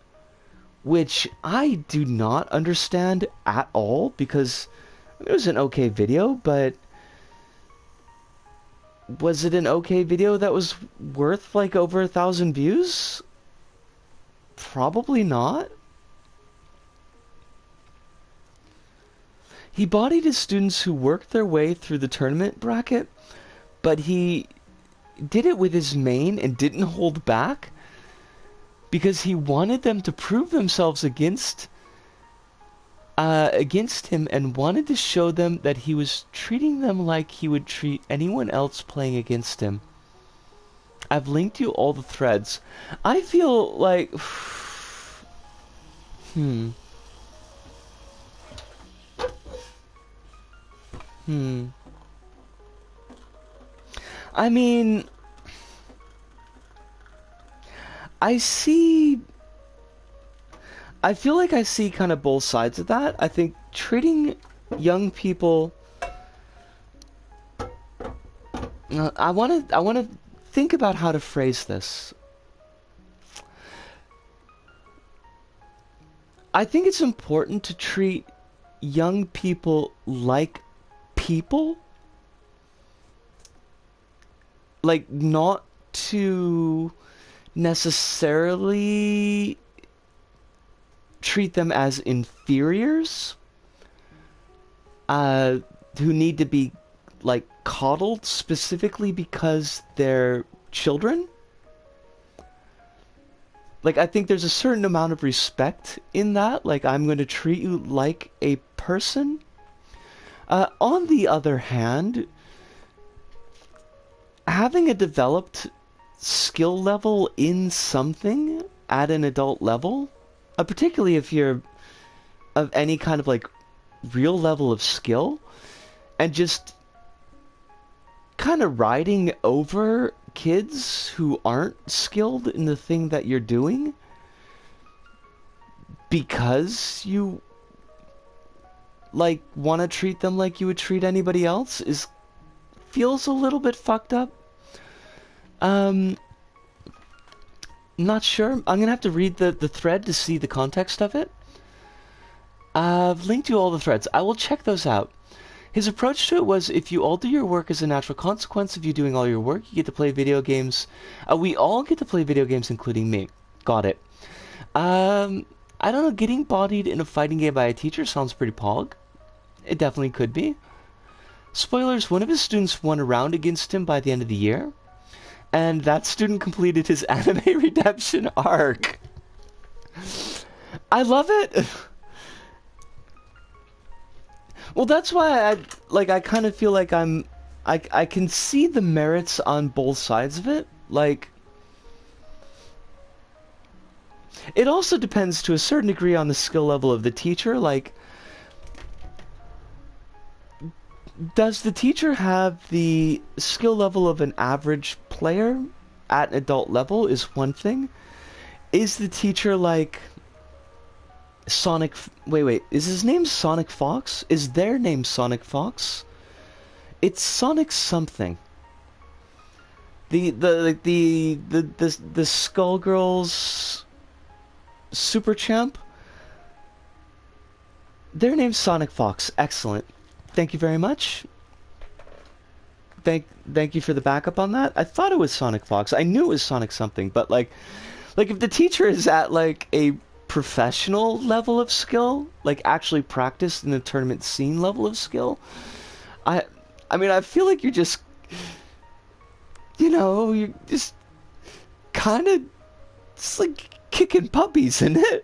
which I do not understand at all, because it was an okay video, but was it an okay video that was worth like over 1,000 views? Probably not. he bodied his students who worked their way through the tournament bracket, but he did it with his main and didn't hold back because he wanted them to prove themselves against him and wanted to show them that he was treating them like he would treat anyone else playing against him. I've linked you all the threads. I feel like... I mean... I feel like I see kind of both sides of that. I think treating young people... I want to think about how to phrase this. I think it's important to treat young people like people. Like, not to necessarily treat them as inferiors who need to be, like, coddled specifically because they're children. Like, I think there's a certain amount of respect in that. Like, I'm going to treat you like a person. On the other hand, having a developed skill level in something at an adult level, particularly if you're of any kind of, like, real level of skill, and just kind of riding over kids who aren't skilled in the thing that you're doing because you, like, want to treat them like you would treat anybody else feels a little bit fucked up. Not sure. I'm gonna have to read the thread to see the context of it. I've linked you all the threads. I will check those out. His approach to it was, if you all do your work as a natural consequence of you doing all your work, you get to play video games. We all get to play video games, including me. Got it. I don't know, getting bodied in a fighting game by a teacher sounds pretty pog. It definitely could be. Spoilers, one of his students won a round against him by the end of the year, and that student completed his anime redemption arc. I love it! Well, that's why I kind of feel like I can see the merits on both sides of it. Like, it also depends to a certain degree on the skill level of the teacher. Like, does the teacher have the skill level of an average player at an adult level is one thing. Is the teacher like Sonic... Wait, is his name Sonic Fox? Is their name Sonic Fox? It's Sonic something. The Skullgirls Super Champ? Their name's Sonic Fox. Excellent. Thank you very much. Thank you for the backup on that. I thought it was Sonic Fox. I knew it was Sonic something, but like if the teacher is at like a professional level of skill, like actually practiced in the tournament scene level of skill, I mean, I feel like you're just, you're just kind of just like kicking puppies, isn't it?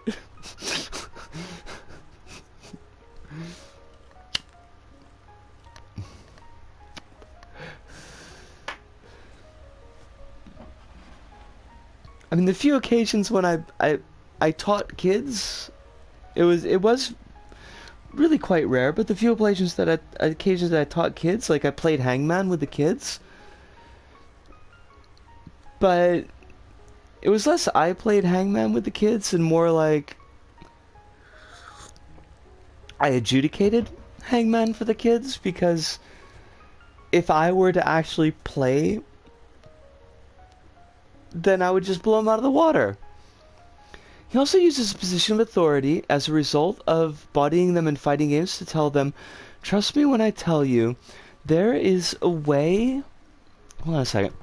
I mean, the few occasions when I taught kids, it was really quite rare, but the few occasions that I taught kids, like I played Hangman with the kids, but it was less I played Hangman with the kids and more like I adjudicated Hangman for the kids, because if I were to actually play, then I would just blow him out of the water. He also uses a position of authority as a result of bodying them in fighting games to tell them, trust me when I tell you, there is a way... Hold on a second.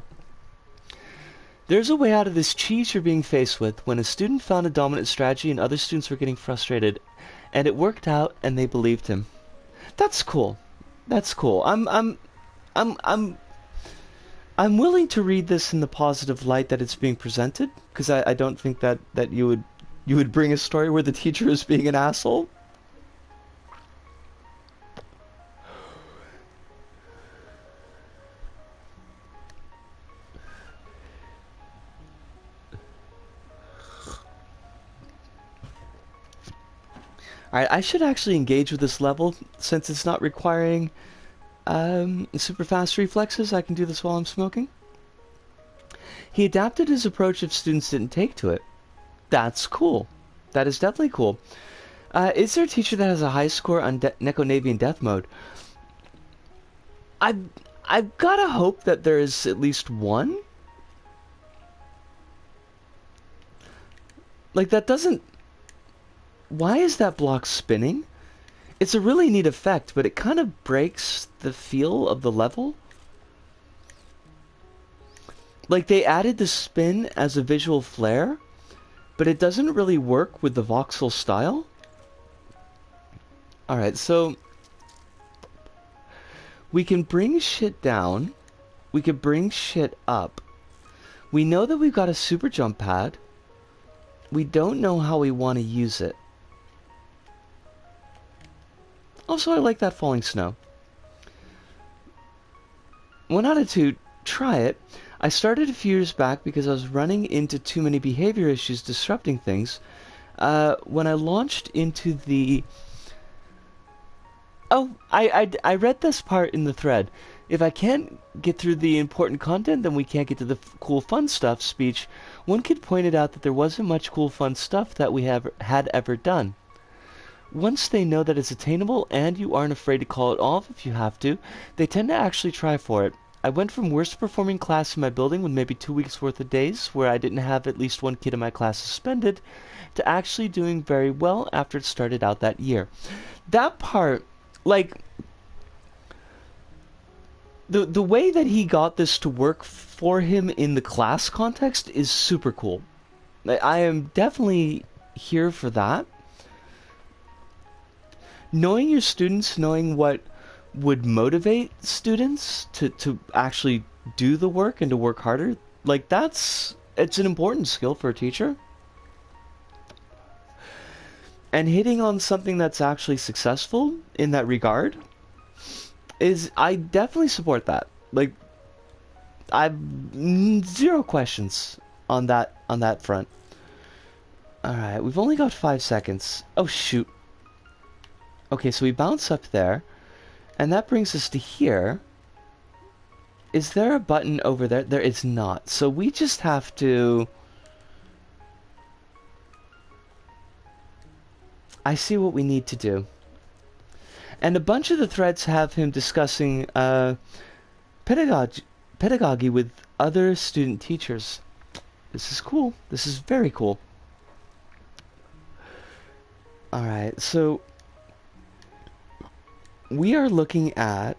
There's a way out of this cheese you're being faced with. When a student found a dominant strategy and other students were getting frustrated, and it worked out and they believed him. That's cool. That's cool. I'm I'm I'm willing to read this in the positive light that it's being presented, because I don't think that you would bring a story where the teacher is being an asshole. Alright, I should actually engage with this level since it's not requiring super fast reflexes. I can do this while I'm smoking. He adapted his approach if students didn't take to it. That's cool. That is definitely cool. Is there a teacher that has a high score on Neko Navy and Death Mode? I've gotta hope that there is at least one. Like, that doesn't... Why is that block spinning? It's a really neat effect, but it kind of breaks the feel of the level. Like, they added the spin as a visual flair, but it doesn't really work with the voxel style. Alright, so... we can bring shit down. We can bring shit up. We know that we've got a super jump pad. We don't know how we want to use it. Also, I like that falling snow. 1 out of 2, try it. I started a few years back because I was running into too many behavior issues disrupting things. When I launched into the... Oh, I read this part in the thread. If I can't get through the important content, then we can't get to the cool fun stuff speech. One kid pointed out that there wasn't much cool fun stuff that we had ever done. Once they know that it's attainable and you aren't afraid to call it off if you have to, they tend to actually try for it. I went from worst performing class in my building with maybe 2 weeks worth of days where I didn't have at least one kid in my class suspended to actually doing very well after it started out that year. That part, like, the way that he got this to work for him in the class context is super cool. I am definitely here for that. Knowing your students, knowing what would motivate students to actually do the work and to work harder, like, it's an important skill for a teacher. And hitting on something that's actually successful in that regard I definitely support that. Like, I've zero questions on that front. Alright, we've only got 5 seconds. Oh shoot. Okay, so we bounce up there, and that brings us to here. Is there a button over there? There is not. So we just have to... I see what we need to do. And a bunch of the threads have him discussing pedagogy with other student teachers. This is cool. This is very cool. Alright, so... we are looking at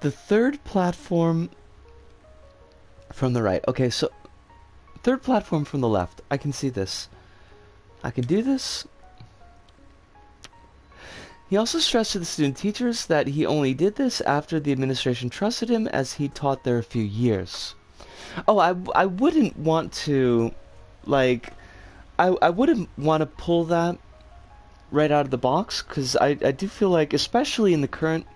the third platform from the right. Okay, so third platform from the left. I can see this. I can do this. He also stressed to the student teachers that he only did this after the administration trusted him, as he taught there a few years. Oh, I wouldn't want to, like... I wouldn't want to pull that right out of the box, because I do feel like, especially in the current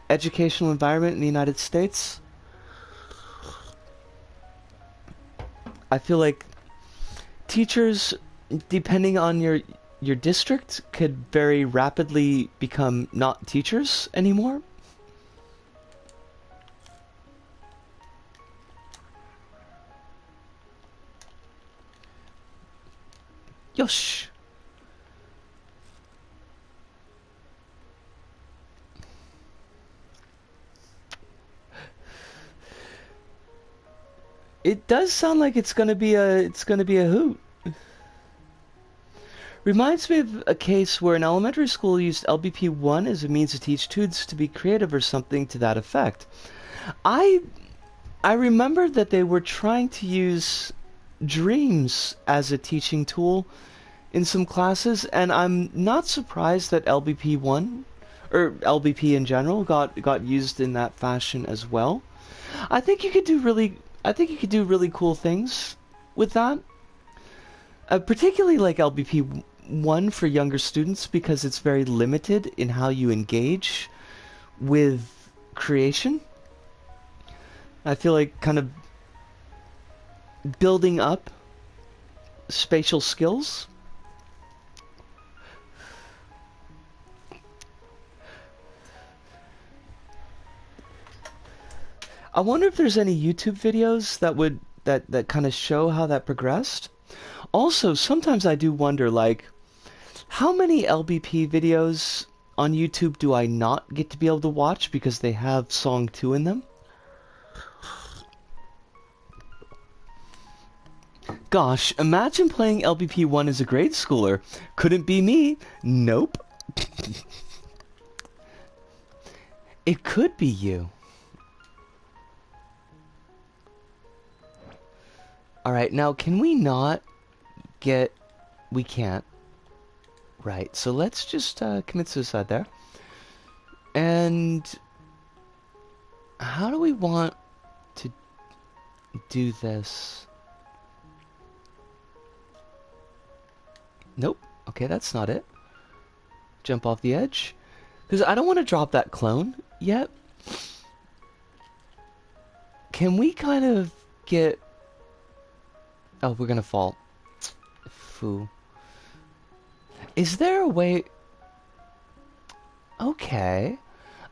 educational environment in the United States, I feel like teachers, depending on your district, could very rapidly become not teachers anymore. Yosh. It does sound like it's gonna be a hoot. Reminds me of a case where an elementary school used LBP1 as a means to teach students to be creative or something to that effect. I remember that they were trying to use dreams as a teaching tool in some classes, and I'm not surprised that LBP1 or LBP in general got used in that fashion as well. I think you could do really cool things with that. Particularly like LBP1 for younger students because it's very limited in how you engage with creation. I feel like kind of building up spatial skills. I wonder if there's any YouTube videos that kind of show how that progressed. Also, sometimes I do wonder, like, how many LBP videos on YouTube do I not get to be able to watch because they have Song 2 in them? Gosh, imagine playing LBP 1 as a grade schooler. Couldn't be me. Nope. It could be you. Alright, now can we not get... We can't. Right, so let's just commit suicide there. And... how do we want to do this? Nope. Okay, that's not it. Jump off the edge. Because I don't want to drop that clone yet. Can we kind of get... Oh, we're gonna fall. Foo. Is there a way... Okay.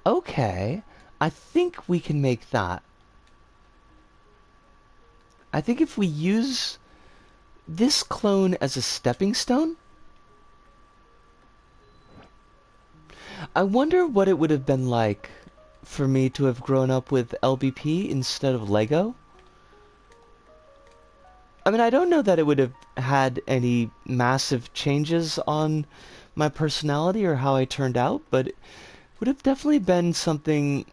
Okay. I think we can make that. I think if we use this clone as a stepping stone... I wonder what it would have been like for me to have grown up with LBP instead of Lego. I mean, I don't know that it would have had any massive changes on my personality or how I turned out, but it would have definitely been something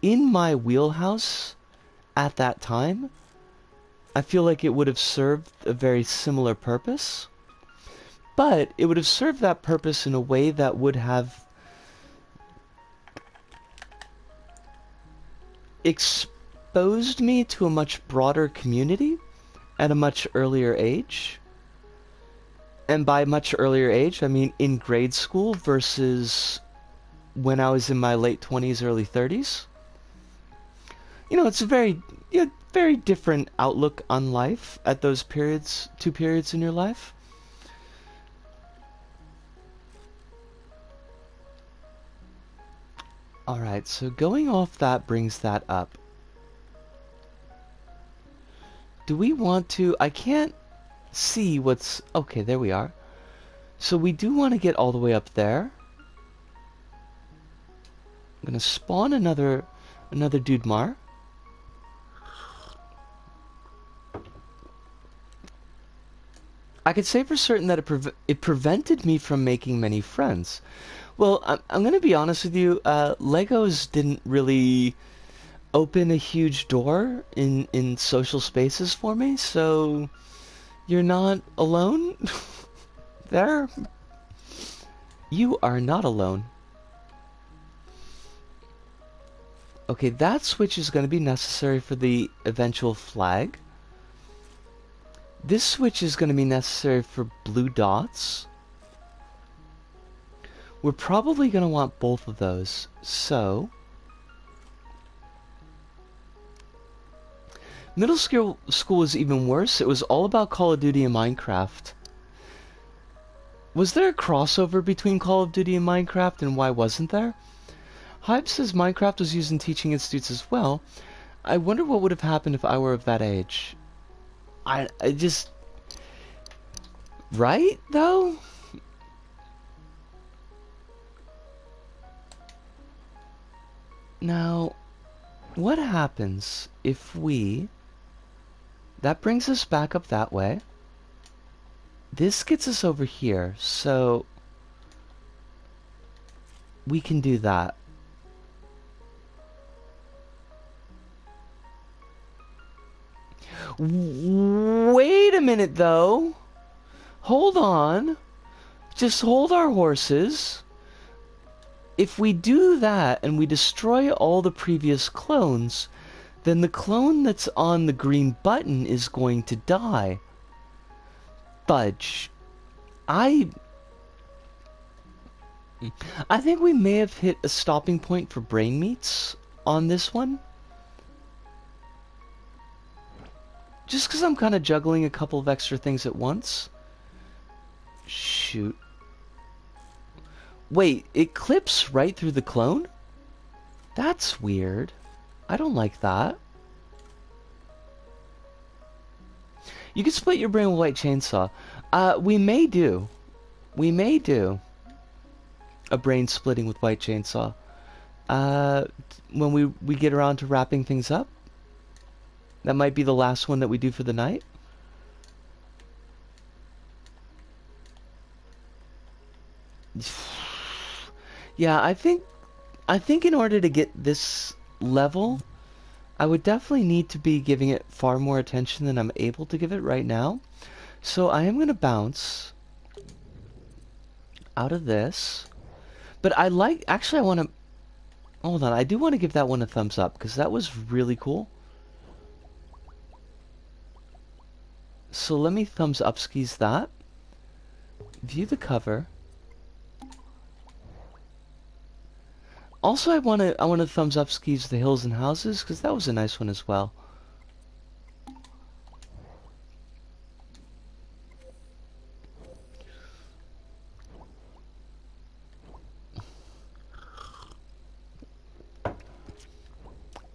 in my wheelhouse at that time. I feel like it would have served a very similar purpose, but it would have served that purpose in a way that would have exposed me to a much broader community at a much earlier age. And by much earlier age, I mean in grade school versus when I was in my late 20s, early 30s. You know, it's a very different outlook on life at those periods, 2 periods in your life. Alright, so going off that brings that up. Do we want to... I can't see what's... Okay, there we are. So we do want to get all the way up there. I'm gonna spawn another Dudemar. I could say for certain that it prevented me from making many friends. Well, I'm gonna be honest with you, Legos didn't really open a huge door in social spaces for me, so you're not alone there. You are not alone. Okay, that switch is going to be necessary for the eventual flag. This switch is going to be necessary for blue dots. We're probably going to want both of those, so... Middle school was even worse. It was all about Call of Duty and Minecraft. Was there a crossover between Call of Duty and Minecraft, and why wasn't there? Hype says Minecraft was used in teaching institutes as well. I wonder what would have happened if I were of that age. I just... Right, though? Now, what happens if we... That brings us back up that way. This gets us over here, so... We can do that. Wait a minute, though. Hold on. Just hold our horses. If we do that and we destroy all the previous clones, then the clone that's on the green button is going to die. Fudge. I think we may have hit a stopping point for brain meats on this one. Just because I'm kind of juggling a couple of extra things at once. Shoot. Wait, it clips right through the clone? That's weird. I don't like that. You can split your brain with white chainsaw. We may do. We may do a brain splitting with white chainsaw. When we get around to wrapping things up. That might be the last one that we do for the night. Yeah, I think in order to get this level, I would definitely need to be giving it far more attention than I'm able to give it right now. So I am going to bounce out of this. But actually I want to, hold on, I do want to give that one a thumbs up because that was really cool. So let me thumbs up skis that. View the cover. Also, I want to thumbs up skis the hills and houses because that was a nice one as well.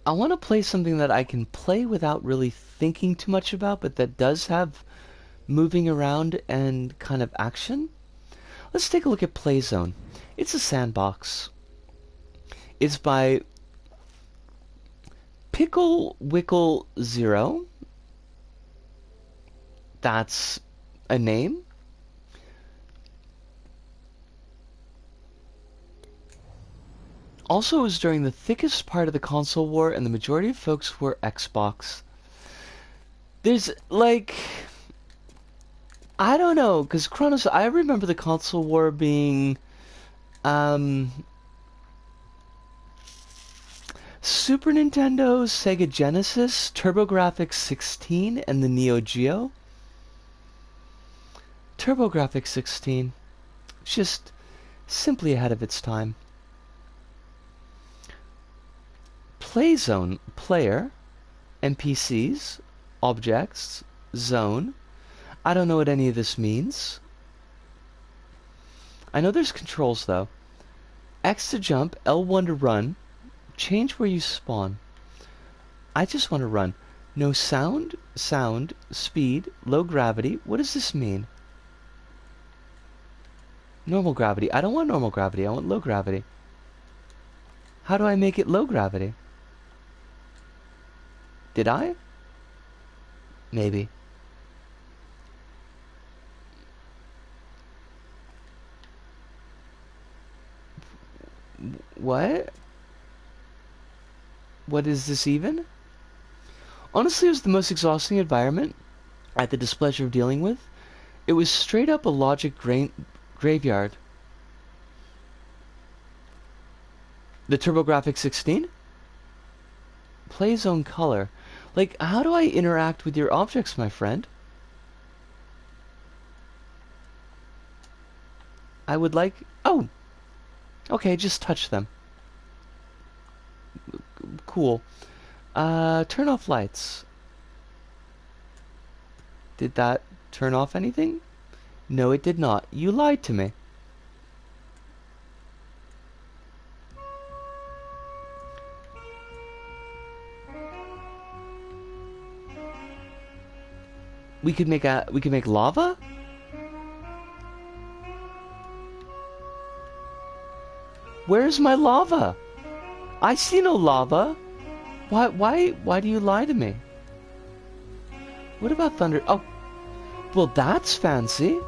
I want to play something that I can play without really thinking too much about, but that does have moving around and kind of action. Let's take a look at Playzone. It's a sandbox. It's by Pickle Wickle Zero. That's a name. Also, it was during the thickest part of the console war, and the majority of folks were Xbox. There's, like, I don't know, because Chronos, I remember the console war being, Super Nintendo, Sega Genesis, TurboGrafx 16, and the Neo Geo. TurboGrafx 16, just simply ahead of its time. Playzone, player, NPCs, objects, zone. I don't know what any of this means. I know there's controls though. X to jump, L1 to run, change where you spawn. I just want to run. No sound, speed, low gravity. What does this mean? Normal gravity. I don't want normal gravity, I want low gravity. How do I make it low gravity? Did I? Maybe. What? What is this even? Honestly, it was the most exhausting environment I had the displeasure of dealing with. It was straight up a logic graveyard. The TurboGrafx 16? Playzone color. Like, how do I interact with your objects, my friend? I would like... Oh! Okay, just touch them. Cool. Turn off lights. Did that turn off anything? No, it did not. You lied to me. We could make lava? Where's my lava? I see no lava. Why do you lie to me? What about thunder? Oh, well that's fancy.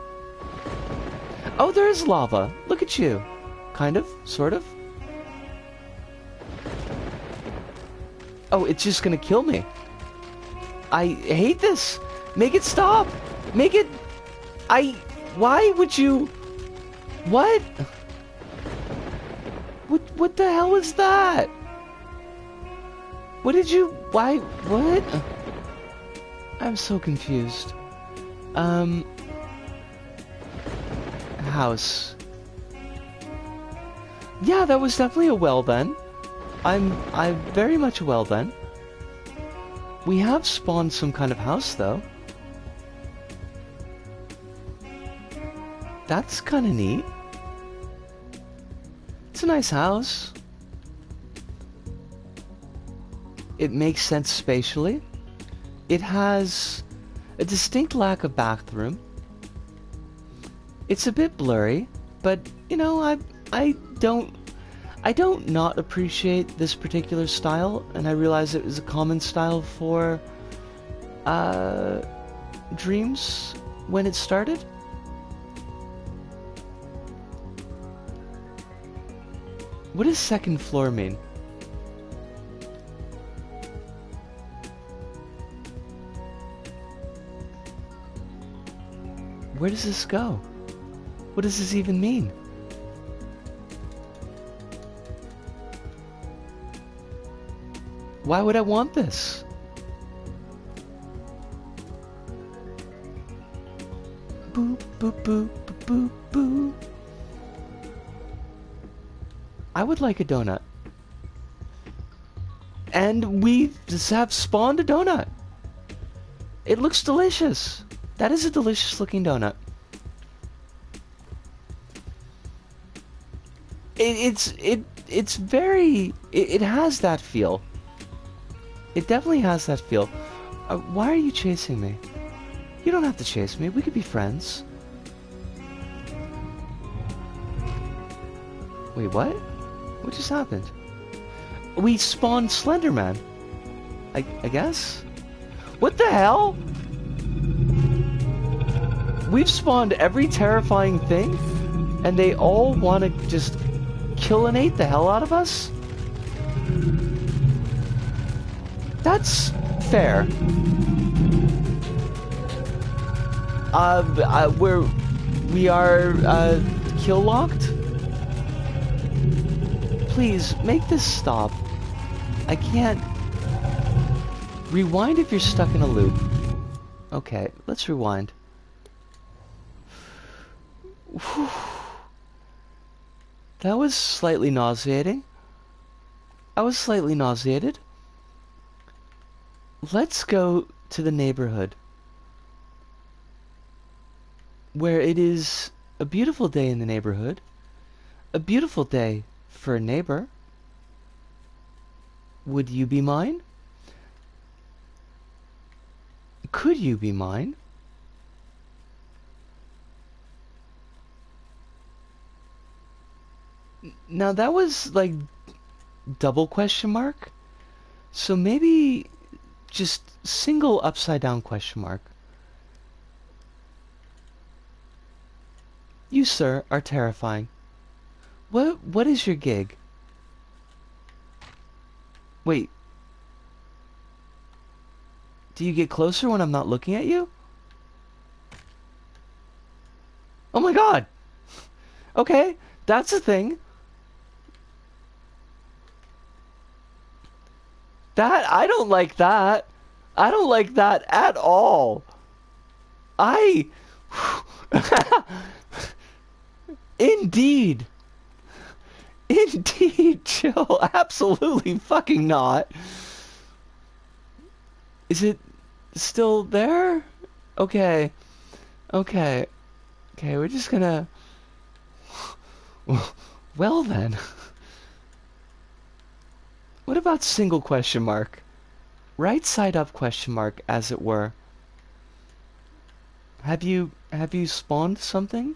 Oh, there is lava. Look at you. Kind of, sort of. Oh, it's just gonna kill me. I hate this. Make it stop. Make it... Why would you... What? What the hell is that? What did you... Why? What? I'm so confused. House. Yeah, that was definitely a well then. I'm very much a well then. We have spawned some kind of house though. That's kind of neat. It's a nice house. It makes sense spatially. It has a distinct lack of bathroom. It's a bit blurry, but you know, I don't not appreciate this particular style, and I realize it was a common style for Dreams when it started. What does second floor mean? Where does this go? What does this even mean? Why would I want this? Boo, boo, boo, boo, boo, boo. I would like a donut. And we just have spawned a donut. It looks delicious. That is a delicious looking donut. It's very... It has that feel. It definitely has that feel. Why are you chasing me? You don't have to chase me. We could be friends. Wait, what? What just happened? We spawned Slenderman. I guess? What the hell? We've spawned every terrifying thing, and they all want to just killinate the hell out of us? That's fair. We are kill locked? Please, make this stop. I can't... Rewind if you're stuck in a loop. Okay, let's rewind. Whew. That was slightly nauseating. I was slightly nauseated. Let's go to the neighborhood, where it is a beautiful day in the neighborhood. A beautiful day for a neighbor. Would you be mine? Could you be mine? Now that was like double question mark. So maybe just single upside down question mark. You, sir, are terrifying. What is your gig? Wait. Do you get closer when I'm not looking at you? Oh my god! Okay, that's a thing. I don't like that. I don't like that at all. Indeed. Indeed, chill. Absolutely fucking not. Is it still there? Okay. Okay. Okay, we're just gonna... Well then. What about single question mark? Right side up question mark, as it were. Have you spawned something?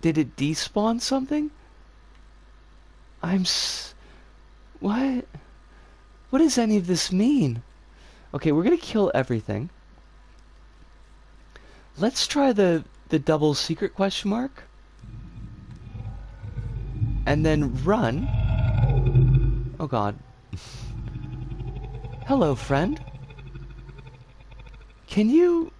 Did it despawn something? What? What does any of this mean? Okay, we're gonna kill everything. Let's try the double secret question mark. And then run. Oh god. Hello, friend. Can you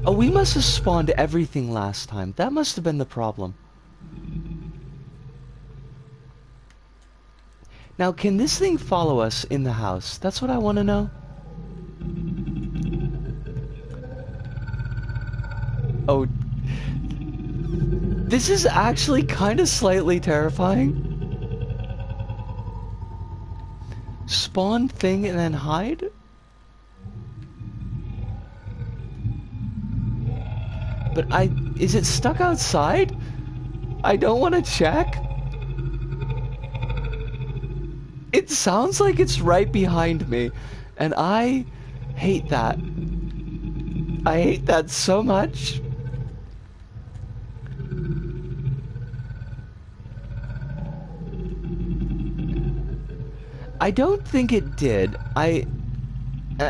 Oh, we must have spawned everything last time. That must have been the problem. Now, can this thing follow us in the house? That's what I want to know. Oh. This is actually kind of slightly terrifying. Spawn thing and then hide? But is it stuck outside? I don't want to check. It sounds like it's right behind me, and I hate that. I hate that so much. I don't think it did.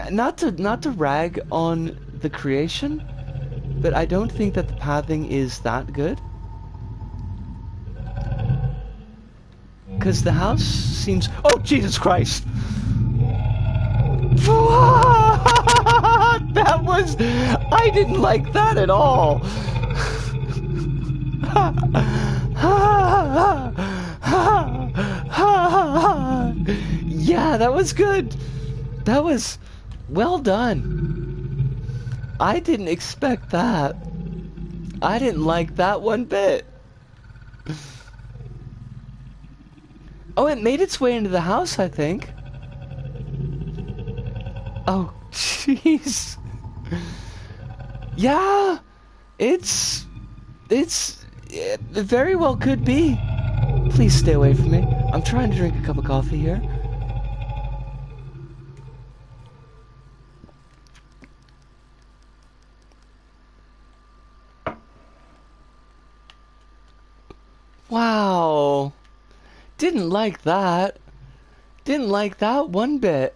Not to rag on the creation, but I don't think that the pathing is that good. Because the house seems... Oh, Jesus Christ! That was... I didn't like that at all! Yeah, that was good! That was... well done. I didn't expect that. I didn't like that one bit. Oh, it made its way into the house, I think. Oh, jeez. Yeah, it very well could be. Please stay away from me. I'm trying to drink a cup of coffee here. Wow. Didn't like that. Didn't like that one bit.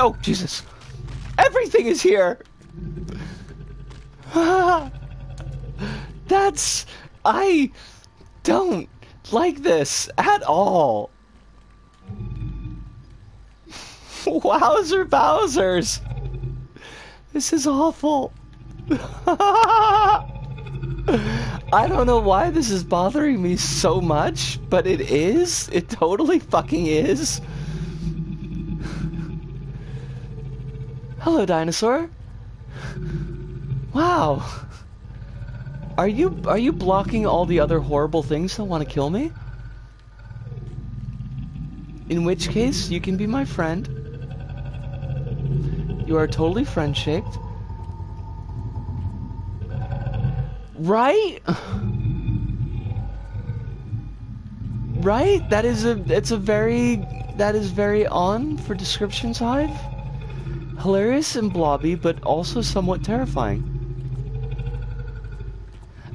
Oh, Jesus. Everything is here. That's... I don't like this at all. Wowzer Bowsers. This is awful. I don't know why this is bothering me so much, but it is. It totally fucking is. Hello, dinosaur. Wow. Are you blocking all the other horrible things that want to kill me? In which case, you can be my friend. You are totally friend-shaped. Right? Right? That is very on for Descriptions Hive. Hilarious and blobby, but also somewhat terrifying.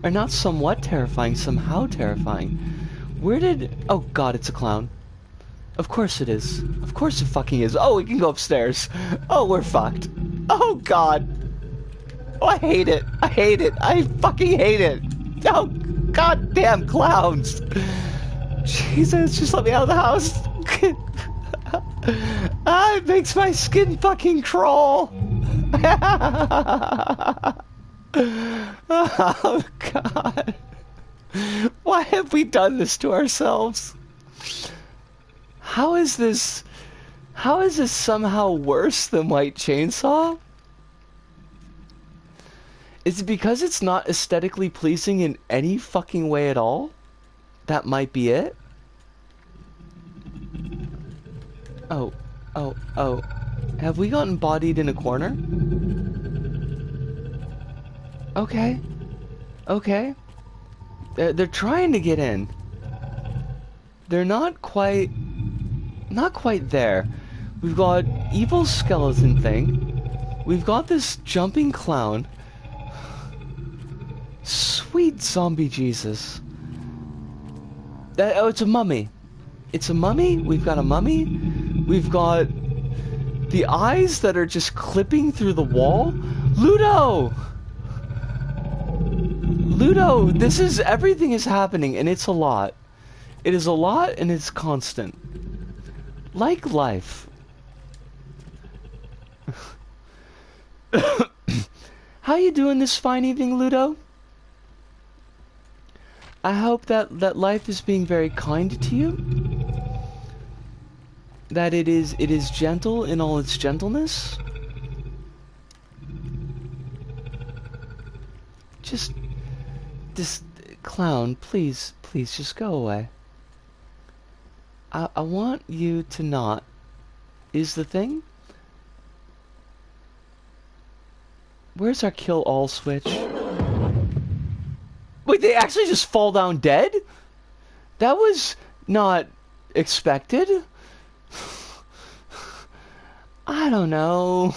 Or not somewhat terrifying, somehow terrifying. Where did... Oh god, it's a clown. Of course it is. Of course it fucking is. Oh, we can go upstairs. Oh, we're fucked. Oh god. Oh, I hate it. I hate it. I fucking hate it. Oh, goddamn clowns. Jesus, just let me out of the house. It makes my skin fucking crawl. Oh, God. Why have we done this to ourselves? How is this somehow worse than White Chainsaw? Is it because it's not aesthetically pleasing in any fucking way at all? That might be it. Oh. Have we gotten bodied in a corner? Okay. They're trying to get in. They're not quite there. We've got evil skeleton thing. We've got this jumping clown. Sweet zombie Jesus. Oh, it's a mummy. It's a mummy. We've got a mummy. We've got the eyes that are just clipping through the wall. Ludo! Ludo, everything is happening, and it's a lot. It is a lot, and it's constant. Like life. How you doing this fine evening, Ludo? I hope that life is being very kind to you. That it is gentle in all its gentleness. Just this clown, please just go away. I want you to not is the thing. Where's our kill all switch? Wait, they actually just fall down dead? That was not expected. I don't know.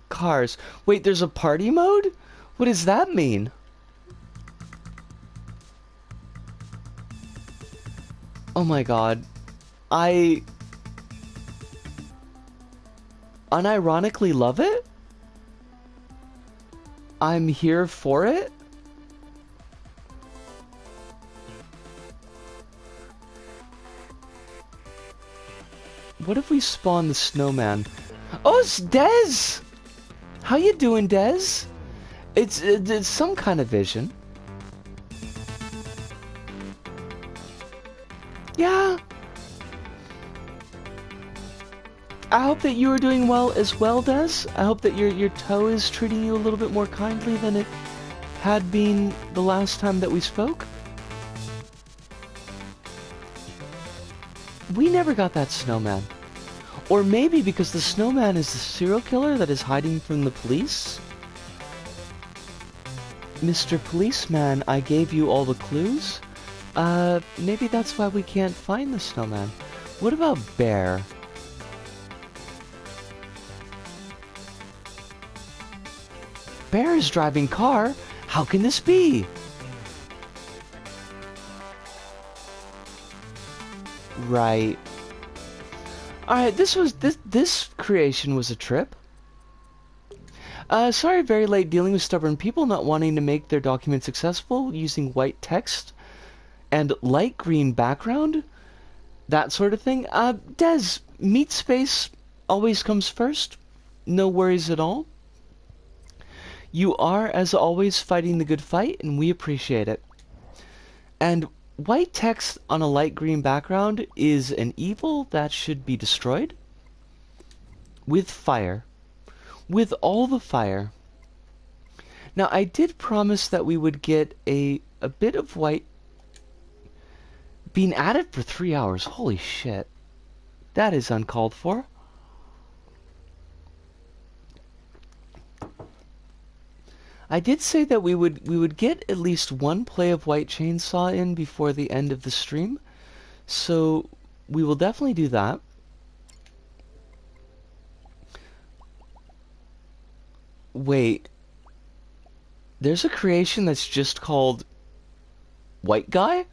Cars. Wait, there's a party mode? What does that mean? Oh my god. I unironically love it. I'm here for it. What if we spawn the snowman? Oh, it's Dez! How you doing, Dez? It's some kind of vision. Yeah. I hope that you are doing well as well, Des. I hope that your toe is treating you a little bit more kindly than it had been the last time that we spoke. We never got that snowman. Or maybe because the snowman is the serial killer that is hiding from the police? Mr. Policeman, I gave you all the clues? Maybe that's why we can't find the snowman. What about Bear? Bear is driving car? How can this be? Right. Alright, this creation was a trip. Sorry, very late dealing with stubborn people not wanting to make their documents accessible using white text and light green background. That sort of thing. Des, meat space always comes first. No worries at all. You are, as always, fighting the good fight, and we appreciate it. And white text on a light green background is an evil that should be destroyed. With fire. With all the fire. Now, I did promise that we would get a bit of white being added for 3 hours. Holy shit. That is uncalled for. I did say that we would get at least one play of White Chainsaw in before the end of the stream, so we will definitely do that. Wait, there's a creation that's just called White Guy?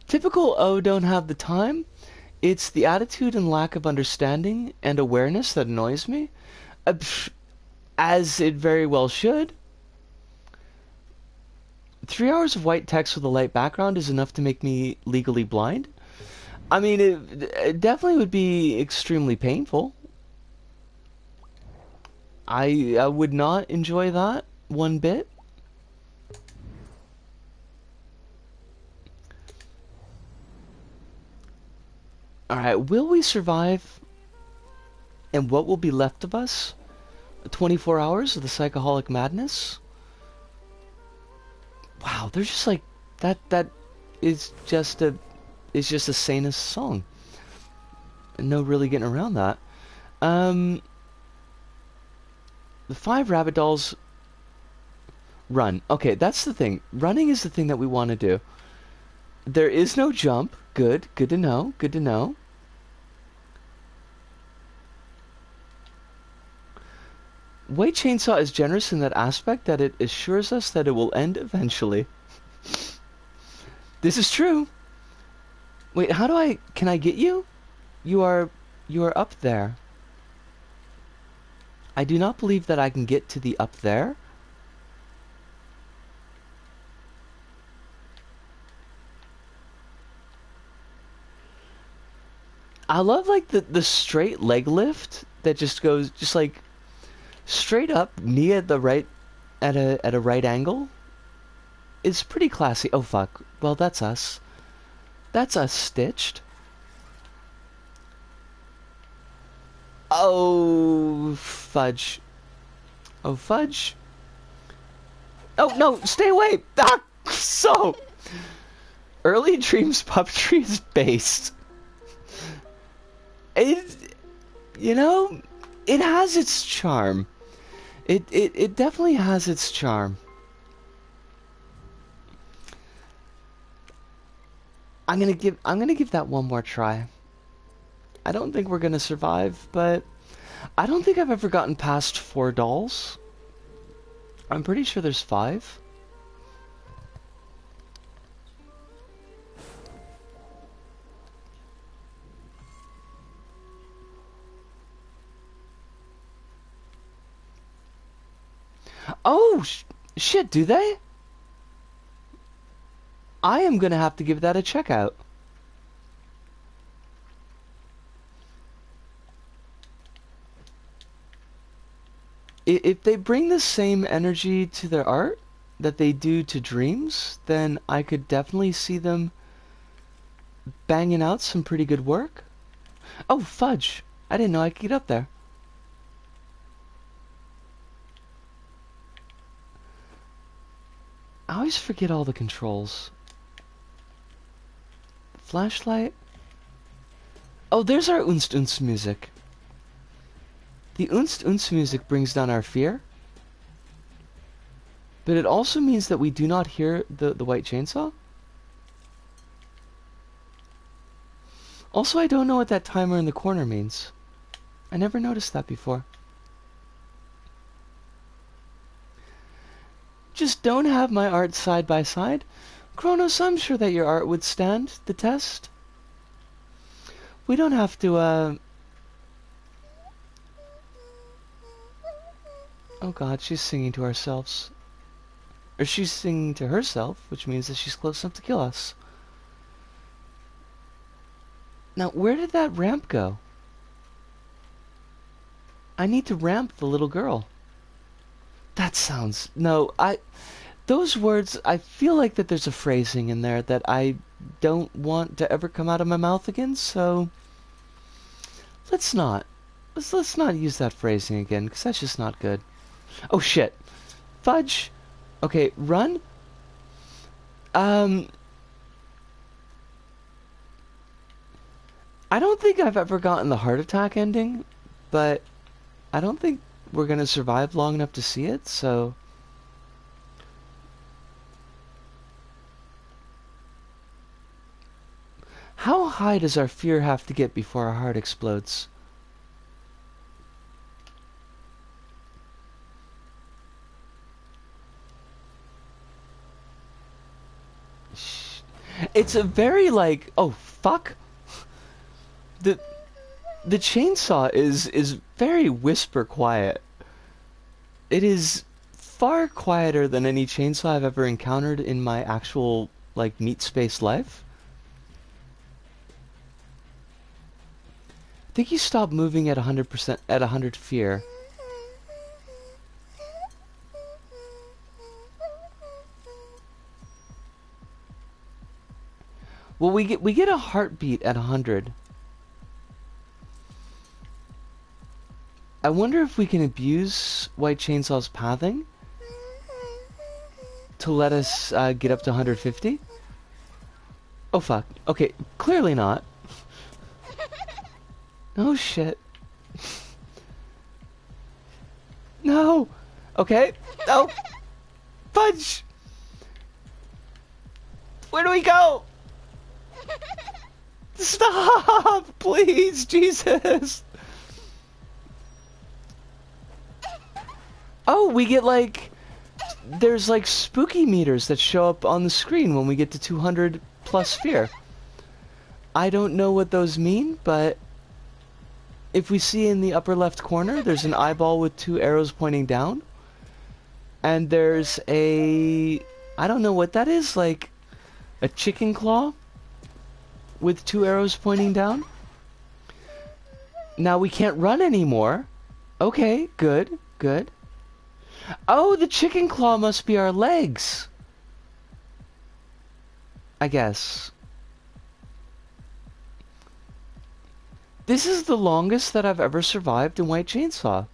Typical O don't have the time. It's the attitude and lack of understanding and awareness that annoys me. As it very well should. 3 hours of white text with a light background is enough to make me legally blind. I mean, it definitely would be extremely painful. I would not enjoy that one bit. Alright, will we survive? And what will be left of us? 24 hours of the psychoholic madness? Wow, they're just like that is just a sanest song. No really getting around that. The 5 rabbit dolls run. Okay, that's the thing. Running is the thing that we want to do. There is no jump. Good to know. Good to know. White Chainsaw is generous in that aspect that it assures us that it will end eventually. This is true. Wait, how do can I get you? You are up there. I do not believe that I can get to the up there. I love like the straight leg lift that just goes just like straight up, knee at the right at a right angle. Is pretty classy. Oh fuck. Well, that's us. That's us stitched. Oh fudge. Oh fudge. Oh no, stay away. Ah, so Early Dreams puppetry is based. It, you know, it has its charm. It definitely has its charm. I'm gonna give that one more try. I don't think we're gonna survive, but I don't think I've ever gotten past 4 dolls. I'm pretty sure there's 5. Oh, shit, do they? I am gonna have to give that a check out. If they bring the same energy to their art that they do to Dreams, then I could definitely see them banging out some pretty good work. Oh, fudge. I didn't know I could get up there. I always forget all the controls. Flashlight. Oh, there's our Unst Unst music. The Unst Unst music brings down our fear. But it also means that we do not hear the white chainsaw. Also, I don't know what that timer in the corner means. I never noticed that before. Just don't have my art side by side. Kronos, I'm sure that your art would stand the test. We don't have to, Oh god, she's singing to ourselves. Or she's singing to herself, which means that she's close enough to kill us. Now, where did that ramp go? I need to ramp the little girl. That sounds... No, those words, I feel like that there's a phrasing in there that I don't want to ever come out of my mouth again, so... Let's not. Let's not use that phrasing again, because that's just not good. Oh, shit. Fudge. Okay, run. I don't think I've ever gotten the heart attack ending, but I don't think we're gonna survive long enough to see it, so... How high does our fear have to get before our heart explodes? It's a very, like... Oh, fuck! The chainsaw is very whisper quiet. It is far quieter than any chainsaw I've ever encountered in my actual, like, meat space life. I think he stopped moving at 100%, at 100 fear. Well, we get a heartbeat at 100. I wonder if we can abuse White Chainsaw's pathing to let us get up to 150. Oh fuck. Okay, clearly not. No shit. No. Okay. No. Fudge. Where do we go? Stop, please, Jesus. Oh, we get like... There's like spooky meters that show up on the screen when we get to 200 plus fear. I don't know what those mean, but... If we see in the upper left corner, there's an eyeball with 2 arrows pointing down. And there's a... I don't know what that is, like... A chicken claw? With 2 arrows pointing down? Now we can't run anymore. Okay, good, good. Oh, the chicken claw must be our legs. I guess. This is the longest that I've ever survived in White Chainsaw.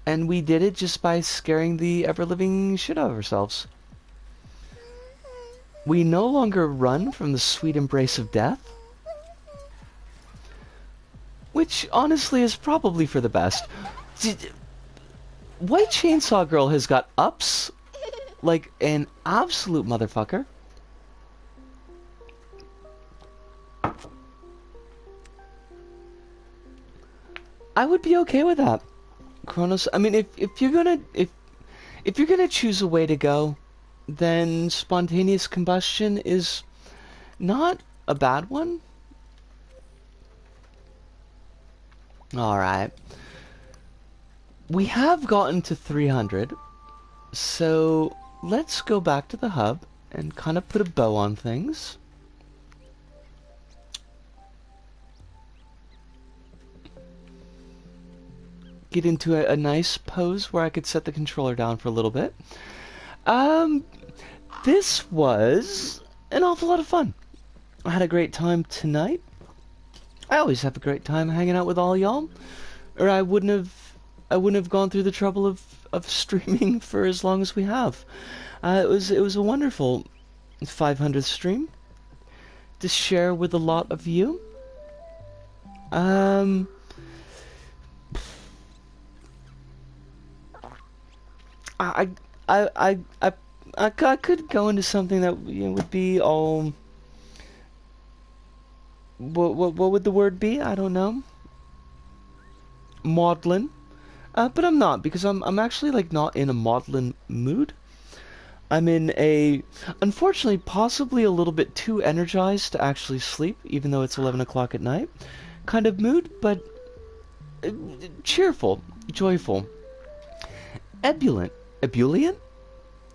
And we did it just by scaring the ever-living shit out of ourselves. We no longer run from the sweet embrace of death. Which, honestly, is probably for the best. White Chainsaw Girl has got ups like an absolute motherfucker. I would be okay with that, Kronos. I mean, if you're gonna choose a way to go, then spontaneous combustion is not a bad one. Alright. We have gotten to 300, so let's go back to the hub and kind of put a bow on things. Get into a nice pose where I could set the controller down for a little bit. This was an awful lot of fun. I had a great time tonight. I always have a great time hanging out with all y'all, or I wouldn't have gone through the trouble of streaming for as long as we have. It was a wonderful 500th stream to share with a lot of you. I could go into something that would be all. What would the word be? I don't know. Maudlin, but I'm not, because I'm actually like not in a maudlin mood. I'm in a, unfortunately, possibly a little bit too energized to actually sleep, even though it's 11 o'clock at night, kind of mood, but cheerful, joyful, ebullient. Ebullient?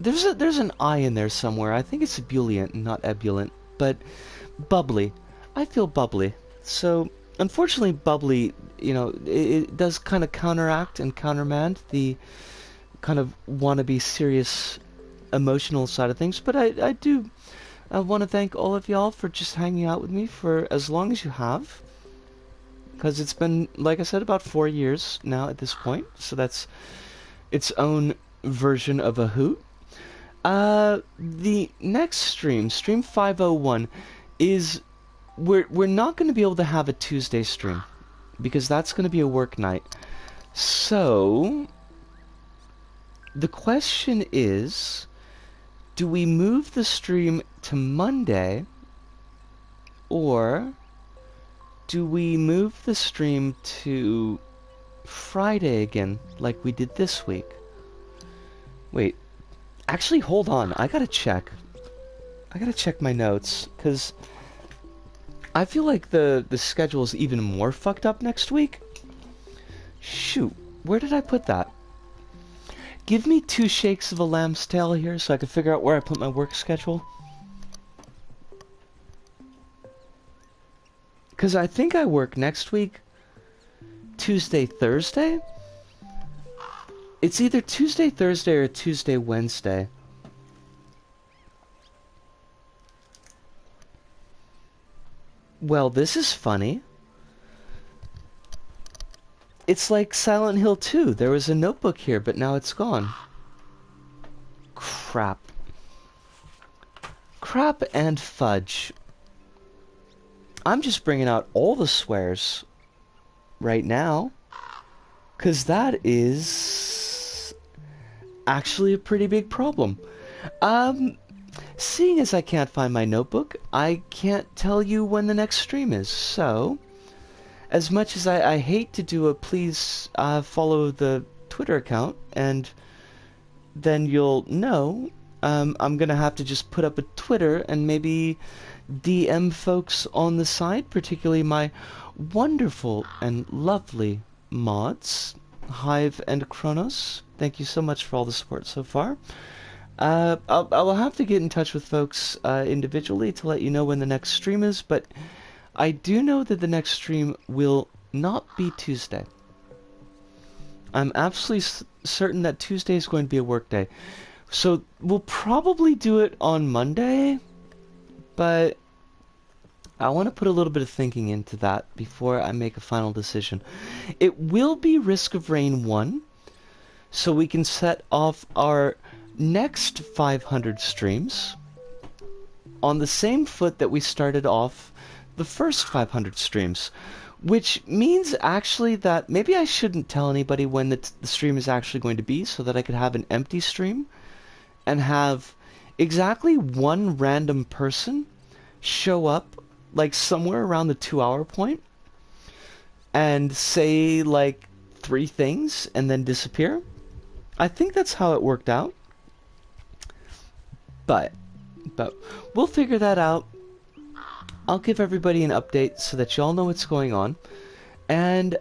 There's an I in there somewhere. I think it's ebullient and not ebullient, but bubbly. I feel bubbly. So, unfortunately, bubbly, it does kind of counteract and countermand the kind of wannabe serious emotional side of things. But I do want to thank all of y'all for just hanging out with me for as long as you have. Because it's been, like I said, about 4 years now at this point. So that's its own version of a hoot. The next stream 501, is we're not going to be able to have a Tuesday stream because that's going to be a work night. So the question is, do we move the stream to Monday, or do we move the stream to Friday again like we did this week? Wait, actually, hold on. I gotta check my notes, because I feel like the schedule is even more fucked up next week. Shoot, where did I put that? Give me 2 shakes of a lamb's tail here so I can figure out where I put my work schedule. Because I think I work next week Tuesday, Thursday? It's either Tuesday, Thursday, or Tuesday, Wednesday. Well, this is funny. It's like Silent Hill 2. There was a notebook here, but now it's gone. Crap. Crap and fudge. I'm just bringing out all the swears right now, 'cause that is actually a pretty big problem. Seeing as I can't find my notebook, I can't tell you when the next stream is, so as much as I hate to do a please follow the Twitter account, and then you'll know, I'm gonna have to just put up a Twitter and maybe DM folks on the side, particularly my wonderful and lovely mods, Hive and Kronos. Thank you so much for all the support so far. I'll have to get in touch with folks individually to let you know when the next stream is, but I do know that the next stream will not be Tuesday. I'm absolutely certain that Tuesday is going to be a work day. So we'll probably do it on Monday, but I want to put a little bit of thinking into that before I make a final decision. It will be Risk of Rain 1, so we can set off our next 500 streams on the same foot that we started off the first 500 streams. Which means actually that maybe I shouldn't tell anybody when the stream is actually going to be, so that I could have an empty stream and have exactly one random person show up like somewhere around the 2-hour point and say like 3 things and then disappear. I think that's how it worked out. But we'll figure that out. I'll give everybody an update so that y'all know what's going on. And,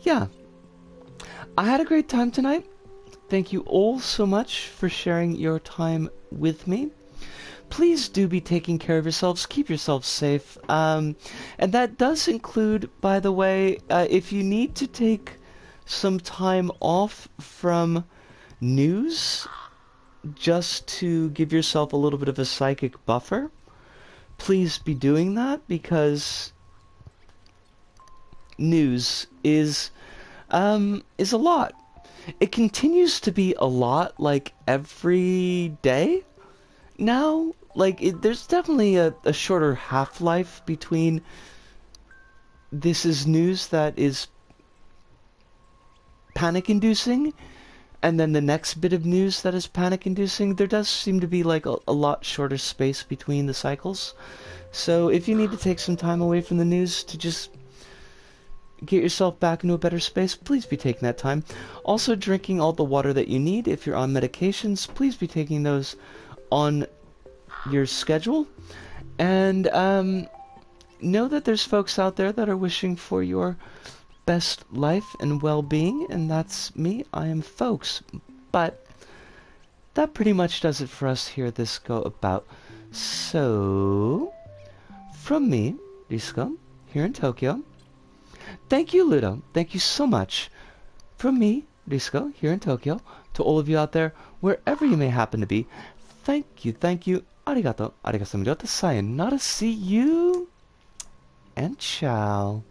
yeah. I had a great time tonight. Thank you all so much for sharing your time with me. Please do be taking care of yourselves. Keep yourselves safe. And that does include, by the way, if you need to take some time off from news just to give yourself a little bit of a psychic buffer, please be doing that, because news is a lot. It continues to be a lot, like, every day now. Like, there's definitely a shorter half-life between this is news that is panic-inducing and then the next bit of news that is panic-inducing. There does seem to be like a lot shorter space between the cycles. So if you need to take some time away from the news to just get yourself back into a better space, please be taking that time. Also, drinking all the water that you need. If you're on medications, please be taking those on your schedule. And know that there's folks out there that are wishing for your best life and well-being, and that's me. I am folks. But that pretty much does it for us here at this Go About. So, from me, Risco, here in Tokyo. Thank you, Ludo. Thank you so much. From me, Risco, here in Tokyo, to all of you out there, wherever you may happen to be, thank you, thank you. Arigato, arigato, sayonara, see you, and ciao.